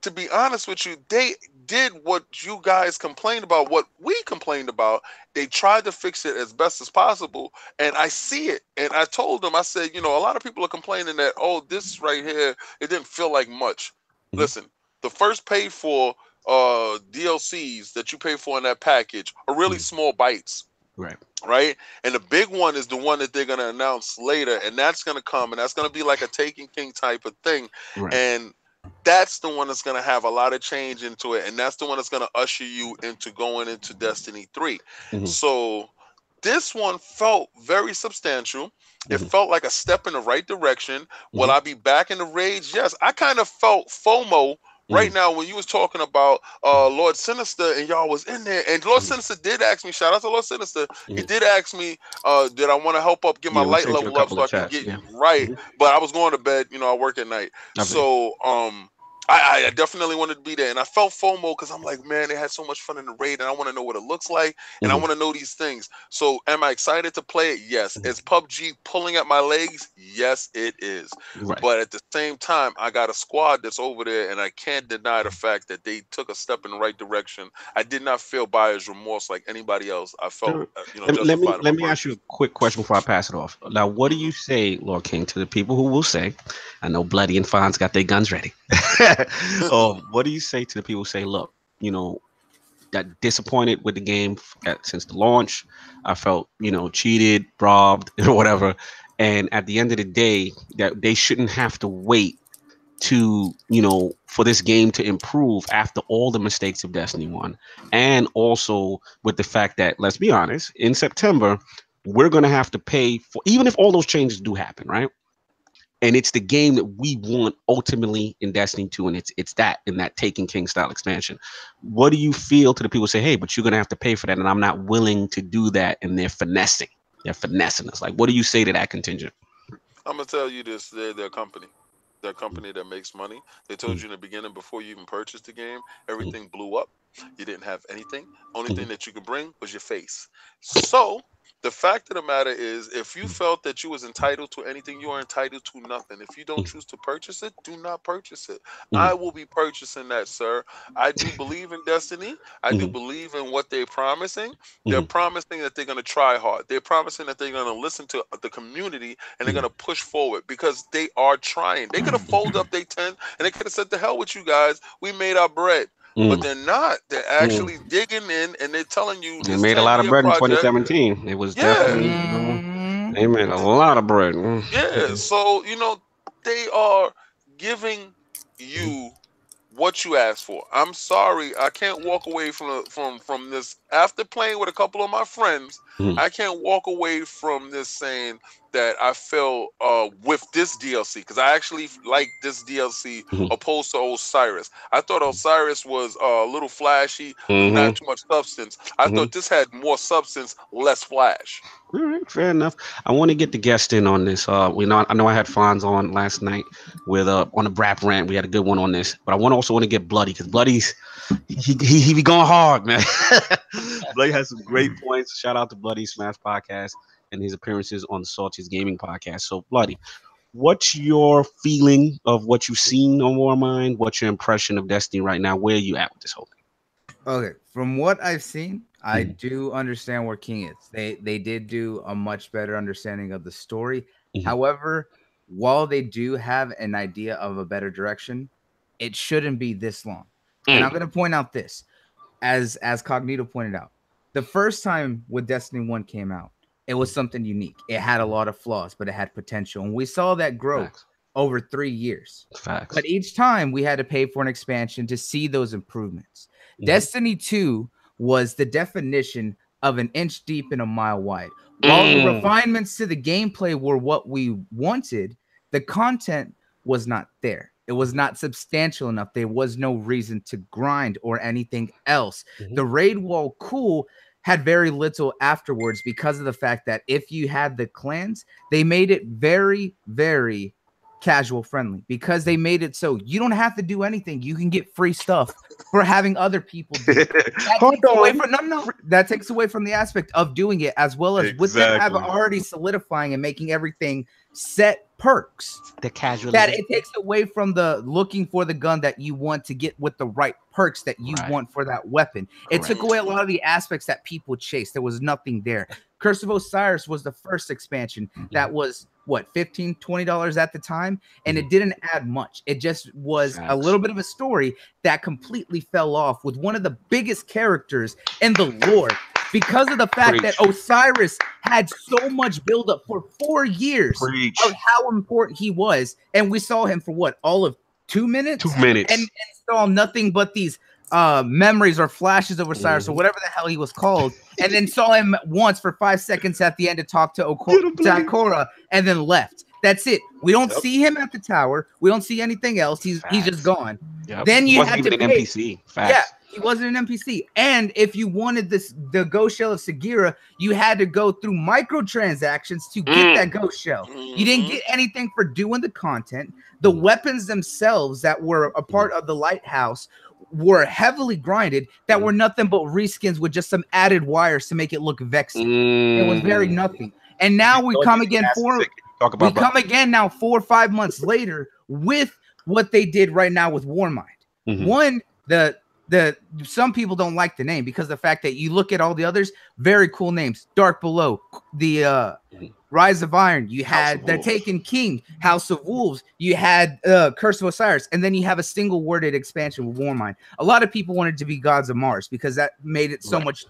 to be honest with you, they did what you guys complained about, what we complained about. They tried to fix it as best as possible, and I see it. And I told them, I said, a lot of people are complaining that, this right here, it didn't feel like much. Listen, the first paid for DLCs that you pay for in that package are really small bites. Right? And the big one is the one that they're going to announce later, and that's going to come, and that's going to be like a Taken King type of thing. And that's the one that's going to have a lot of change into it, and that's the one that's going to usher you into going into Destiny 3. So this one felt very substantial. It felt like a step in the right direction. Will I be back in the rage? Yes. I kind of felt FOMO right now when you was talking about Lord Sinister and y'all was in there, and Lord Sinister did ask me, shout out to Lord Sinister, he did ask me did I want to help up get my light level up so I can get right, but I was going to bed, I work at night. So I definitely wanted to be there, and I felt FOMO because I'm like, man, they had so much fun in the raid, and I want to know what it looks like, and I want to know these things. So am I excited to play it? Yes. Is PUBG pulling at my legs? Yes, it is. But at the same time, I got a squad that's over there, and I can't deny the fact that they took a step in the right direction. I did not feel buyer's remorse like anybody else. I felt, let me ask you a quick question before I pass it off. Now, what do you say, Lord King, to the people who will say, I know Bloody and Fonz got their guns ready. What do you say to the people who say, look, got disappointed with the game since the launch. I felt, cheated, robbed, or whatever. And at the end of the day, that they shouldn't have to wait to, for this game to improve after all the mistakes of Destiny 1. And also with the fact that, let's be honest, in September, we're going to have to pay for, even if all those changes do happen, right? And it's the game that we want ultimately in Destiny 2, and it's that in that Taken King style expansion. What do you feel to the people who say, hey, but you're going to have to pay for that, and I'm not willing to do that, and they're finessing? They're finessing us. Like, what do you say to that contingent? I'm gonna tell you this: they're a company. They're a company that makes money. They told you in the beginning, before you even purchased the game, everything blew up. You didn't have anything. Only thing that you could bring was your face. So the fact of the matter is, if you felt that you was entitled to anything, you are entitled to nothing. If you don't choose to purchase it, do not purchase it. I will be purchasing that, sir. I do believe in Destiny. I do believe in what they're promising. They're promising that they're going to try hard. They're promising that they're going to listen to the community and they're going to push forward because they are trying. They could have folded up their tent and they could have said, "The hell with you guys. We made our bread." But they're not. They're actually digging in, and they're telling you. They made a lot of bread in 2017. It was definitely, they made a lot of bread. Yeah. So they are giving you what you asked for. I'm sorry, I can't walk away from this. After playing with a couple of my friends, I can't walk away from this saying that I feel with this DLC, because I actually like this DLC opposed to Osiris. I thought Osiris was a little flashy, not too much substance. I thought this had more substance, less flash. All right, fair enough. I want to get the guest in on this. I know I had Fonz on last night with on the Brap rant. We had a good one on this, but I also want to get Bloody, because Bloody's he be going hard, man. Bloody has some great points. Shout out to Bloody Smash Podcast and his appearances on the Salty's Gaming Podcast. So, Bloody, what's your feeling of what you've seen on Warmind? What's your impression of Destiny right now? Where are you at with this whole thing? Okay, from what I've seen, I do understand where King is. They did do a much better understanding of the story. However, while they do have an idea of a better direction, it shouldn't be this long. And I'm going to point out this, as Cognito pointed out, the first time when Destiny 1 came out, it was something unique. It had a lot of flaws, but it had potential. And we saw that grow over 3 years. Facts. But each time we had to pay for an expansion to see those improvements. Destiny 2 was the definition of an inch deep and a mile wide. While the refinements to the gameplay were what we wanted, the content was not there. It was not substantial enough. There was no reason to grind or anything else. The raid wall had very little afterwards because of the fact that if you had the clans, they made it very, very casual friendly, because they made it so you don't have to do anything. You can get free stuff for having other people do it. That takes away from the aspect of doing it, as well as with them have already solidifying and making everything set perks. The casual that it takes away from the looking for the gun that you want to get with the right perks that you want for that weapon. It took away a lot of the aspects that people chase. There was nothing there. Curse of Osiris was the first expansion that was what, $15, $20 at the time, and it didn't add much. It just was a little bit of a story that completely fell off with one of the biggest characters in the lore, because of the fact that Osiris had so much buildup for 4 years of how important he was, and we saw him for what, all of 2 minutes? 2 minutes. And saw nothing but these memories or flashes of Osiris or whatever the hell he was called, and then saw him once for 5 seconds at the end to talk to Ikora, and then left. That's it. We don't see him at the tower. We don't see anything else. He's just gone. Then you had to pay. NPC. Yeah, he wasn't an NPC. And if you wanted the ghost shell of Sagira, you had to go through microtransactions to get that ghost shell. You didn't get anything for doing the content. The weapons themselves that were a part of the lighthouse were heavily grinded, that were nothing but reskins with just some added wires to make it look vexing. It was very nothing. And now we come again now 4 or 5 months later with what they did right now with Warmind. One, some people don't like the name because the fact that you look at all the others, very cool names. Dark Below, the Rise of Iron, you had the Taken King, House of Wolves, you had Curse of Osiris, and then you have a single worded expansion with Warmind. A lot of people wanted to be Gods of Mars because that made it so much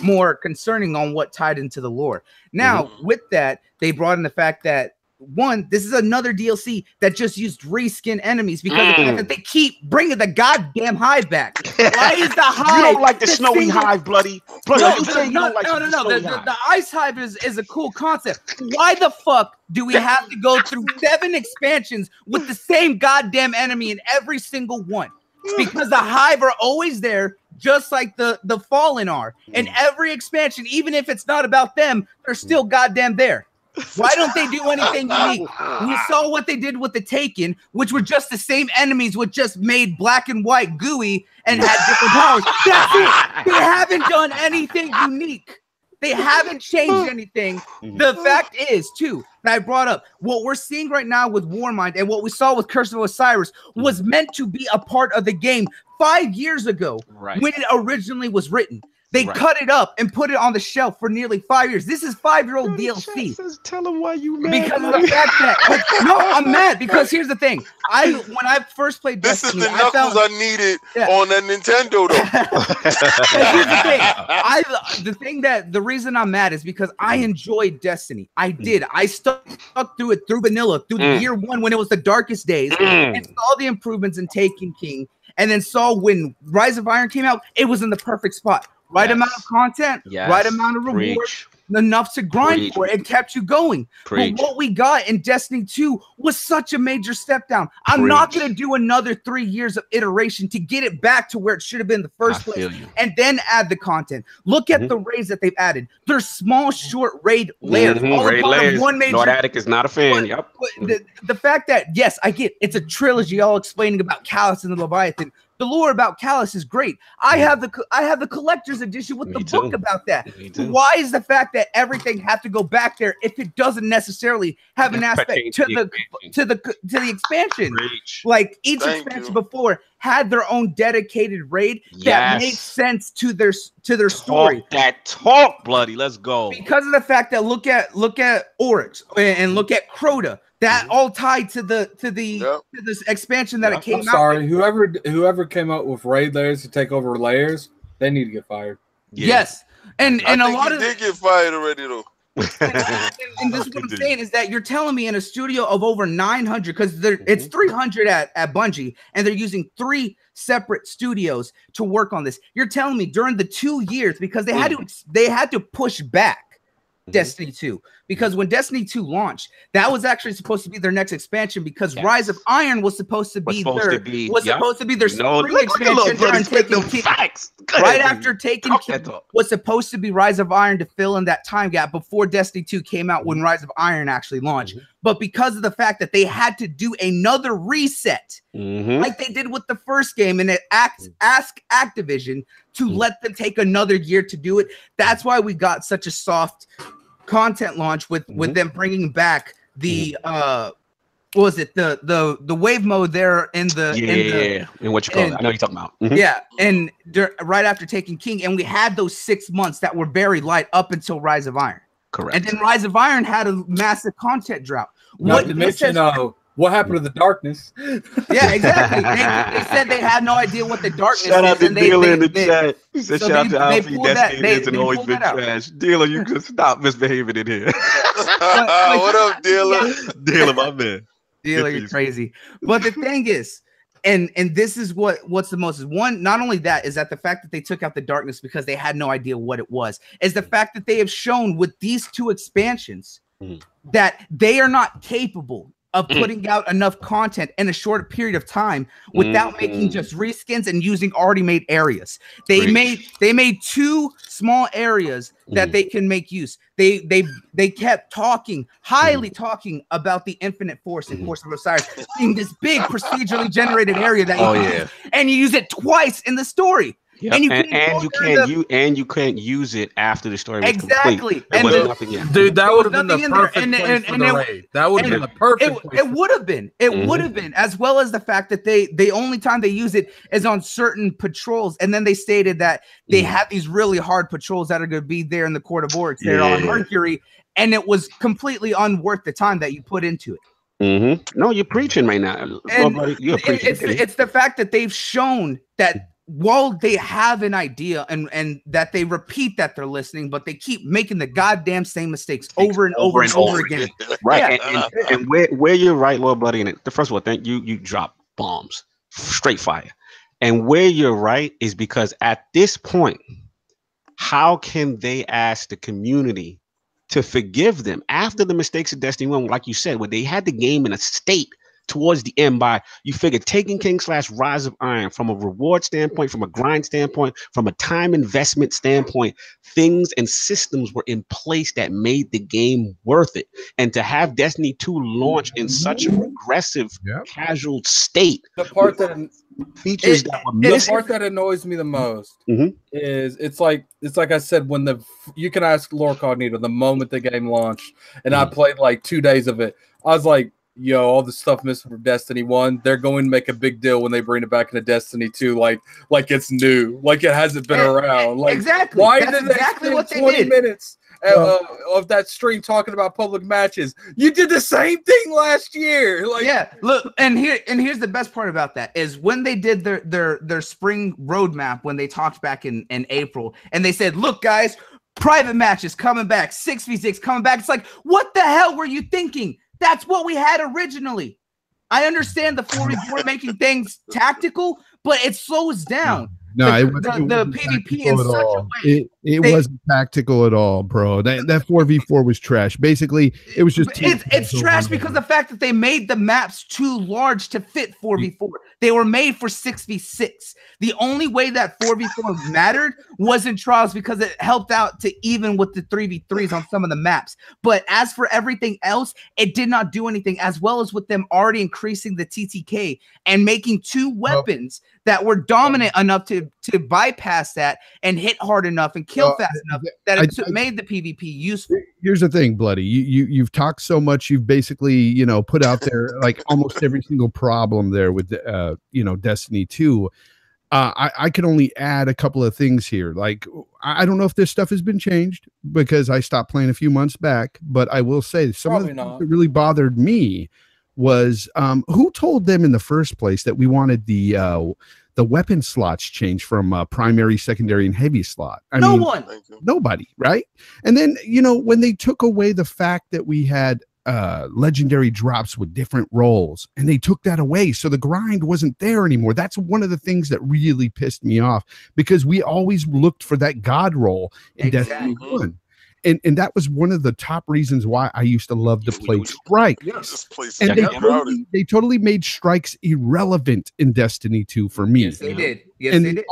more concerning on what tied into the lore. Now, with that, they brought in the fact that, one, this is another DLC that just used reskin enemies because of the fact that they keep bringing the goddamn hive back. Why is the hive? You don't like the snowy hive, Bloody? The ice hive is a cool concept. Why the fuck do we have to go through 7 expansions with the same goddamn enemy in every single one? Because the hive are always there just like the Fallen are. And every expansion, even if it's not about them, they're still goddamn there. Why don't they do anything unique? We saw what they did with the Taken, which were just the same enemies, with just made black and white gooey and had different powers. That's it. They haven't done anything unique. They haven't changed anything. The fact is, too, that I brought up, what we're seeing right now with Warmind and what we saw with Curse of Osiris was meant to be a part of the game 5 years ago when it originally was written. They cut it up and put it on the shelf for nearly 5 years. This is 5-year-old DLC. Tell them why you mad. Because of the fact that no, I'm mad because here's the thing. When I first played this Destiny, is the knuckles I needed on that Nintendo though. The reason I'm mad is because I enjoyed Destiny. I did. I stuck through it through vanilla, through the year one when it was the darkest days, and saw the improvements in Taken King, and then saw when Rise of Iron came out, it was in the perfect spot. Right amount of content, right amount of reward, enough to grind for it, and kept you going. But what we got in Destiny 2 was such a major step down. I'm not going to do another 3 years of iteration to get it back to where it should have been in the first place, and then add the content. Look at the raids that they've added. They're small, short raid layers. Raid layers. One major. Lord Attic is not a fan. But the fact that, yes, I get it's a trilogy all explaining about Callus and the Leviathan. The lore about Callus is great. I have the collector's edition with the book about that. Why is the fact that everything have to go back there if it doesn't necessarily have an aspect to the expansion? Like each expansion before had their own dedicated raid that made sense to their story. Talk, bloody. Let's go. Because of the fact that look at Oryx and look at Crota. That all tied to this expansion that it came out. Sorry, whoever came up with raid layers to take over layers, they need to get fired. Yes, and a lot of did get fired already though. And this is what I'm saying is that you're telling me in a studio of over 900 because it's 300 at Bungie, and they're using 3 separate studios to work on this. You're telling me during the 2 years because they had to push back Destiny 2, because when Destiny 2 launched, that was actually supposed to be their next expansion, because Rise of Iron was supposed to be their spring expansion. Right after Taken King was supposed to be Rise of Iron to fill in that time gap before Destiny 2 came out when Rise of Iron actually launched. But because of the fact that they had to do another reset, like they did with the first game, and ask Activision to let them take another year to do it, that's why we got such a soft content launch with them bringing back the what was it, the wave mode there in what you call it. I know you're talking about. And right after Taken King, and we had those 6 months that were very light up until Rise of Iron. Correct. And then Rise of Iron had a massive content drought. Not to mention what happened to the darkness? Yeah, exactly. They said they had no idea what the darkness Shout out to Dealer in the chat. He said shout out to Alfie. Destiny and always been trash. Dealer, you can stop misbehaving in here. What up, Dealer? Dealer, my man. Dealer, you're crazy. But the thing is, and this is what's the most is one, not only that, is that the fact that they took out the darkness because they had no idea what it was, is the fact that they have shown with these 2 expansions that they are not capable of putting out enough content in a short period of time without making just reskins and using already made areas. They made 2 small areas that they can make use. They kept highly talking about the Infinite Force and Force of Osiris being this big procedurally generated area that you use, and you use it twice in the story. Yep. And you can't use it after the story was complete. And dude, that would have been the perfect place for the raid. That would have been the perfect place. It would have been. It would have been, as well as the fact that the only time they use it is on certain patrols, and then they stated that they have these really hard patrols that are going to be there in the Court of Oryx there on Mercury, and it was completely unworth the time that you put into it. No, you're preaching right now. It's the fact that they've shown that while they have an idea and that they repeat that they're listening, but they keep making the goddamn same mistakes over and over again. Right. And where you're right, Lord Bloody, and first of all, thank you. You drop bombs, straight fire. And where you're right is because at this point, how can they ask the community to forgive them after the mistakes of Destiny 1, like you said, where they had the game in a state towards the end by, you figure, taking King / Rise of Iron from a reward standpoint, from a grind standpoint, from a time investment standpoint, things and systems were in place that made the game worth it. And to have Destiny 2 launch in such a regressive, casual state, the part that features that were missing. The part that annoys me the most is it's like I said, when you can ask LordCognito the moment the game launched, and I played like 2 days of it, I was like, yo, all the stuff missing from Destiny 1, they're going to make a big deal when they bring it back into Destiny 2, like it's new, like it hasn't been around. Like, exactly. Why That's did exactly they what spend they 20 did. minutes of that stream talking about public matches? You did the same thing last year. Like, yeah, look, and here's the best part about that is when they did their spring roadmap, when they talked back in April, and they said, look, guys, private matches coming back, 6v6 coming back. It's like, what the hell were you thinking? That's what we had originally. I understand the 4v4 making things tactical, but it slows down. No, the PvP in such a way. It wasn't tactical at all, bro. That 4v4 was trash. Basically, it was just it's trash because the fact that they made the maps too large to fit 4v4. They were made for 6v6. The only way that 4v4 mattered was in trials because it helped out to even with the 3v3s on some of the maps. But as for everything else, it did not do anything, as well as with them already increasing the TTK and making two weapons that were dominant enough to bypass that and hit hard enough and kill fast enough that it made the PvP useful. Here's the thing, Bloody. You've talked so much. You've basically, put out there like almost every single problem there with, Destiny 2. I can only add a couple of things here. Like, I don't know if this stuff has been changed because I stopped playing a few months back, but I will say some of the things that really bothered me was who told them in the first place that we wanted the weapon slots changed from primary, secondary, and heavy slot. No one. Nobody, right? And then, when they took away the fact that we had legendary drops with different roles, and they took that away, so the grind wasn't there anymore. That's one of the things that really pissed me off, because we always looked for that god roll in Destiny 1. And that was one of the top reasons why I used to love to play Strike. And they totally made strikes irrelevant in Destiny 2 for me. Yes, they did. Yes, and they did.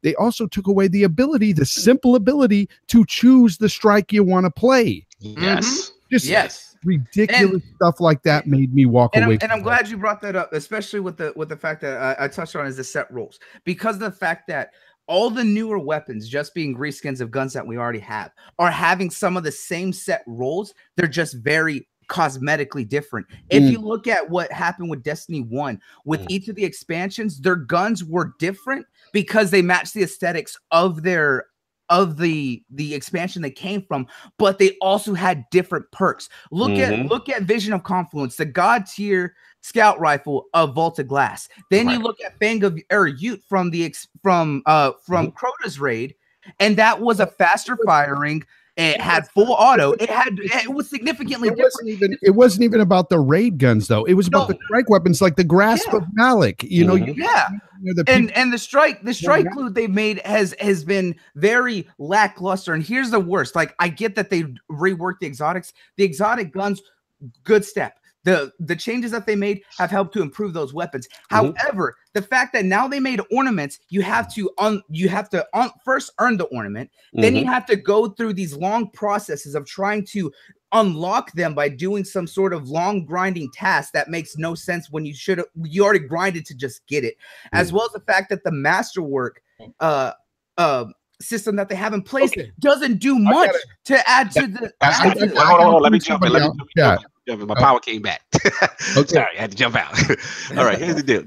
They also took away the simple ability to choose the strike you want to play. Yes. Just ridiculous stuff like that made me walk away. And I'm glad you brought that up, especially with the fact that I touched on is the set rules, because of the fact that all the newer weapons, just being reskins of guns that we already have, are having some of the same set roles. They're just very cosmetically different. If you look at what happened with Destiny 1, with each of the expansions, their guns were different because they matched the aesthetics of the expansion they came from, but they also had different perks. Look at Vision of Confluence, the god tier scout rifle of Volta Glass. Then you look at Fang of Ute from Crota's raid, and that was a faster firing. It had full auto. It was significantly different. It wasn't even about the raid guns, though. It was about the strike weapons, like the Grasp of Malik. And the strike loot they made has been very lackluster. And here's the worst: like, I get that they reworked the exotics. The exotic guns, good step. The changes that they made have helped to improve those weapons. However, the fact that now they made ornaments, you have to first earn the ornament, then you have to go through these long processes of trying to unlock them by doing some sort of long grinding task that makes no sense when you already grinded to just get it. As well as the fact that the masterwork system that they have in place doesn't do much to add to the. Hold on, let me jump in. My power came back. Sorry, I had to jump out. All right, here's the deal.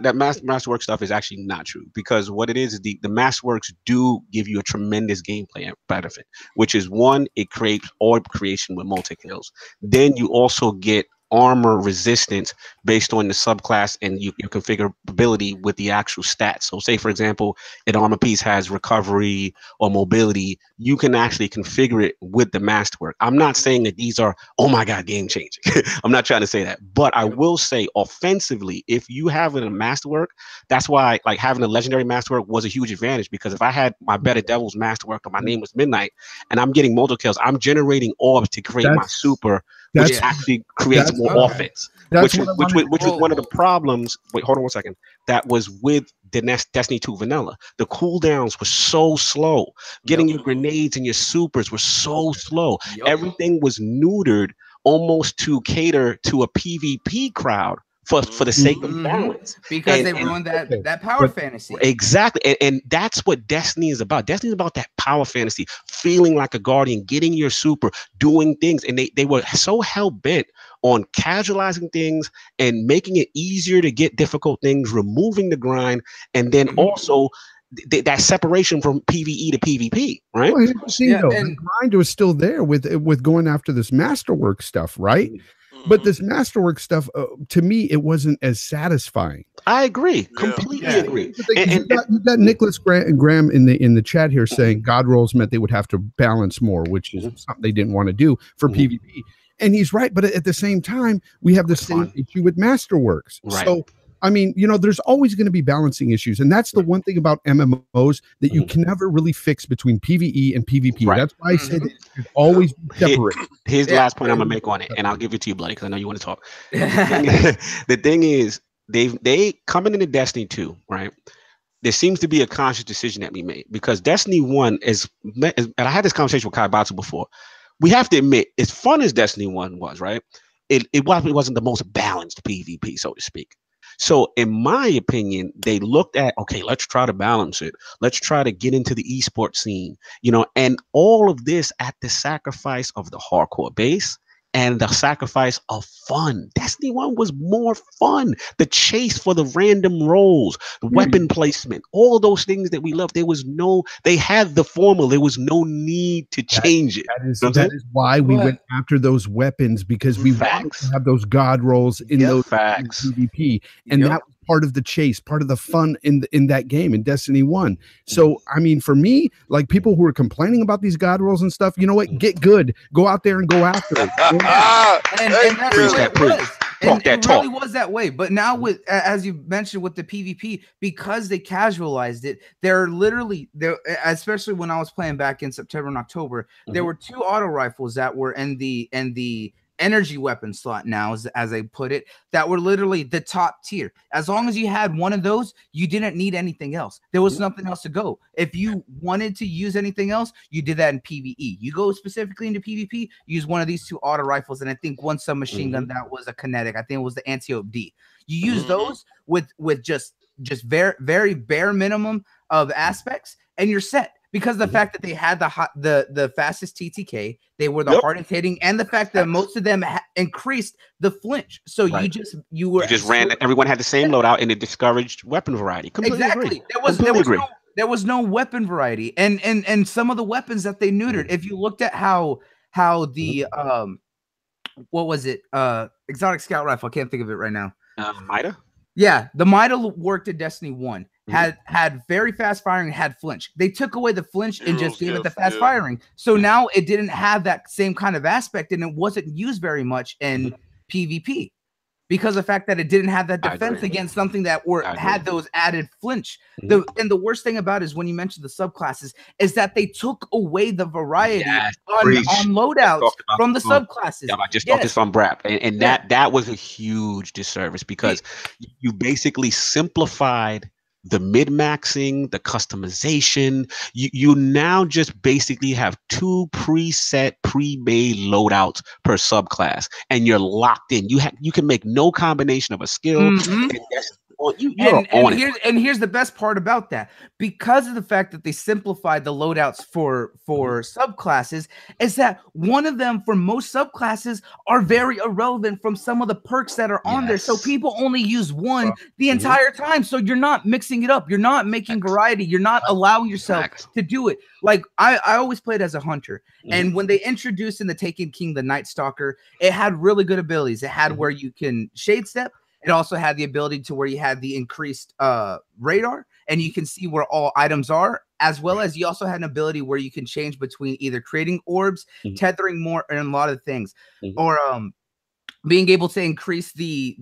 That masterwork stuff is actually not true, because what it is the masterworks do give you a tremendous gameplay benefit, which is, one, it creates orb creation with multi-kills. Then you also get armor resistance based on the subclass and your configurability with the actual stats. So say, for example, an armor piece has recovery or mobility, you can actually configure it with the masterwork. I'm not saying that these are, oh my God, game changing. I'm not trying to say that, but I will say offensively, if you have a masterwork, that's why like having a legendary masterwork was a huge advantage, because if I had my Better Devils masterwork or my name was Midnight and I'm getting multiple kills, I'm generating orbs to create my super which actually creates more offense. Which is one of the problems. Wait, hold on 1 second. That was with the Destiny 2 vanilla. The cooldowns were so slow. Getting your grenades and your supers were so slow. Everything was neutered almost to cater to a PvP crowd for the sake of balance. Because they ruined that power fantasy. Exactly. And that's what Destiny is about. Destiny is about that power fantasy, feeling like a guardian, getting your super, doing things. And they were so hell-bent on casualizing things and making it easier to get difficult things, removing the grind, and then also that separation from PvE to PvP, right? Well, the grind was still there with going after this masterwork stuff, right? But this masterwork stuff, to me, it wasn't as satisfying. I agree, completely agree. You got Nicholas Graham in the chat here saying God rolls meant they would have to balance more, which is something they didn't want to do for PvP. And he's right, but at the same time, we have the same issue with masterworks. Right. So, I mean, there's always going to be balancing issues. And that's the one thing about MMOs that you can never really fix between PvE and PvP. Right. That's why I said it should always be separate. Here's the last point I'm going to make on it, and I'll give it to you, Bloody, because I know you want to talk. The thing is, they coming into Destiny 2, right? There seems to be a conscious decision that we made, because Destiny 1 and I had this conversation with Kai Batsu before. We have to admit, as fun as Destiny 1 was, right? It wasn't the most balanced PvP, so to speak. So in my opinion, they looked at, okay, let's try to balance it. Let's try to get into the esports scene, and all of this at the sacrifice of the hardcore base and the sacrifice of fun. Destiny 1 was more fun. The chase for the random rolls, the weapon placement, all those things that we loved. They had the formula. There was no need to change it. That is why we went after those weapons, because we wanted to have those god rolls in those PvP. And that was part of the chase, part of the fun in that game, in Destiny 1. So, I mean, for me, like people who are complaining about these god rolls and stuff, you know what? Get good. Go out there and go after it. And that's what it was. And it really was that way. But now, with, as you mentioned, with the PvP, because they casualized it, they're literally there. Especially when I was playing back in September and October, there were 2 auto rifles that were in the energy weapon slot now, as they put it, that were literally the top tier. As long as you had one of those, you didn't need anything else. There was nothing else to go. If you wanted to use anything else, you did that in PvE. You go specifically into PvP, use one of these 2 auto rifles, and I think one submachine gun that was a kinetic. I think it was the Anti-OP D. You use those with just very, very bare minimum of aspects, and you're set. Because the fact that they had the fastest TTK, they were the hardest hitting, and the fact that most of them increased the flinch. So you just ran. Everyone had the same loadout, and it discouraged weapon variety. Completely agree. There was no weapon variety, and some of the weapons that they neutered. If you looked at how the what was it? Exotic scout rifle. I can't think of it right now. Mida. Yeah, the Mida worked at Destiny 1. Had very fast firing, had flinch. They took away the flinch and just gave it the fast firing. So now it didn't have that same kind of aspect, and it wasn't used very much in PvP because of the fact that it didn't have that defense against something that had those added flinch. And the worst thing about it is when you mentioned the subclasses is that they took away the variety on loadouts from the subclasses. I just talked this from Brap, and that was a huge disservice, because you basically simplified the min-maxing, the customization. You now just basically have 2 preset, pre-made loadouts per subclass, and you're locked in. You can make no combination of a skill. And here's the best part about that. Because of the fact that they simplified the loadouts for subclasses, is that one of them for most subclasses are very irrelevant from some of the perks that are on there. So people only use one the entire time. So you're not mixing it up. You're not making variety. You're not allowing yourself to do it. Like I always played as a hunter. And when they introduced in the Taken King the Night Stalker, it had really good abilities. It had where you can shade step. It also had the ability to where you had the increased radar, and you can see where all items are, as well as you also had an ability where you can change between either creating orbs, tethering more, and a lot of things. Or being able to increase the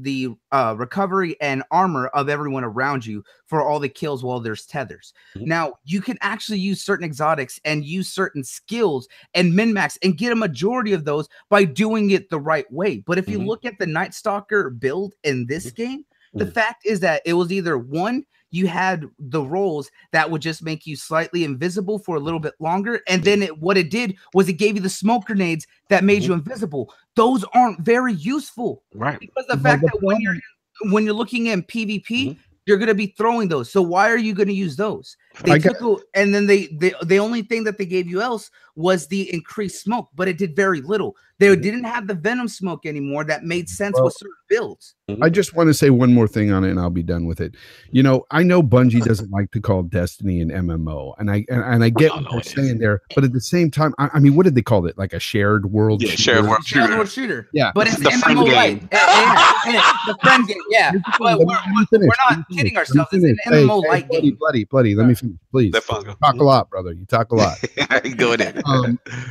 recovery and armor of everyone around you for all the kills while there's tethers. Now you can actually use certain exotics and use certain skills and min-max and get a majority of those by doing it the right way. But if you look at the Night Stalker build in this game, the fact is that it was either one, you had the roles that would just make you slightly invisible for a little bit longer. And then what it did was it gave you the smoke grenades that made you invisible. Those aren't very useful. Right. Because the fact that when you're looking at PvP, you're going to be throwing those. So why are you going to use those? And then the only thing that they gave you else was the increased smoke, but it did very little. They didn't have the venom smoke anymore that made sense with certain builds. I just want to say one more thing on it and I'll be done with it. You know, I know Bungie doesn't like to call Destiny an MMO, and I get what they're saying there, but at the same time, I mean, what did they call it? Like a shared world shooter? Shared world shooter. Yeah. But it's the MMO light. The friend game, yeah. But we're not kidding ourselves. It's an MMO light game. Bloody. Let me finish, please. You talk a lot, brother. You talk a lot. Go ahead.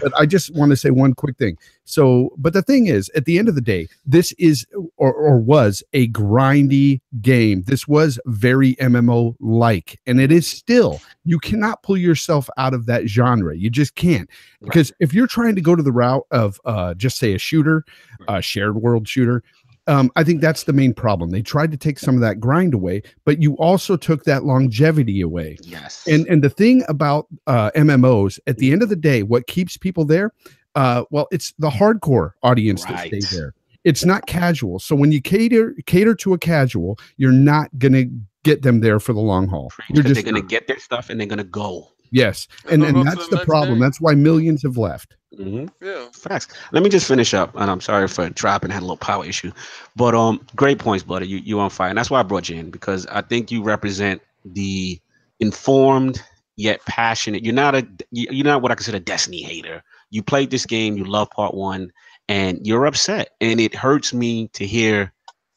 But I just want to say one quick thing. So, but the thing is, at the end of the day, this is or was a grindy game. This was very MMO like, and it is still. You cannot pull yourself out of that genre. You just can't, because if you're trying to go to the route of just say a shooter, a shared world shooter. I think that's the main problem. They tried to take some of that grind away, but you also took that longevity away. Yes. And the thing about MMOs, at the end of the day, what keeps people there, well, it's the hardcore audience that stays there. It's not casual. So when you cater to a casual, you're not going to get them there for the long haul. They're going to get their stuff and they're going to go. Yes. And that's the problem. That's why millions have left. Yeah. Facts. Let me just finish up, and I'm sorry for dropping, had a little power issue, but great points, buddy. You on fire, and that's why I brought you in, because I think you represent the informed yet passionate. You're not what I consider a Destiny hater. You played this game, you love part one, and you're upset, and it hurts me to hear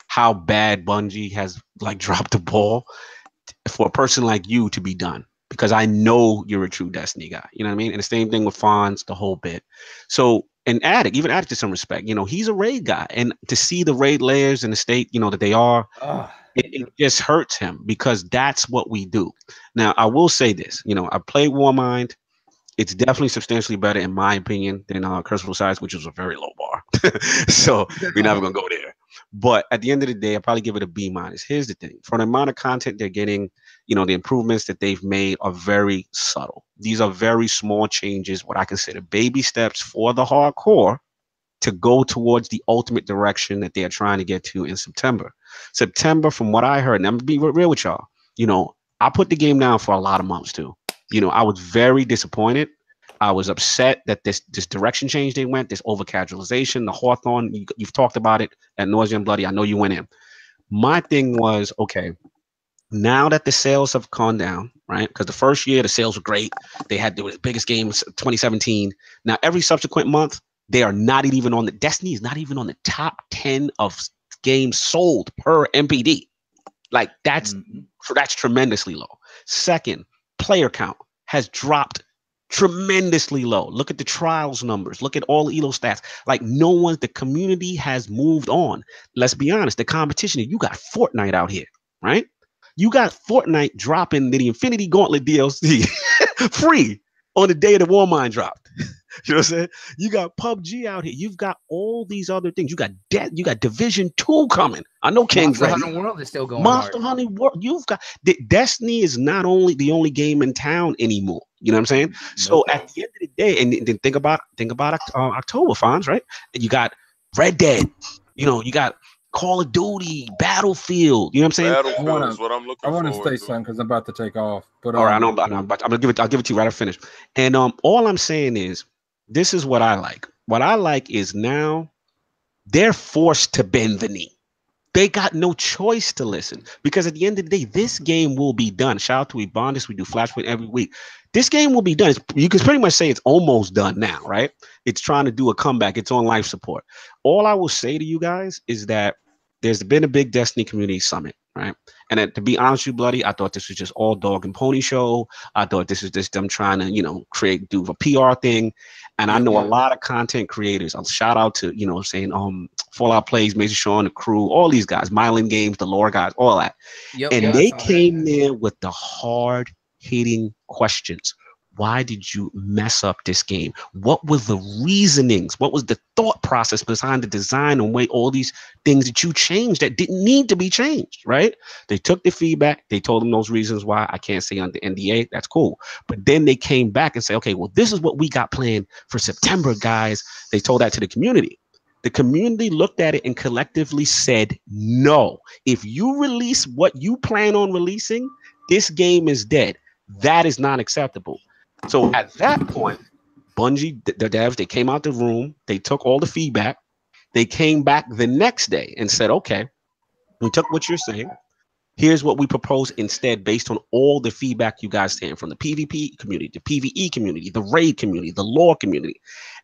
how bad Bungie has dropped the ball for a person like you to be done. Because I know you're a true Destiny guy, you know what I mean? And the same thing with Fonz, the whole bit. So, and Addict, even Addict to some respect, he's a raid guy. And to see the raid layers in the state, that they are, it just hurts him, because that's what we do. Now, I will say this, I played Warmind. It's definitely substantially better, in my opinion, than Cursible Sides, which was a very low bar. So we're never going to go there. But at the end of the day, I'll probably give it a B-. Here's the thing. For the amount of content they're getting, the improvements that they've made are very subtle. These are very small changes, what I consider baby steps for the hardcore to go towards the ultimate direction that they are trying to get to in September. September, from what I heard, and I'm going to be real with y'all, I put the game down for a lot of months too. I was very disappointed. I was upset that this direction change they went, this over-casualization, the Hawthorne, you've talked about it at nauseam, bloody. I know you went in. My thing was, okay, now that the sales have gone down, right? Because the first year, the sales were great. They had the biggest games, 2017. Now, every subsequent month, they are not even on Destiny is not even on the top 10 of games sold per MPD. That's tremendously low. Second, player count has dropped tremendously low. Look at the trials numbers. Look at all the Elo stats. The community has moved on. Let's be honest. The competition, you got Fortnite out here, right? You got Fortnite dropping the Infinity Gauntlet DLC free on the day of the Warmind dropped. You know what I'm saying? You got PUBG out here. You've got all these other things. You got Division 2 coming. I know King's Monster Hunter World is still going. Monster Hunter World. You've got Destiny is not only the only game in town anymore. You know what I'm saying? So at the end of the day, and then think about October, Fonz, right? And you got Red Dead. You got Call of Duty, Battlefield. You know what I'm saying? Battlefield is what I'm looking for. I want to say something because I'm about to take off. But all right, I'll give it to you right after finish. And all I'm saying is, this is what I like. What I like is now they're forced to bend the knee. They got no choice to listen, because at the end of the day, this game will be done. Shout out to Ebondis. We do Flashpoint every week. This game will be done. You can pretty much say it's almost done now, right? It's trying to do a comeback. It's on life support. All I will say to you guys is that there's been a big Destiny community summit. right? And to be honest with you, Bloody, I thought this was just all dog and pony show. I thought this was just them trying to, do a PR thing. And I know a lot of content creators. I'll shout out to, Fallout Plays, Major Sean, the crew, all these guys, Mylan Games, the lore guys, all that. And they came there with the hard-hitting questions. Why did you mess up this game? What were the reasonings? What was the thought process behind the design and way all these things that you changed that didn't need to be changed, right? They took the feedback. They told them those reasons why. I can't say on the NDA. That's cool. But then they came back and say, okay, well, this is what we got planned for September, guys. They told that to the community. The community looked at it and collectively said, no. If you release what you plan on releasing, this game is dead. That is not acceptable. So at that point, Bungie, the devs, they came out the room, they took all the feedback, they came back the next day and said, okay, we took what you're saying. Here's what we propose instead, based on all the feedback you guys saying from the PvP community, the PvE community, the raid community, the lore community.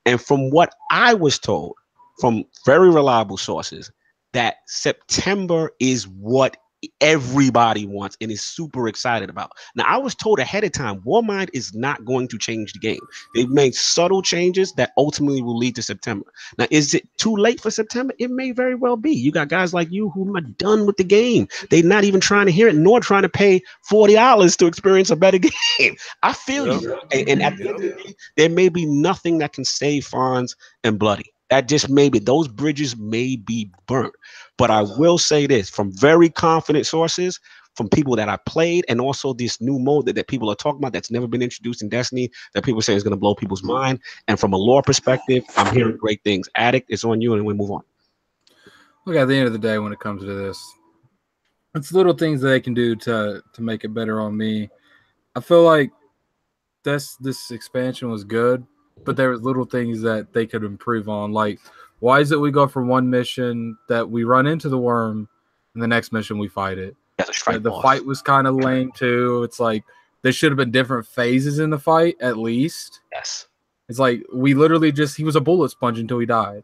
And from what I was told from very reliable sources, that September is what everybody wants and is super excited about. Now, I was told ahead of time, Warmind is not going to change the game. They've made subtle changes that ultimately will lead to September. Now, is it too late for September? It may very well be. You got guys like you who are done with the game. They're not even trying to hear it, nor trying to pay $40 to experience a better game. I feel you. And at the end of the day, there may be nothing that can save Fonz and Bloody. That just maybe those bridges may be burnt. But I will say this from very confident sources, from people that I played, and also this new mode that people are talking about that's never been introduced in Destiny, that people say is going to blow people's mind. And from a lore perspective, I'm hearing great things. Addict, it's on you, and we move on. Look, at the end of the day, when it comes to this, it's little things that they can do to make it better on me. I feel like this expansion was good, but there was little things that they could improve on. Like, why is it we go from one mission that we run into the worm, and the next mission we fight it? The fight was kind of lame too. It's like there should have been different phases in the fight at least. Yes. It's like we literally he was a bullet sponge until he died.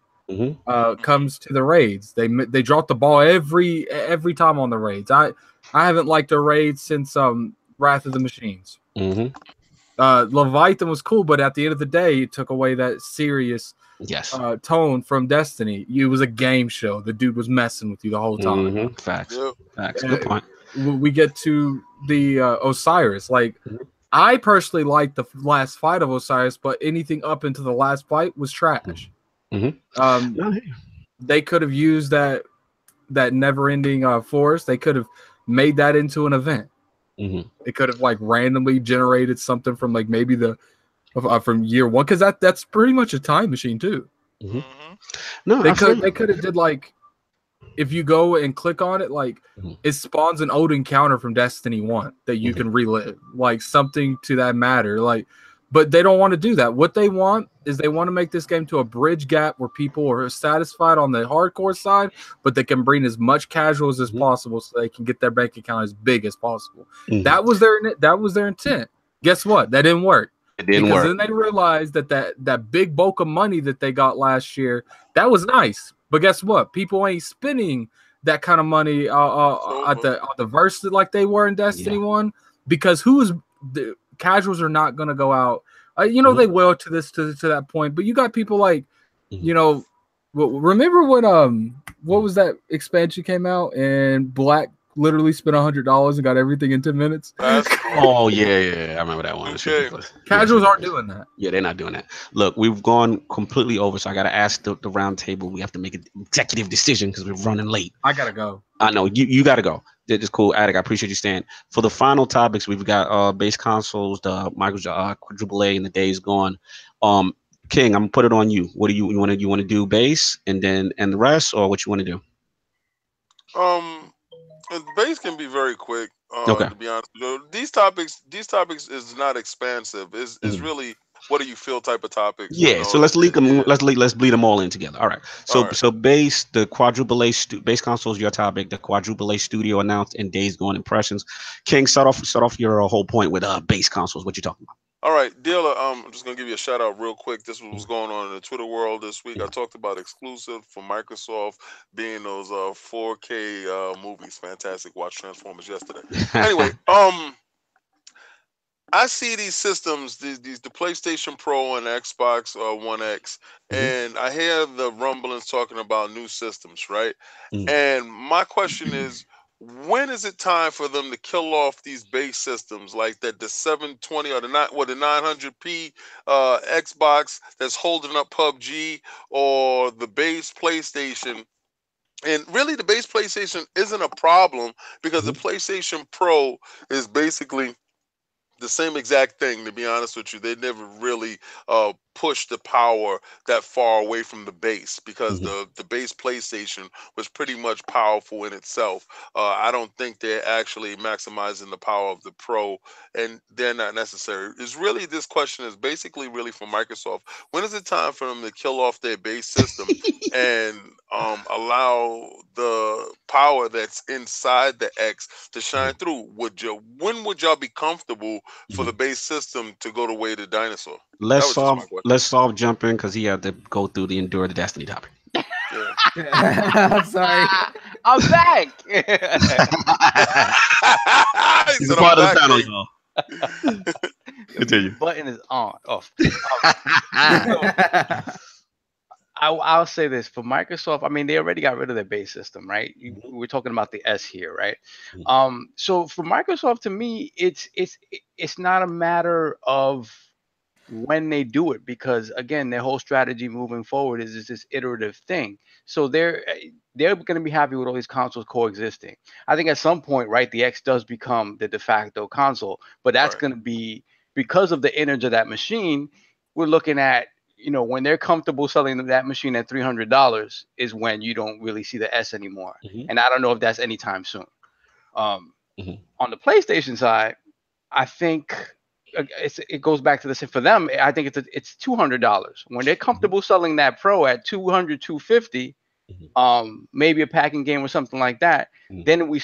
Comes to the raids. They dropped the ball every time on the raids. I haven't liked the raids since Wrath of the Machines. Leviathan was cool, but at the end of the day, it took away that serious tone from Destiny. It was a game show. The dude was messing with you the whole time. Facts. Good point. We get to the Osiris. Like, I personally liked the last fight of Osiris, but anything up into the last fight was trash. They could have used that never-ending forest. They could have made that into an event. It could have like randomly generated something from like maybe from year one, because that's pretty much a time machine too. No, they could have did like, if you go and click on it, like it spawns an old encounter from Destiny 1 that you can relive, like something to that matter. Like, but they don't want to do that. What they want is they want to make this game to a bridge gap where people are satisfied on the hardcore side, but they can bring as much casuals as possible so they can get their bank account as big as possible. That was their intent. Guess what? That didn't work. It didn't work. Then they realized that big bulk of money that they got last year, that was nice. But guess what? People ain't spending that kind of money at the verse like they were in Destiny 1, because the casuals are not going to go out. They will to that point, but you got people like, remember when what was that expansion came out and Black literally spent $100 and got everything in 10 minutes? Oh yeah, I remember that one. Okay. Casuals aren't doing that. Yeah, they're not doing that. Look, we've gone completely over, so I gotta ask the round table. We have to make an executive decision because we're running late. I gotta go. I know you gotta go. It's cool, Attic. I appreciate you staying. For the final topics, we've got base consoles, the Microsoft AAA, and the Days Gone. King, I'm gonna put it on you. What do you want to do? Base and the rest, or what you want to do? Base can be very quick. Okay. To be honest with you, these topics is not expansive. It's really what do you feel type of topics. Yeah. So let's lead them. Let's bleed them all in together. All right. So base, the quadruple A base console is your topic. The quadruple A studio announced and Days Gone impressions. King, start off your whole point with base consoles. What you talking about? All right, dealer. I'm just gonna give you a shout out real quick. This was going on in the Twitter world this week. I talked about exclusive for Microsoft being those 4K movies. Fantastic. Watched Transformers yesterday. Anyway, I see these systems, the PlayStation Pro and Xbox One X, and I hear the rumblings talking about new systems, right? And my question is, when is it time for them to kill off these base systems like that, the 720 or the 900p Xbox that's holding up PUBG, or the base PlayStation? And really, the base PlayStation isn't a problem because the PlayStation Pro is basically the same exact thing. To be honest with you, they never really pushed the power that far away from the base, because the base PlayStation was pretty much powerful in itself. I don't think they're actually maximizing the power of the Pro, and they're not necessary. It's really, this question is basically really for Microsoft. When is it time for them to kill off their base system and allow the power that's inside the X to shine through? When would y'all be comfortable for the base system to go the way of the dinosaur? Let's solve jump in because he had to go through the Endure the Destiny topic. I'm sorry. I'm back. He's a part of the panel, y'all. Continue. Button is on. Off. I'll say this for Microsoft. I mean, they already got rid of their base system, right? We're talking about the S here, right? So for Microsoft, to me, it's not a matter of when they do it, because again, their whole strategy moving forward is this iterative thing. So they're going to be happy with all these consoles coexisting. I think at some point, right, the X does become the de facto console, but that's going to be because of the innards of that machine. We're looking at, when they're comfortable selling that machine at $300 is when you don't really see the S anymore. And I don't know if that's anytime soon. On the PlayStation side, I think it goes back to this. For them, I think it's $200. When they're comfortable selling that Pro at $200, $250, maybe a packing game or something like that, then we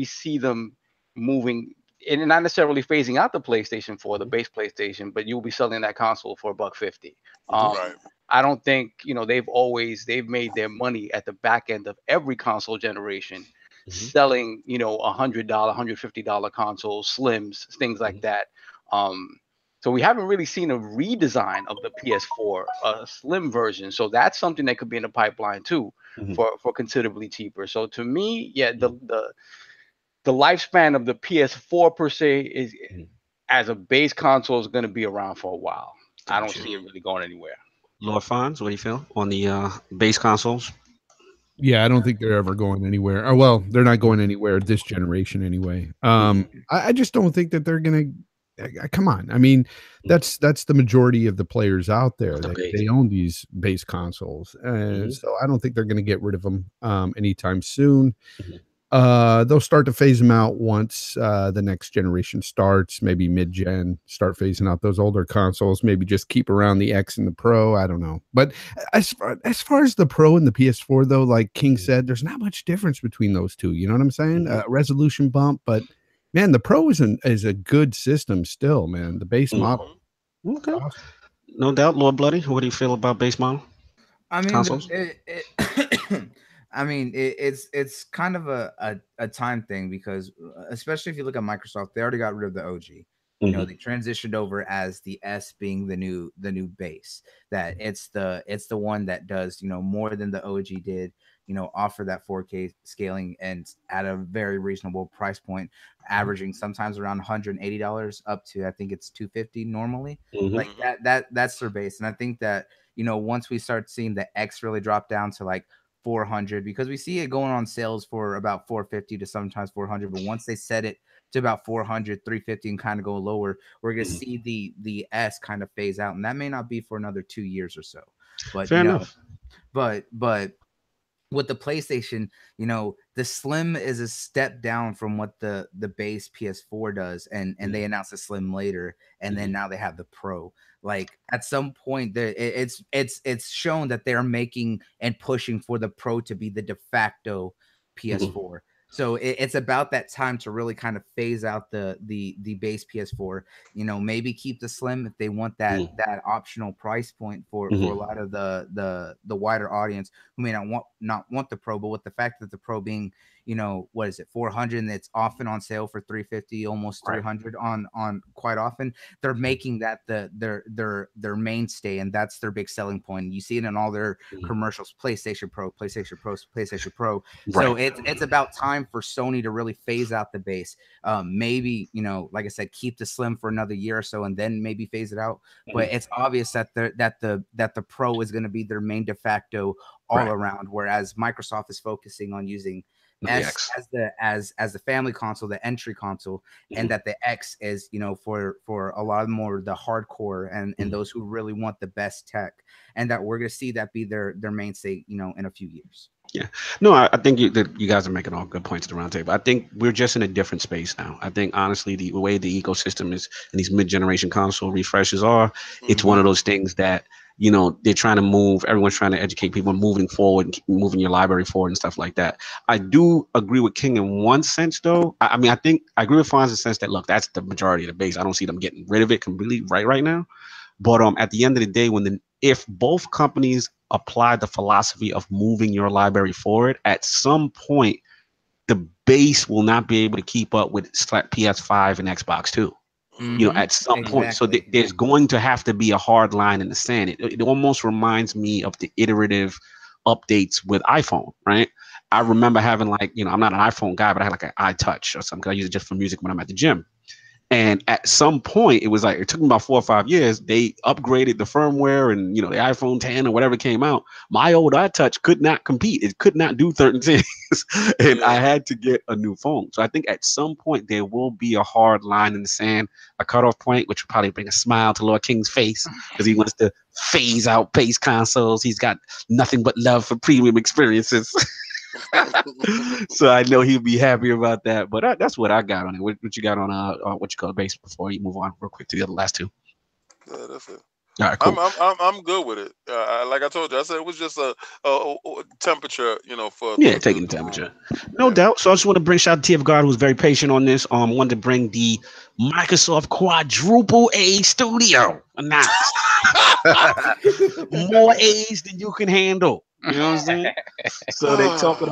see them moving, and not necessarily phasing out the PlayStation 4, the base PlayStation, but you'll be selling that console for $150. I don't think, they've made their money at the back end of every console generation, selling, $100, $150 consoles, slims, things like that. So we haven't really seen a redesign of the PS4, a slim version. So that's something that could be in the pipeline too, for considerably cheaper. So to me, the lifespan of the PS4 per se is as a base console is going to be around for a while. I don't see it really going anywhere. Lord Fonz, what do you feel on the base consoles? Yeah, I don't think they're ever going anywhere. Or, well, they're not going anywhere this generation anyway. I just don't think that they're going to. Come on. I mean, that's the majority of the players out there. They own these base consoles. So I don't think they're going to get rid of them anytime soon. They'll start to phase them out once the next generation starts, maybe mid-gen, start phasing out those older consoles, maybe just keep around the X and the Pro. I don't know. But as far as the Pro and the PS4, though, like King said, there's not much difference between those two. You know what I'm saying? Resolution bump, but man, the Pro is a good system still, man. The base model. Okay. No doubt, Lord Bloody. What do you feel about base model? I mean, consoles? It's kind of a time thing, because especially if you look at Microsoft, they already got rid of the OG. They transitioned over as the S being the new base. That it's the one that does more than the OG did. Offer that 4K scaling and at a very reasonable price point, averaging sometimes around $180 up to, I think it's $250 normally. Like that's their base. And I think that once we start seeing the X really drop down to like 400, because we see it going on sales for about 450 to sometimes 400, but once they set it to about 400, 350 and kind of go lower, we're going to see the S kind of phase out, and that may not be for another 2 years or so. But fair enough. But with the PlayStation, the Slim is a step down from what the base PS4 does, and they announced the Slim later, and then now they have the Pro. Like at some point, it's shown that they're making and pushing for the Pro to be the de facto PS4. So it's about that time to really kind of phase out the base PS4. You know, maybe keep the Slim if they want that optional price point for a lot of the wider audience who may not want the Pro. But with the fact that the Pro being, you know, what is it, 400, and it's often on sale for 350, almost 300 on quite often, they're making that their mainstay, and that's their big selling point. You see it in all their commercials: PlayStation Pro, PlayStation Pro, PlayStation Pro. So it's about time for Sony to really phase out the base. Maybe, you know, like I said, keep the Slim for another year or so, and then maybe phase it out. But it's obvious that the Pro is going to be their main de facto all around, whereas Microsoft is focusing on using as the family console, the entry console, and that the X is, you know, for a lot more the hardcore and those who really want the best tech, and that we're going to see that be their mainstay, you know, in a few years. Yeah, no, I think you guys are making all good points at the round table. I think we're just in a different space now. I think, honestly, the way the ecosystem is and these mid-generation console refreshes are, it's one of those things that, you know, they're trying to move. Everyone's trying to educate people moving forward and moving your library forward and stuff like that. I do agree with King in one sense, though. I mean, I think I agree with Fonz in the sense that, look, that's the majority of the base. I don't see them getting rid of it completely right now. But at the end of the day, if both companies apply the philosophy of moving your library forward, at some point, the base will not be able to keep up with PS5 and Xbox 2. You know, at some point. So there's going to have to be a hard line in the sand. It almost reminds me of the iterative updates with iPhone, right? I remember having, like, you know, I'm not an iPhone guy, but I had like an iTouch or something, because I use it just for music when I'm at the gym. And at some point, it was like, it took me about 4 or 5 years. They upgraded the firmware, and, you know, the iPhone 10 or whatever came out. My old iTouch could not compete. It could not do certain things. And I had to get a new phone. So I think at some point there will be a hard line in the sand, a cutoff point, which will probably bring a smile to Lord King's face, because he wants to phase out base consoles. He's got nothing but love for premium experiences. So I know he'll be happy about that. But that's what I got on it. What you got on what you call base before you move on real quick to the other last two? Yeah, that's it. All right, cool. I'm good with it. Like I told you, I said it was just a temperature, you know, for taking the temperature, no doubt. So I just want to bring shout out to TF Guard, who's very patient on this. Wanted to bring the Microsoft Quadruple A Studio announced. More A's than you can handle. You know what I'm saying? So they're talking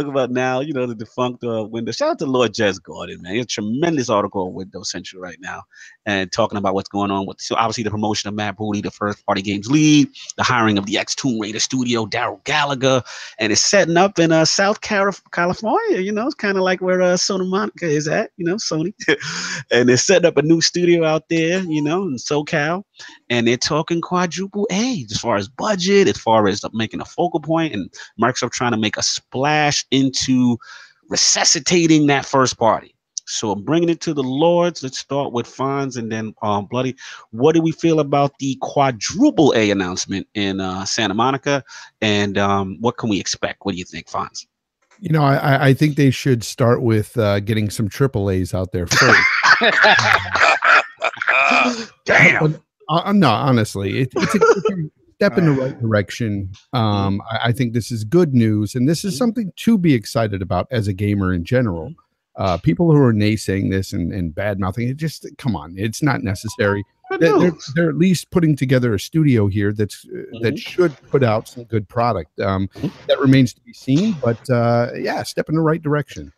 about now, you know, the defunct Windows. Shout out to Lord Jez Gordon, man. It's a tremendous article on Windows Central right now, and talking about what's going on with, so obviously, the promotion of Matt Booty, the first party games lead, the hiring of the ex-Tomb Raider studio, Daryl Gallagher, and it's setting up in South California. You know, it's kind of like where Sony Monica is at, you know, Sony. And they're setting up a new studio out there, you know, in SoCal. And they're talking Quadruple A as far as budget, as far as making a focal point, and Microsoft trying to make a splash into resuscitating that first party. So I'm bringing it to the Lords. Let's start with Fonz and then Bloody. What do we feel about the Quadruple A announcement in Santa Monica, and what can we expect? What do you think, Fonz? You know, I think they should start with getting some AAAs out there first. Damn. No, honestly, it's a step in the right direction. I think this is good news, and this is something to be excited about as a gamer in general. People who are naysaying this and bad mouthing it, just come on, it's not necessary. They're at least putting together a studio here that should put out some good product. That remains to be seen, but step in the right direction.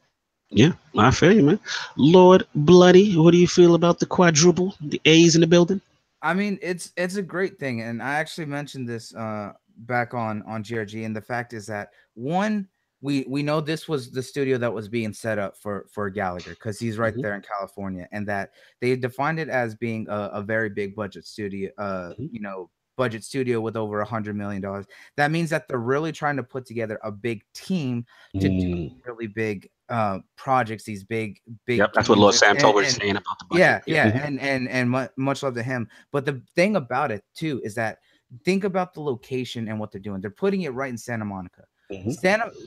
Yeah, I feel you, man. Lord Bloody, what do you feel about the Quadruple, the A's in the building? I mean, it's a great thing, and I actually mentioned this back on GRG, and the fact is that one, we know this was the studio that was being set up for Gallagher, because he's right there in California, and that they defined it as being a very big budget studio, you know, budget studio with over $100 million. That means that they're really trying to put together a big team to do really big projects, these big yep, that's what Lord Sam Tolbert is saying about the budget. And much love to him. But the thing about it too is that think about the location and what they're doing. They're putting it right in Santa Monica.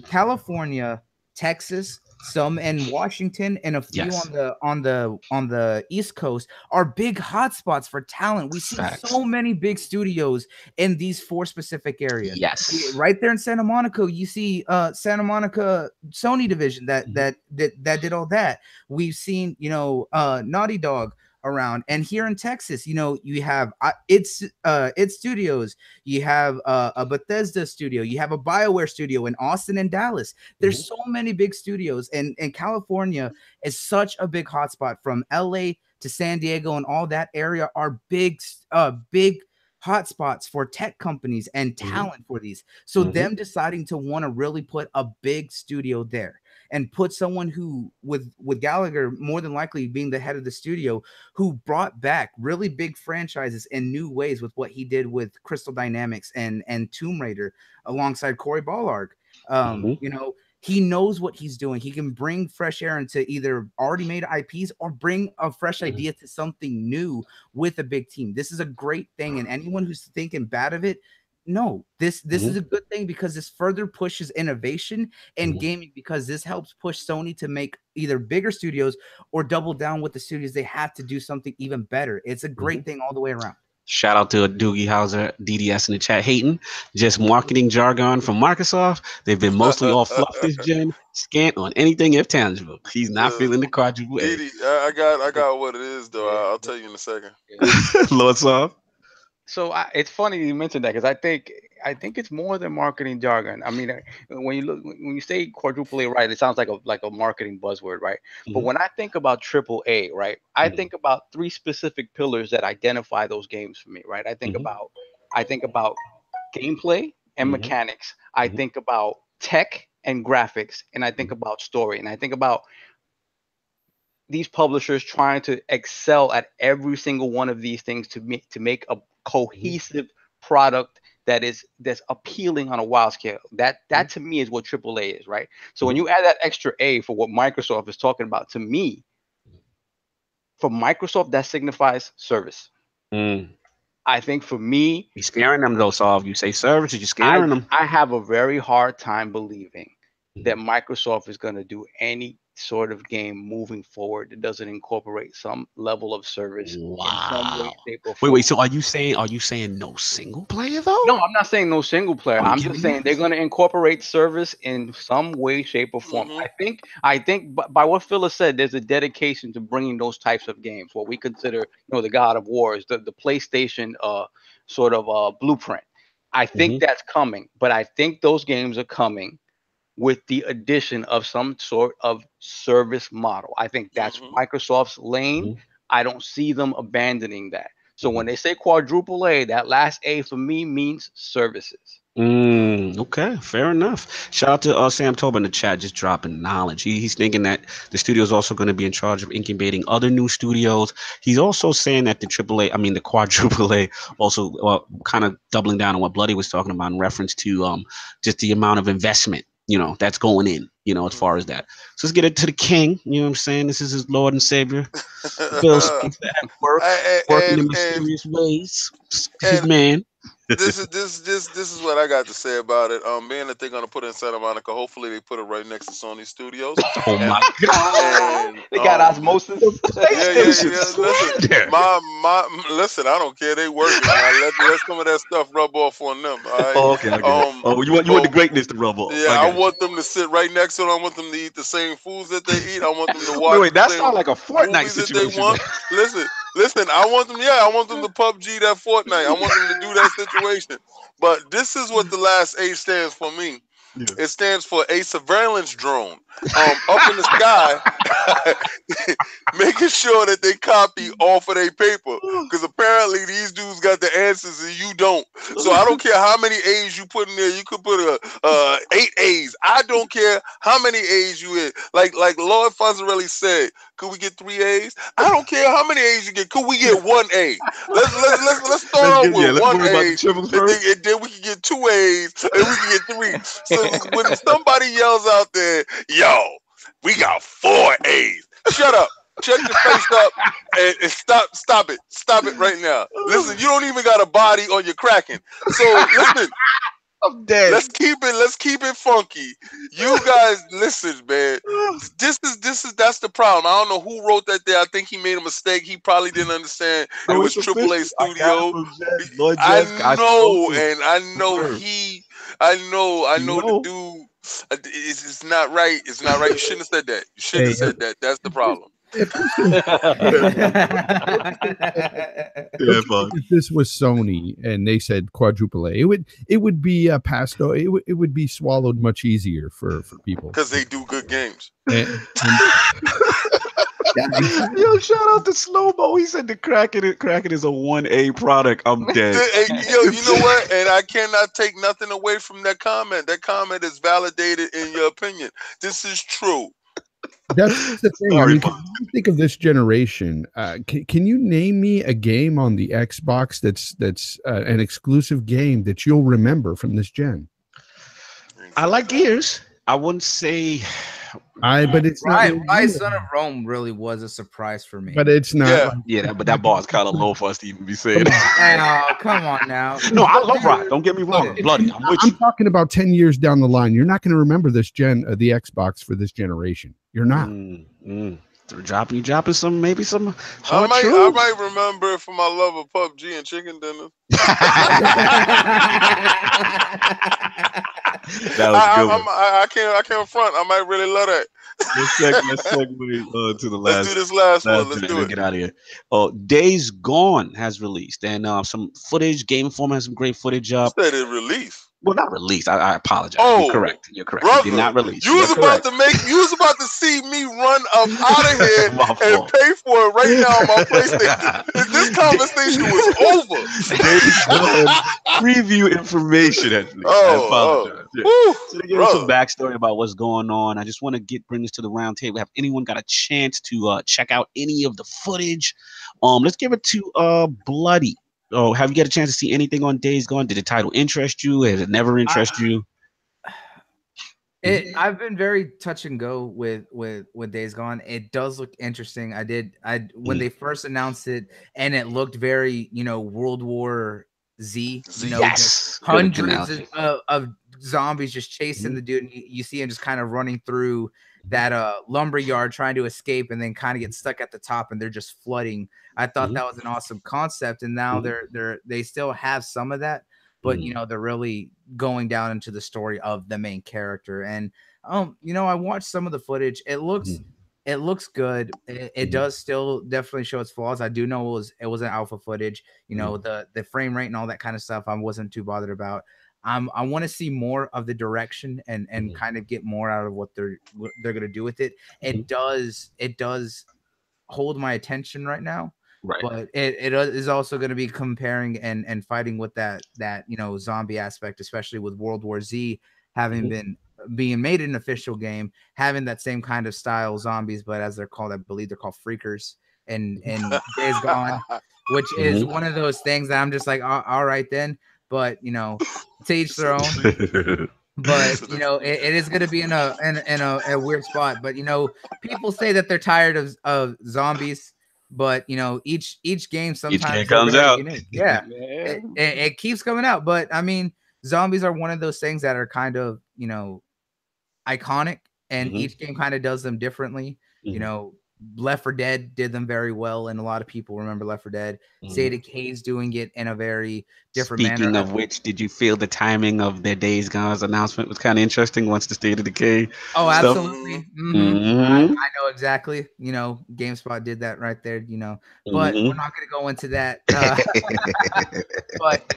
California Texas, some in Washington, and a few Yes. on the East Coast are big hotspots for talent. We see Facts. so many big studios in these 4 specific areas. Yes. Right there in Santa Monica, you see Santa Monica Sony division that did all that. We've seen, you know, Naughty Dog around, and here in Texas, you know, you have its studios, you have a Bethesda studio, you have a BioWare studio in Austin and Dallas. There's so many big studios, and California is such a big hotspot. From LA to San Diego and all that area are big hotspots for tech companies and talent for these. So them deciding to want to really put a big studio there and put someone who, with Gallagher more than likely being the head of the studio, who brought back really big franchises in new ways with what he did with Crystal Dynamics and Tomb Raider alongside Cory Ballard. You know, he knows what he's doing. He can bring fresh air into either already made IPs or bring a fresh idea to something new with a big team. This is a great thing, and anyone who's thinking bad of it, no, this is a good thing, because this further pushes innovation and gaming, because this helps push Sony to make either bigger studios or double down with the studios they have to do something even better. It's a great thing all the way around. Shout out to Doogie Howser, DDS in the chat, hating just marketing jargon from Microsoft. They've been mostly all fluff this gen, scant on anything if tangible. He's not feeling the quadruple A. I got what it is though. I'll tell you in a second. Lord Sov. So it's funny you mentioned that, because I think it's more than marketing jargon. I mean, when you say quadruple A, right, it sounds like a marketing buzzword, right? But when I think about AAA, right, I think about 3 specific pillars that identify those games for me, right? I think about gameplay and mechanics. I think about tech and graphics, and I think about story, and I think about these publishers trying to excel at every single one of these things to make a cohesive product that's appealing on a wild scale. That to me is what AAA is, right? So when you add that extra A for what Microsoft is talking about, to me, for Microsoft, that signifies service. I think for me, you're scaring them though, Sov. You say service, you're scaring them. I have a very hard time believing that Microsoft is going to do any sort of game moving forward that doesn't incorporate some level of service in some way, shape, or form. Wait. So are you saying no single player though? No, I'm not saying no single player. I'm just saying they're going to incorporate service in some way, shape, or form. I think by what Phyllis said, there's a dedication to bringing those types of games, what we consider, the God of Wars, the PlayStation sort of blueprint. I think that's coming, but I think those games are coming with the addition of some sort of service model. I think that's Microsoft's lane. I don't see them abandoning that. So when they say quadruple A, that last A for me means services. Okay, fair enough. Shout out to Sam Tobin in the chat, just dropping knowledge. He's thinking that the studio is also going to be in charge of incubating other new studios. He's also saying that the quadruple A, also kind of doubling down on what Bloody was talking about in reference to just the amount of investment that's going in, as far as that. So let's get it to the king. You know what I'm saying? This is his Lord and Savior. Bill speaks that working in mysterious ways. His man. This is what I got to say about it. Being that they're gonna put it in Santa Monica, hopefully they put it right next to Sony Studios. Oh my God! And, they got osmosis. Listen, listen. I don't care. They working. Let some of that stuff rub off on them. All right? Oh, okay. You want the greatness to rub off. Yeah, I want them to sit right next to them. I want them to eat the same foods that they eat. I want them to watch. Wait, that sounds like a Fortnite situation. That they want. Listen, I want them to PUBG that Fortnite. I want them to do that situation. But this is what the last A stands for me. Yeah. It stands for a surveillance drone up in the sky, making sure that they copy off of their paper. Because apparently these dudes got the answers and you don't. So I don't care how many A's you put in there. You could put 8 A's. I don't care how many A's you hit. Like Lord Fonzarelli said, could we get 3 A's? I don't care how many A's you get. Could we get 1 A? Let's start off with 1 A, and then we can get 2 A's, and we can get 3. So when somebody yells out there, yo, we got 4 A's. Shut up. Check your face up and stop it. Stop it right now. Listen, you don't even got a body on your Kraken. So listen, I'm dead. Let's keep it funky. You guys, listen, man. That's the problem. I don't know who wrote that there. I think he made a mistake. He probably didn't understand it was AAA studio. I know, and I know the dude. It's not right. It's not right. You shouldn't have said that. You shouldn't have said that. That's the problem. If this was Sony and they said quadruple A, it would be pastor. It would be swallowed much easier for people because they do good games. Yo, shout out to Slow-Mo. He said the Kraken is a 1A product. I'm dead. Yo, you know what? And I cannot take nothing away from that comment. That comment is validated in your opinion. This is true. That's the thing. I mean, when you think of this generation, can you name me a game on the Xbox that's an exclusive game that you'll remember from this gen? I like Gears. I wouldn't say. But it's not. Rise Son of Rome really was a surprise for me. But it's not. Yeah, but that bar is kind of low for us to even be saying. Come on now. No, I love Rise. Don't get me wrong. Bloody. I'm talking about 10 years down the line. You're not going to remember this gen, the Xbox for this generation. You're not. Dropping some I might remember it for my love of PUBG and chicken dinner. That was good. I can't front. I might really love that. Let's segue to the last. Let's do this last one. Let's do it. Get out of here. Days Gone has released, and some footage. Game Informer has some great footage up. You said it released. Well, not released. I apologize. Oh, You're correct. Brother, Did not release. You was about to see me run up out of here and pay for it right now on my PlayStation. This conversation was over. Preview information. Actually. I apologize. So to give us some backstory about what's going on, I just want to bring this to the round table. Have anyone got a chance to check out any of the footage? Let's give it to Bloody. Oh, have you got a chance to see anything on Days Gone? Did the title interest you? Has it never interest you? I've been very touch and go with Days Gone. It does look interesting. When they first announced it, and it looked very, World War Z. Yes, hundreds of zombies just chasing the dude. And you see him just kind of running through that lumber yard trying to escape, and then kind of get stuck at the top, and they're just flooding. I thought that was an awesome concept, and now they still have some of that, but they're really going down into the story of the main character. And I watched some of the footage. It looks good. It does still definitely show its flaws. I do know it was an alpha footage. The frame rate and all that kind of stuff I wasn't too bothered about. I want to see more of the direction and kind of get more out of what they're going to do with it. It does hold my attention right now. Right. But it is also going to be comparing and fighting with that zombie aspect, especially with World War Z having being made an official game, having that same kind of style zombies, but as they're called, I believe they're called freakers and Days Gone, which is one of those things that I'm just like, all right then. But to each their own. But it is going to be in a weird spot. But people say that they're tired of zombies. But each game sometimes it comes out. Yeah, it keeps coming out. But I mean, zombies are one of those things that are kind of iconic, and each game kind of does them differently. Left 4 Dead did them very well, and a lot of people remember Left 4 Dead. State of Decay's doing it in a very different manner. Speaking of which, did you feel the timing of their Days Gone's announcement was kind of interesting once the State of Decay? Oh, absolutely. I know exactly. GameSpot did that right there. But we're not going to go into that. But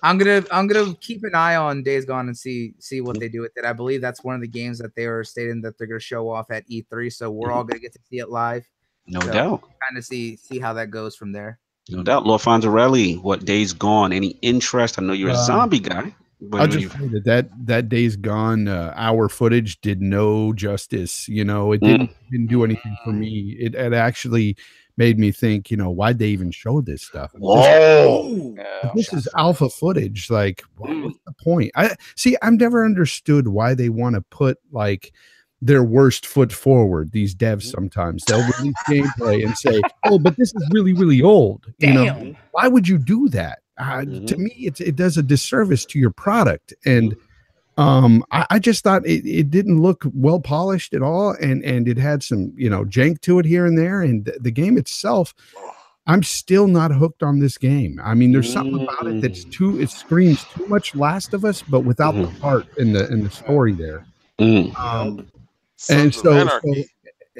I'm gonna keep an eye on Days Gone and see what they do with it. I believe that's one of the games that they are stating that they're going to show off at E3. So we're all going to get to see it live. No doubt. Kind of see how that goes from there. No doubt. Lord Fonzarelli, what Days Gone? Any interest? I know you're a zombie guy. I'll just say that Days Gone hour footage did no justice. It didn't do anything for me. It actually made me think, why'd they even show this stuff? Whoa! This is alpha footage. Like, what's the point? I've never understood why they want to put their worst foot forward. These devs sometimes they'll release gameplay and say, "Oh, but this is really, really old." Damn. Why would you do that? To me, it does a disservice to your product. And I just thought it didn't look well polished at all, and it had some jank to it here and there. And the game itself, I'm still not hooked on this game. I mean, there's something about it that's it screams too much Last of Us, but without the heart and the story there. And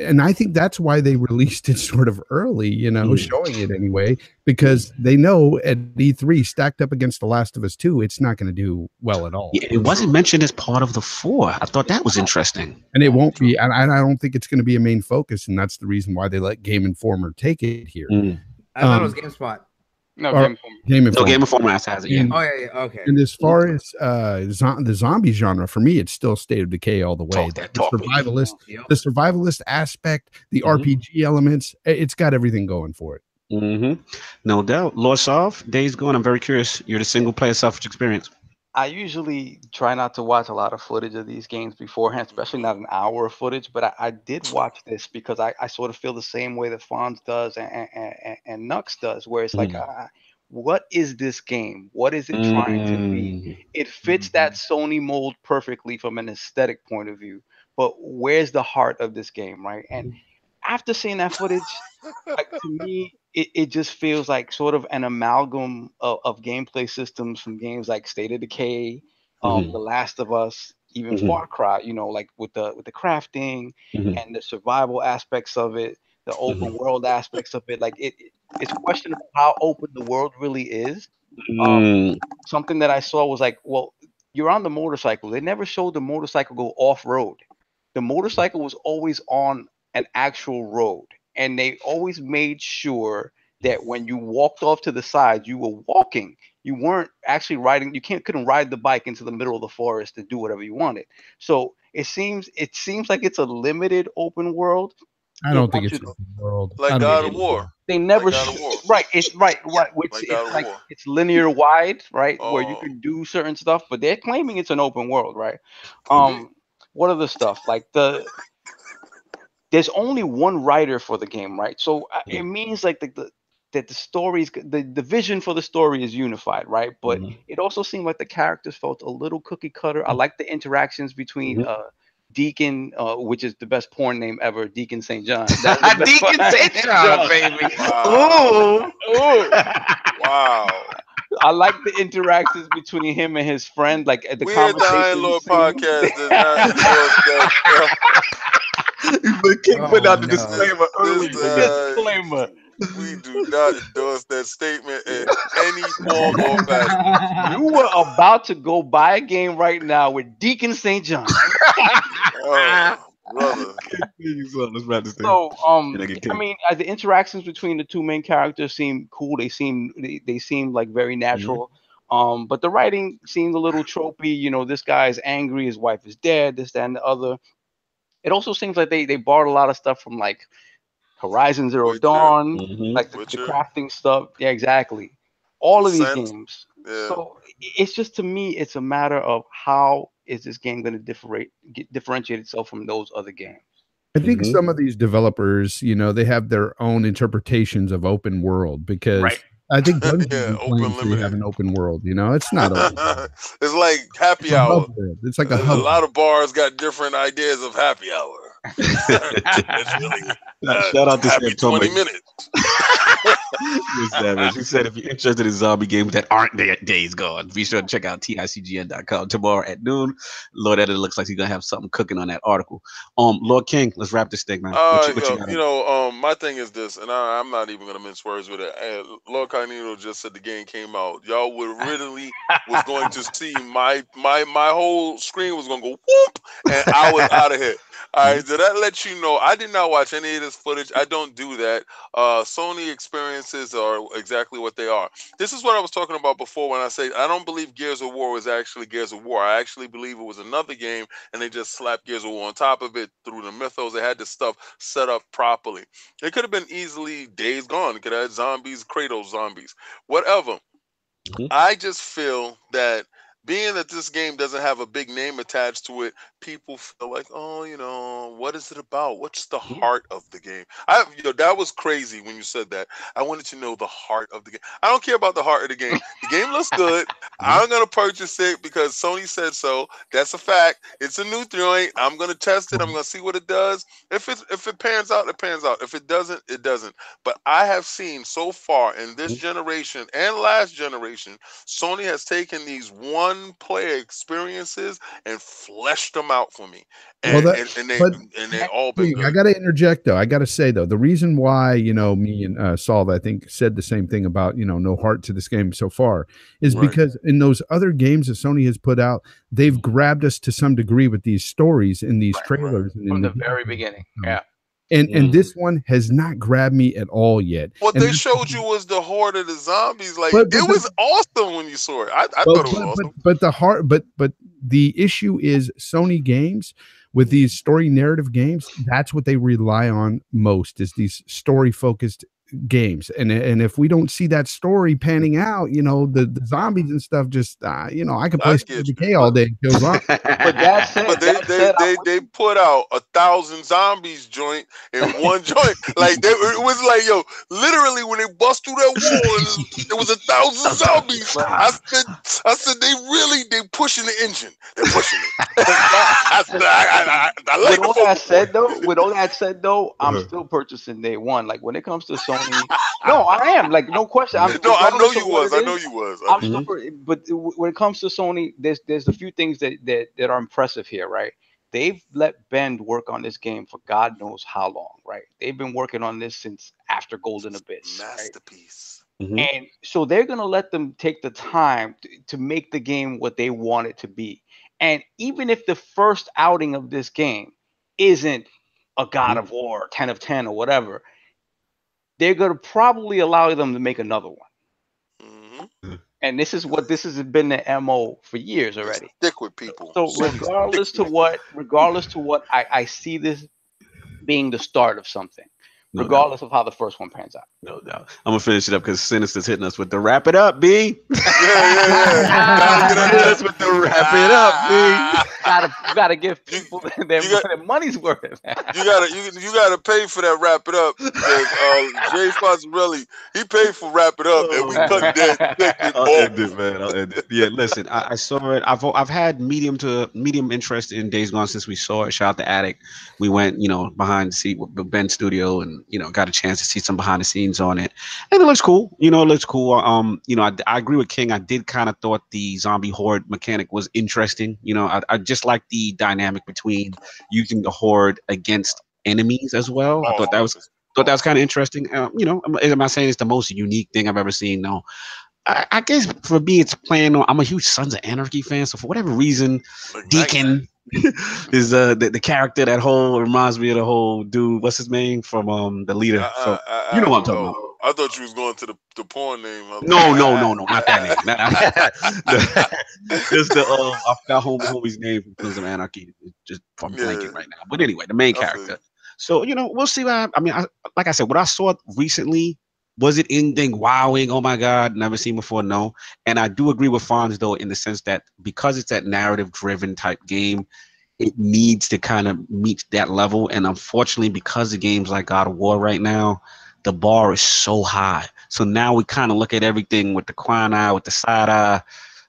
and I think that's why they released it sort of early, showing it anyway, because they know at E3 stacked up against The Last of Us 2, it's not going to do well at all. Yeah, it wasn't mentioned as part of the 4. I thought that was interesting. And it won't be. And I don't think it's going to be a main focus. And that's the reason why they let Game Informer take it here. I thought it was GameSpot. No, Game Informer has it. Yeah. Oh yeah, okay. And as far as the zombie genre, for me, it's still State of Decay all the way. The survivalist aspect, the RPG elements, it's got everything going for it. No doubt. Lord Sov, Days Gone. I'm very curious. You're the single player selfish experience. I usually try not to watch a lot of footage of these games beforehand, especially not an hour of footage. But I did watch this because I sort of feel the same way that Fonz does and Nux does, where it's like, what is this game? What is it trying to be? It fits that Sony mold perfectly from an aesthetic point of view. But where's the heart of this game, right? And after seeing that footage, like, to me, it just feels like sort of an amalgam of gameplay systems from games like State of Decay, The Last of Us, even Far Cry, like with the crafting and the survival aspects of it, the open world aspects of it. Like it's questionable how open the world really is. Something that I saw was like, well, you're on the motorcycle. They never showed the motorcycle go off-road. The motorcycle was always on an actual road. And they always made sure that when you walked off to the side, you were walking. You weren't actually riding. You couldn't ride the bike into the middle of the forest to do whatever you wanted. So it seems like it's a limited open world. I don't think it's open world. Like God of War. They never right. It's right. Which it's linear wide, right? Where you can do certain stuff, but they're claiming it's an open world, right? What other stuff like there's only one writer for the game, right? So it means like that the stories, the vision for the story is unified, right? But it also seemed like the characters felt a little cookie cutter. I like the interactions between Deacon, which is the best porn name ever, Deacon St. John. Deacon St. John, baby. Wow. Wow. I like the interactions between him and his friend, like at the conversation. Lord podcast does not endorse that. Put out the disclaimer early. Disclaimer. We do not endorse that statement in any form or fashion. You were about to go buy a game right now with Deacon St. John. Brother. So, I mean, the interactions between the two main characters seem cool. They seem like very natural. But the writing seemed a little tropey. This guy is angry, his wife is dead, this, that, and the other. It also seems like they borrowed a lot of stuff from like Horizon Zero Dawn, like the crafting stuff. Yeah, exactly. All of these games. Yeah. So it's just, to me, it's a matter of how is this game going to differentiate itself from those other games. I think some of these developers, they have their own interpretations of open world, because I think Bungie have an open world. It's not open. It's like happy hour. It's like a lot of bars got different ideas of happy hour. It's really shout out to happy 20 minutes. He said, if you're interested in zombie games that aren't Days Gone, be sure to check out TICGN.com tomorrow at noon. Lord Editor looks like he's gonna have something cooking on that article. Lord King, let's wrap this thing, man. My thing is this, and I'm not even gonna mince words with it. LordCognito just said the game came out. Y'all would really was going to see my whole screen was gonna go whoop, and I was out of here. All right, did that let you know I did not watch any of this footage? I don't do that. Sony experiences are exactly what they are. This is what I was talking about before when I say I don't believe Gears of War was actually Gears of War. I actually believe it was another game, and they just slapped Gears of War on top of it through the mythos. They had this stuff set up properly. It could have been easily Days Gone. It could have had zombies, Kratos zombies, whatever. I just feel that being that this game doesn't have a big name attached to it, people feel like, oh, what is it about? What's the Mhm. heart of the game? That was crazy when you said that. I wanted to know the heart of the game. I don't care about the heart of the game. The game looks good. I'm gonna purchase it because Sony said so. That's a fact. It's a new joint. I'm gonna test it. I'm gonna see what it does. If it pans out, it pans out. If it doesn't, it doesn't. But I have seen so far in this generation and last generation, Sony has taken these one-player experiences and fleshed them out for me, Well, and they all been I good. got to interject though. I got to say though, the reason why me and Saul, I think, said the same thing about no heart to this game so far is Right. because in those other games that Sony has put out, they've grabbed us to some degree with these stories in these trailers and From in the very beginning. Yeah. And this one has not grabbed me at all yet. What And they showed you was the horde of the zombies. Like But- it was awesome when you saw it. I thought it was awesome. But the heart, but the issue is Sony games with these story narrative games. That's what they rely on most is these story focused games. And if we don't see that story panning out, the zombies and stuff just I could play Decay all day. It goes on. But that said, But that said, they put out 1,000 zombies joint in one joint. Like it was like, yo, literally when they bust through that wall and there was 1,000 zombies. I said they pushing the engine. They're pushing it. I like with all that said though, I'm still purchasing day one. Like when it comes to Sony, no, I am like no question. I know you was. I'm still but when it comes to Sony, there's a few things that are impressive here, right? They've let Bend work on this game for God knows how long, right? They've been working on this since after Golden Abyss. Masterpiece. Right? And so they're gonna let them take the time to make the game what they want it to be. And even if the first outing of this game isn't a God of War 10 of 10 or whatever, they're going to probably allow them to make another one. And this has been the MO for years already. Stick with people. So regardless to what I see this being the start of something. Regardless of how the first one pans out. No doubt. I'm gonna finish it up because Sinister's hitting us with the wrap it up, B. Yeah. Hit us with the wrap it up, B. Gotta give people their money's worth. You gotta pay for that wrap it up. Because Jay Fozzarelli, he paid for wrap it up, and we cut that. I'll end it, man. I'll end it. Yeah, listen, I saw it. I've had medium interest in Days Gone since we saw it. Shout out to Attic. We went, behind the seat with Ben Studio and got a chance to see some behind the scenes on it, and it looks cool. It looks cool. I agree with King. I did kind of thought the zombie horde mechanic was interesting. I just like the dynamic between using the horde against enemies as well. I thought that was kind of interesting. I'm not saying it's the most unique thing I've ever seen. No, I guess for me, it's playing on. I'm a huge Sons of Anarchy fan, so for whatever reason, Deacon is the character that reminds me of the whole dude. What's his name from the leader? So you know what I'm talking about. I thought you was going to the porn name. No, not that name. Just I forgot homie's name from Sons of Anarchy. Just from blanking right now. But anyway, the main character. So we'll see. Like I said, what I saw recently. Was it anything wowing? Oh my God, never seen before. No. And I do agree with Fonz though, in the sense that because it's that narrative driven type game, it needs to kind of meet that level. And unfortunately, because of games like God of War right now, the bar is so high. So now we kind of look at everything with the quine eye, with the side eye,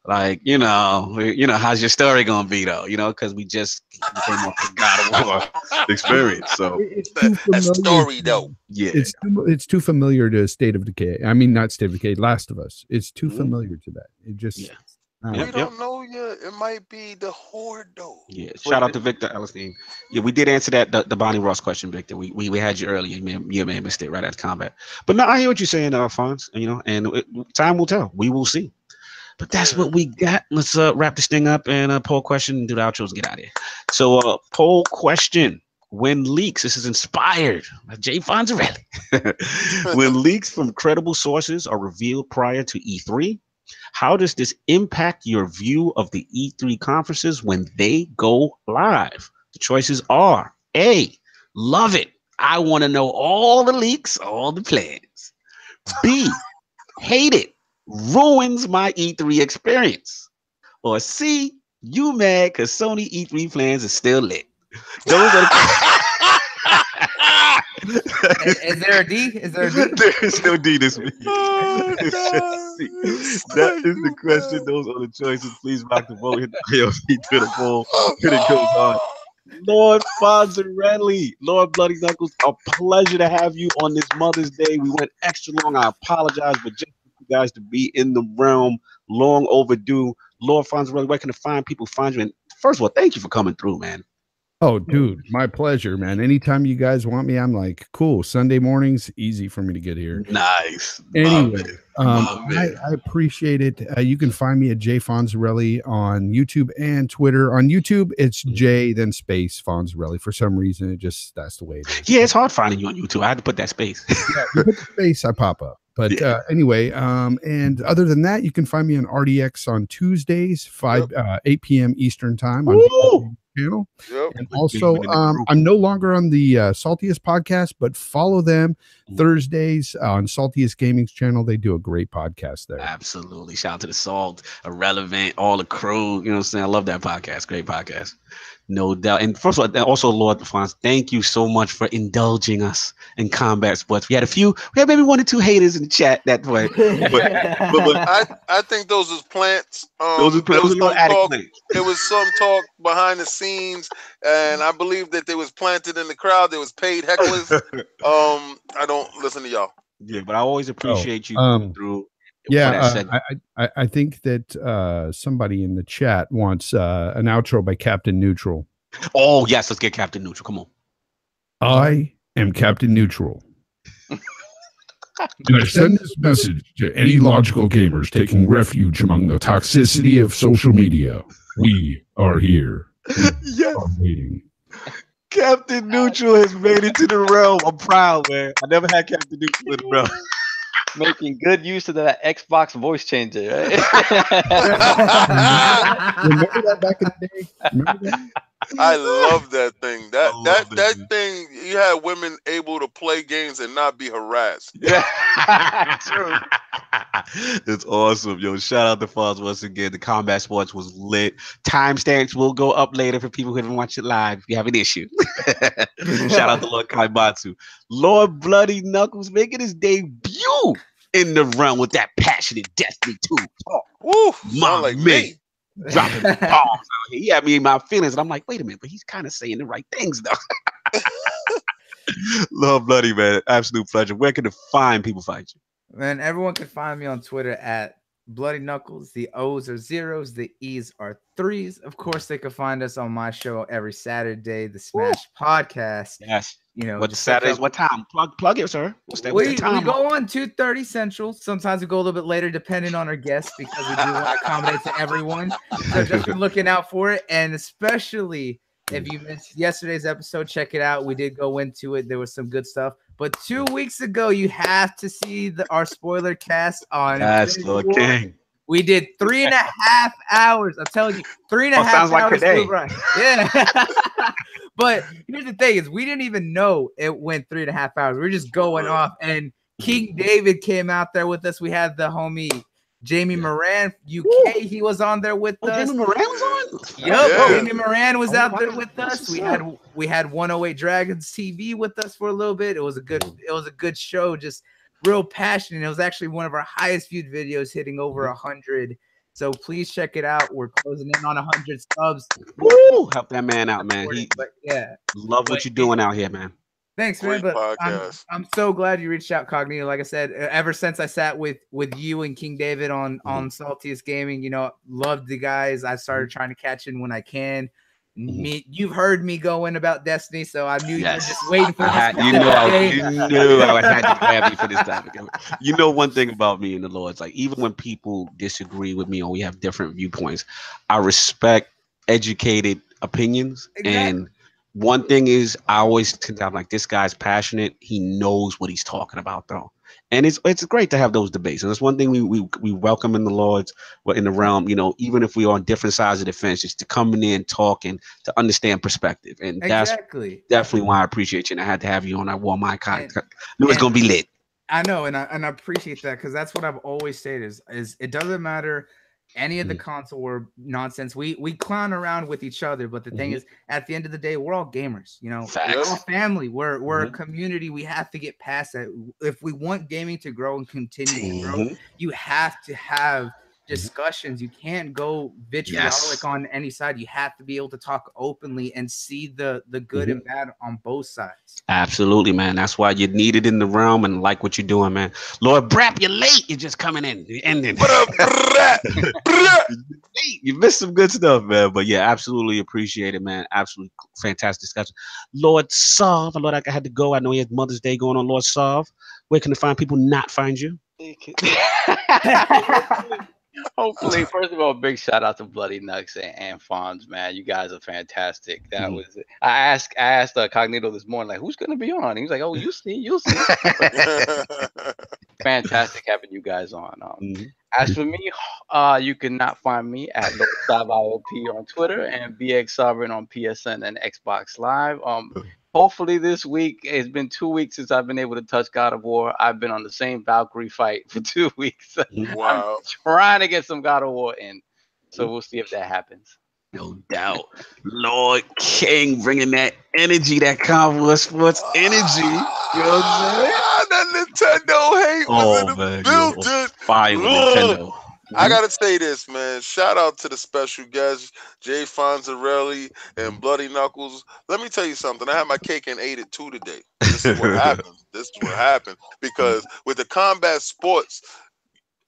like, how's your story going to be though? Because we just came off the God of War experience. So that story though. Yeah. It's too familiar to State of Decay. I mean, not State of Decay, Last of Us. It's too familiar to that. It just We don't know yet. It might be the horde though. Yeah. Shout out to Victor Ellerstein. Yeah, we did answer that the Bonnie Ross question, Victor. We had you earlier. You may have missed it right at combat. But no, I hear what you're saying, Fonz. And time will tell. We will see. But that's what we got. Let's wrap this thing up and poll question, do the outros, and get out of here. So poll question. When leaks, this is inspired by Jay Fonzarelli. When leaks from credible sources are revealed prior to E3, how does this impact your view of the E3 conferences when they go live? The choices are A, love it. I want to know all the leaks, all the plans. B, hate it. Ruins my E3 experience. Or C, You mad because Sony E3 plans are still lit. Those are the Is there a D? Is there a D? There's no D this week. Oh, It's just no. C. That is the question. Those are the choices. Please rock the vote. Hit the ILP to the poll. Here it goes on. Lord Fonzarelli, Lord Bloody Knuckles, a pleasure to have you on this Mother's Day. We went extra long. I apologize, but just for you guys to be in the realm, long overdue. Lord Fonzarelli, where can the fine people find you? And first of all, thank you for coming through, man. Oh, dude, my pleasure, man. Anytime you guys want me, I'm like, cool. Sunday mornings, easy for me to get here. Nice. Anyway, I appreciate it. You can find me at J Fonzarelli on YouTube and Twitter. On YouTube, it's J then space Fonzarelli. For some reason, that's the way it is. Yeah, it's hard finding you on YouTube. I had to put that space. Yeah, you put the space, I pop up. But anyway, and other than that, you can find me on RDX on Tuesdays, 8 p.m. Eastern time on the channel. Yep. And also, I'm no longer on the Saltiest podcast, but follow them Thursdays on Saltiest Gaming's channel. They do a great podcast there. Absolutely. Shout out to the Salt, Irrelevant, all the crew. You know what I'm saying? I love that podcast. Great podcast. No doubt. And first of all, also, Lord Fonz, thank you so much for indulging us in combat sports. We had maybe 1 or 2 haters in the chat that way. But I think those was plants. Those are plants. There was some talk behind the scenes, and I believe that they was planted in the crowd. There was paid hecklers. I don't listen to y'all. Yeah, but I always appreciate you coming through. Yeah, I think that somebody in the chat wants an outro by Captain Neutral. Oh, yes, let's get Captain Neutral. Come on. I am Captain Neutral. And I send this message to any logical gamers taking refuge among the toxicity of social media. We are here. We are waiting. Captain Neutral has made it to the realm. I'm proud, man. I never had Captain Neutral in the realm. Making good use of that Xbox voice changer, right? Remember that back in the day? Remember that? I love that thing. That thing, you had women able to play games and not be harassed. Yeah. True. It's awesome. Yo, shout out to Fonz once again. The combat sports was lit. Timestamps will go up later for people who didn't watch it live if you have an issue. Shout out to Lord Kaibatsu. Lord Bloody Knuckles making his debut in the realm with that passionate Destiny 2 talk. Woo, my like man. me. Dropping bombs out here. He had me in my feelings, and I'm like, wait a minute, but he's kind of saying the right things, though. Lord Bloody, man. Absolute pleasure. Where can the fine people find you? Man, everyone can find me on Twitter at Bloody Knuckles. The O's are 0s, the E's are 3s. Of course, they can find us on my show every Saturday, the Smash Podcast. Yes. You know, what Saturdays? What time? Plug it, sir. What's that? We time? We go on 2:30 Central. Sometimes we go a little bit later, depending on our guests, because we do want to accommodate to everyone. So just be looking out for it, and especially if you missed yesterday's episode, check it out. We did go into it. There was some good stuff. But 2 weeks ago, you have to see our spoiler cast on. Yes, Lord King. We did 3.5 hours. I'm telling you, 3.5 hours. Sounds like today. Yeah. But here's the thing: is we didn't even know it went 3.5 hours. We are just going off, and King David came out there with us. We had the homie Jamie Moran, UK. He was on there with us. Jamie Moran was on. Yep, Jamie Moran was out there with us. We had 108 Dragons TV with us for a little bit. It was a good show. Just real passionate. It was actually one of our highest viewed videos, hitting over 100. So please check it out. We're closing in on 100 subs. Woo! Help that man out, man. Yeah, love what you're doing out here, man. Thanks, man. But I'm so glad you reached out, Cognito. Like I said, ever since I sat with you and King David on Saltiest Gaming, you know, loved the guys. I started trying to catch in when I can. You've heard me going about Destiny, so I knew you were just waiting for this. You knew I had to grab you for this topic. You know, one thing about me and the Lord, it's like even when people disagree with me or we have different viewpoints, I respect educated opinions. Exactly. And one thing is, I always think I'm like, this guy's passionate. He knows what he's talking about, though. And it's great to have those debates. And it's one thing we welcome in the Lords, but in the realm, you know, even if we're on different sides of the fence, just to come in and talk and to understand perspective. And that's definitely why I appreciate you. And I had to have you on that Warmind. It was going to be lit. I know. And I appreciate that, because that's what I've always said is it doesn't matter any of the console war nonsense. We clown around with each other, but the thing is, at the end of the day, we're all gamers. You know, we're all family. We're a community. We have to get past that. If we want gaming to grow and continue to grow, you have to have discussions. You can't go vitriolic on any side. You have to be able to talk openly and see the good and bad on both sides. Absolutely, man. That's why you're needed in the realm, and like what you're doing, man. Lord Brap, you're late. You're just coming in. You're ending. You missed some good stuff, man. But yeah, absolutely appreciate it, man. Absolutely fantastic discussion. Lord Sov, Lord, I had to go. I know he has Mother's Day going on. Lord Sov, where can the fine people not find you? Hopefully, first of all, big shout out to Bloody Nux and Fonz, man. You guys are fantastic. That was it. I asked Cognito this morning, like, who's gonna be on? He was like, oh, you'll see. Fantastic having you guys on. As for me, you can not find me at LordSovILP on Twitter and BX Sovereign on PSN and Xbox Live. Hopefully this week, it's been 2 weeks since I've been able to touch God of War. I've been on the same Valkyrie fight for 2 weeks. Wow. I'm trying to get some God of War in. So we'll see if that happens. No doubt. Lord King bringing that energy, that Convo Sports energy. You know what I'm saying? That Nintendo hate was in the building. Fire with Nintendo. I gotta say this, man. Shout out to the special guests, Jay Fonzarelli and Bloody Knuckles. Let me tell you something. I had my cake and ate it too today. This is what happened. Because with the combat sports,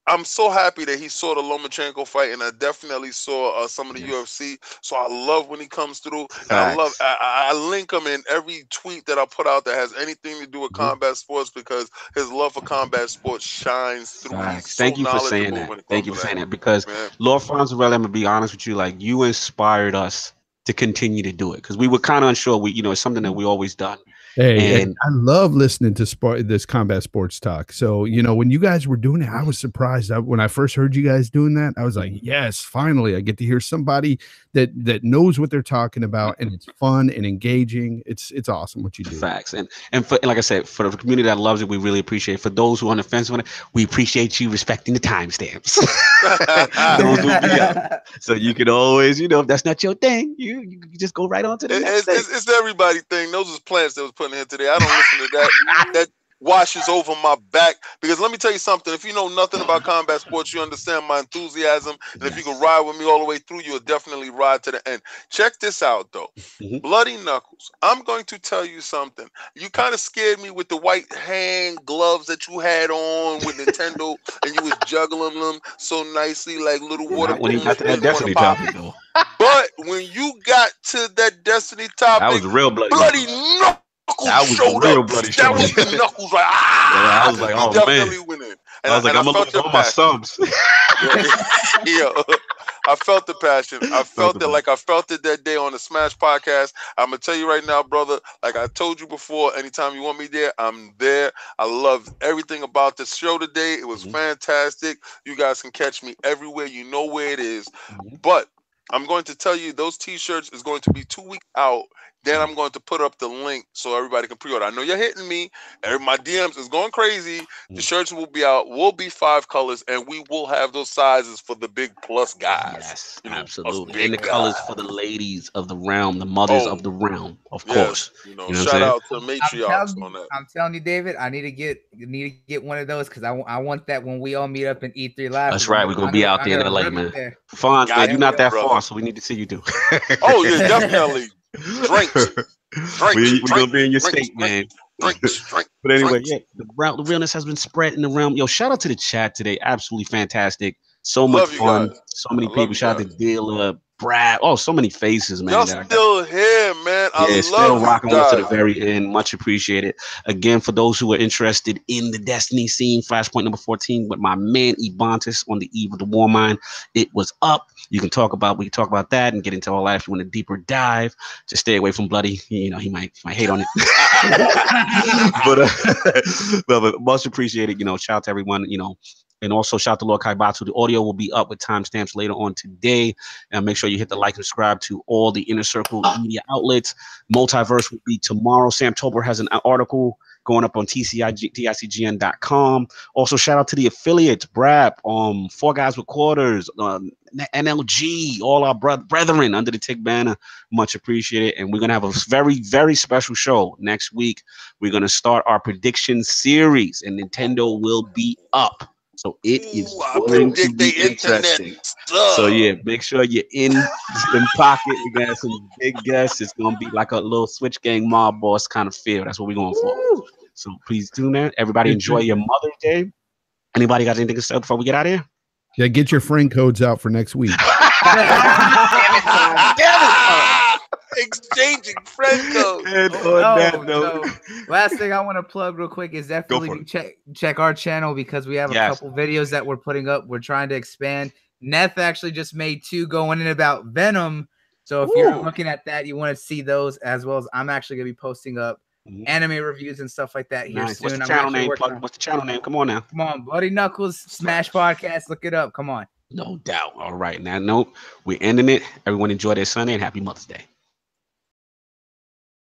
I'm so happy that he saw the Lomachenko fight, and I definitely saw some of the UFC. So I love when he comes through, and I link him in every tweet that I put out that has anything to do with combat sports, because his love for combat sports shines through. Thank you for saying that. Thank you for saying that, because Lord Fonzarelli, I'm gonna be honest with you, like, you inspired us to continue to do it, because we were kind of unsure. It's something that we always done. Hey, and I love listening to this combat sports talk. So, when you guys were doing it, I was surprised. When I first heard you guys doing that, I was like, yes, finally, I get to hear somebody that knows what they're talking about, and it's fun and engaging. It's awesome what you do. Facts. And like I said, for the community that loves it, we really appreciate it. For those who are on the fence with it, we appreciate you respecting the timestamps. Those will be out. So you can always, if that's not your thing, you just go right on to the next thing. It's everybody's thing. Those is plants that was putting here today. I don't listen to that. That washes over my back, because let me tell you something. If you know nothing about combat sports, you understand my enthusiasm, and if you can ride with me all the way through, you'll definitely ride to the end. Check this out, though. Bloody Knuckles, I'm going to tell you something. You kind of scared me with the white hand gloves that you had on with Nintendo, and you was juggling them so nicely like little water. When you got to that Destiny topic, though. But when you got to that Destiny topic, that was real bloody Knuckles. That was real bloody. That was the Knuckles, like, I was like, oh definitely man, winning. And I was like, I'm gonna lose all my subs. I felt the passion. I felt it like I felt it that day on the Smash podcast. I'm gonna tell you right now, brother. Like I told you before, anytime you want me there, I'm there. I love everything about this show today. It was fantastic. You guys can catch me everywhere. You know where it is. But I'm going to tell you, those t-shirts is going to be 2 weeks out. Then I'm going to put up the link so everybody can pre-order. I know you're hitting me. My DMs is going crazy. The shirts will be out. Will be 5 colors, and we will have those sizes for the big plus guys. Yes, absolutely. And the colors for the ladies of the realm, the mothers of the realm, of course. Shout out to the matriarchs on that. I'm telling you, David, I need to get one of those, because I want that when we all meet up in E3 Live. That's right. We're gonna be out there in LA, man. Fonz, man, you're not that far, so we need to see you do. Oh yeah, definitely. Drinks. We're gonna be in your state, man. Drinks. But anyway, the realness has been spread in the realm. Yo, shout out to the chat today. Absolutely fantastic. So much fun. So many people. Shout out to Dealer, Brad. Oh, so many faces, man. Y'all still here, man. I still love rocking with us to the very end. Much appreciated. Again, for those who are interested in the Destiny scene, Flashpoint number 14 with my man Ebontis on the eve of the Warmind. It was up. We can talk about that and get into all that if you want a deeper dive. Just stay away from Bloody. He might hate on it. but much appreciated. Shout out to everyone. And also shout out to Lord Kaibatsu. The audio will be up with timestamps later on today. And make sure you hit the like and subscribe to all the Inner Circle media outlets. Multiverse will be tomorrow. Sam Tolbert has an article going up on TICGN.com. Also, shout out to the affiliates, BRAP, Four Guys with Quarters, NLG, all our brethren under the Tick banner. Much appreciated. And we're going to have a very, very special show next week. We're going to start our prediction series, and Nintendo will be up. So it is going to be interesting. So yeah, make sure you're in pocket. We got some big guests. It's gonna be like a little Switch Gang mob boss kind of feel. That's what we're going for. So please tune in. Everybody enjoy your Mother's Day. Anybody got anything to say before we get out of here? Yeah, get your friend codes out for next week. Exchanging friend codes. Last thing I want to plug real quick is definitely check our channel, because we have a couple videos that we're putting up. We're trying to expand. Neth actually just made 2 going in about Venom. So if you're looking at that, you want to see those, as well as I'm actually going to be posting up anime reviews and stuff like that here soon. What's the channel name? What's the channel name? Come on now. Come on, Bloody Knuckles Smash Podcast. Look it up. Come on. No doubt. All right. Now, we're ending it. Everyone enjoy their Sunday and happy Mother's Day.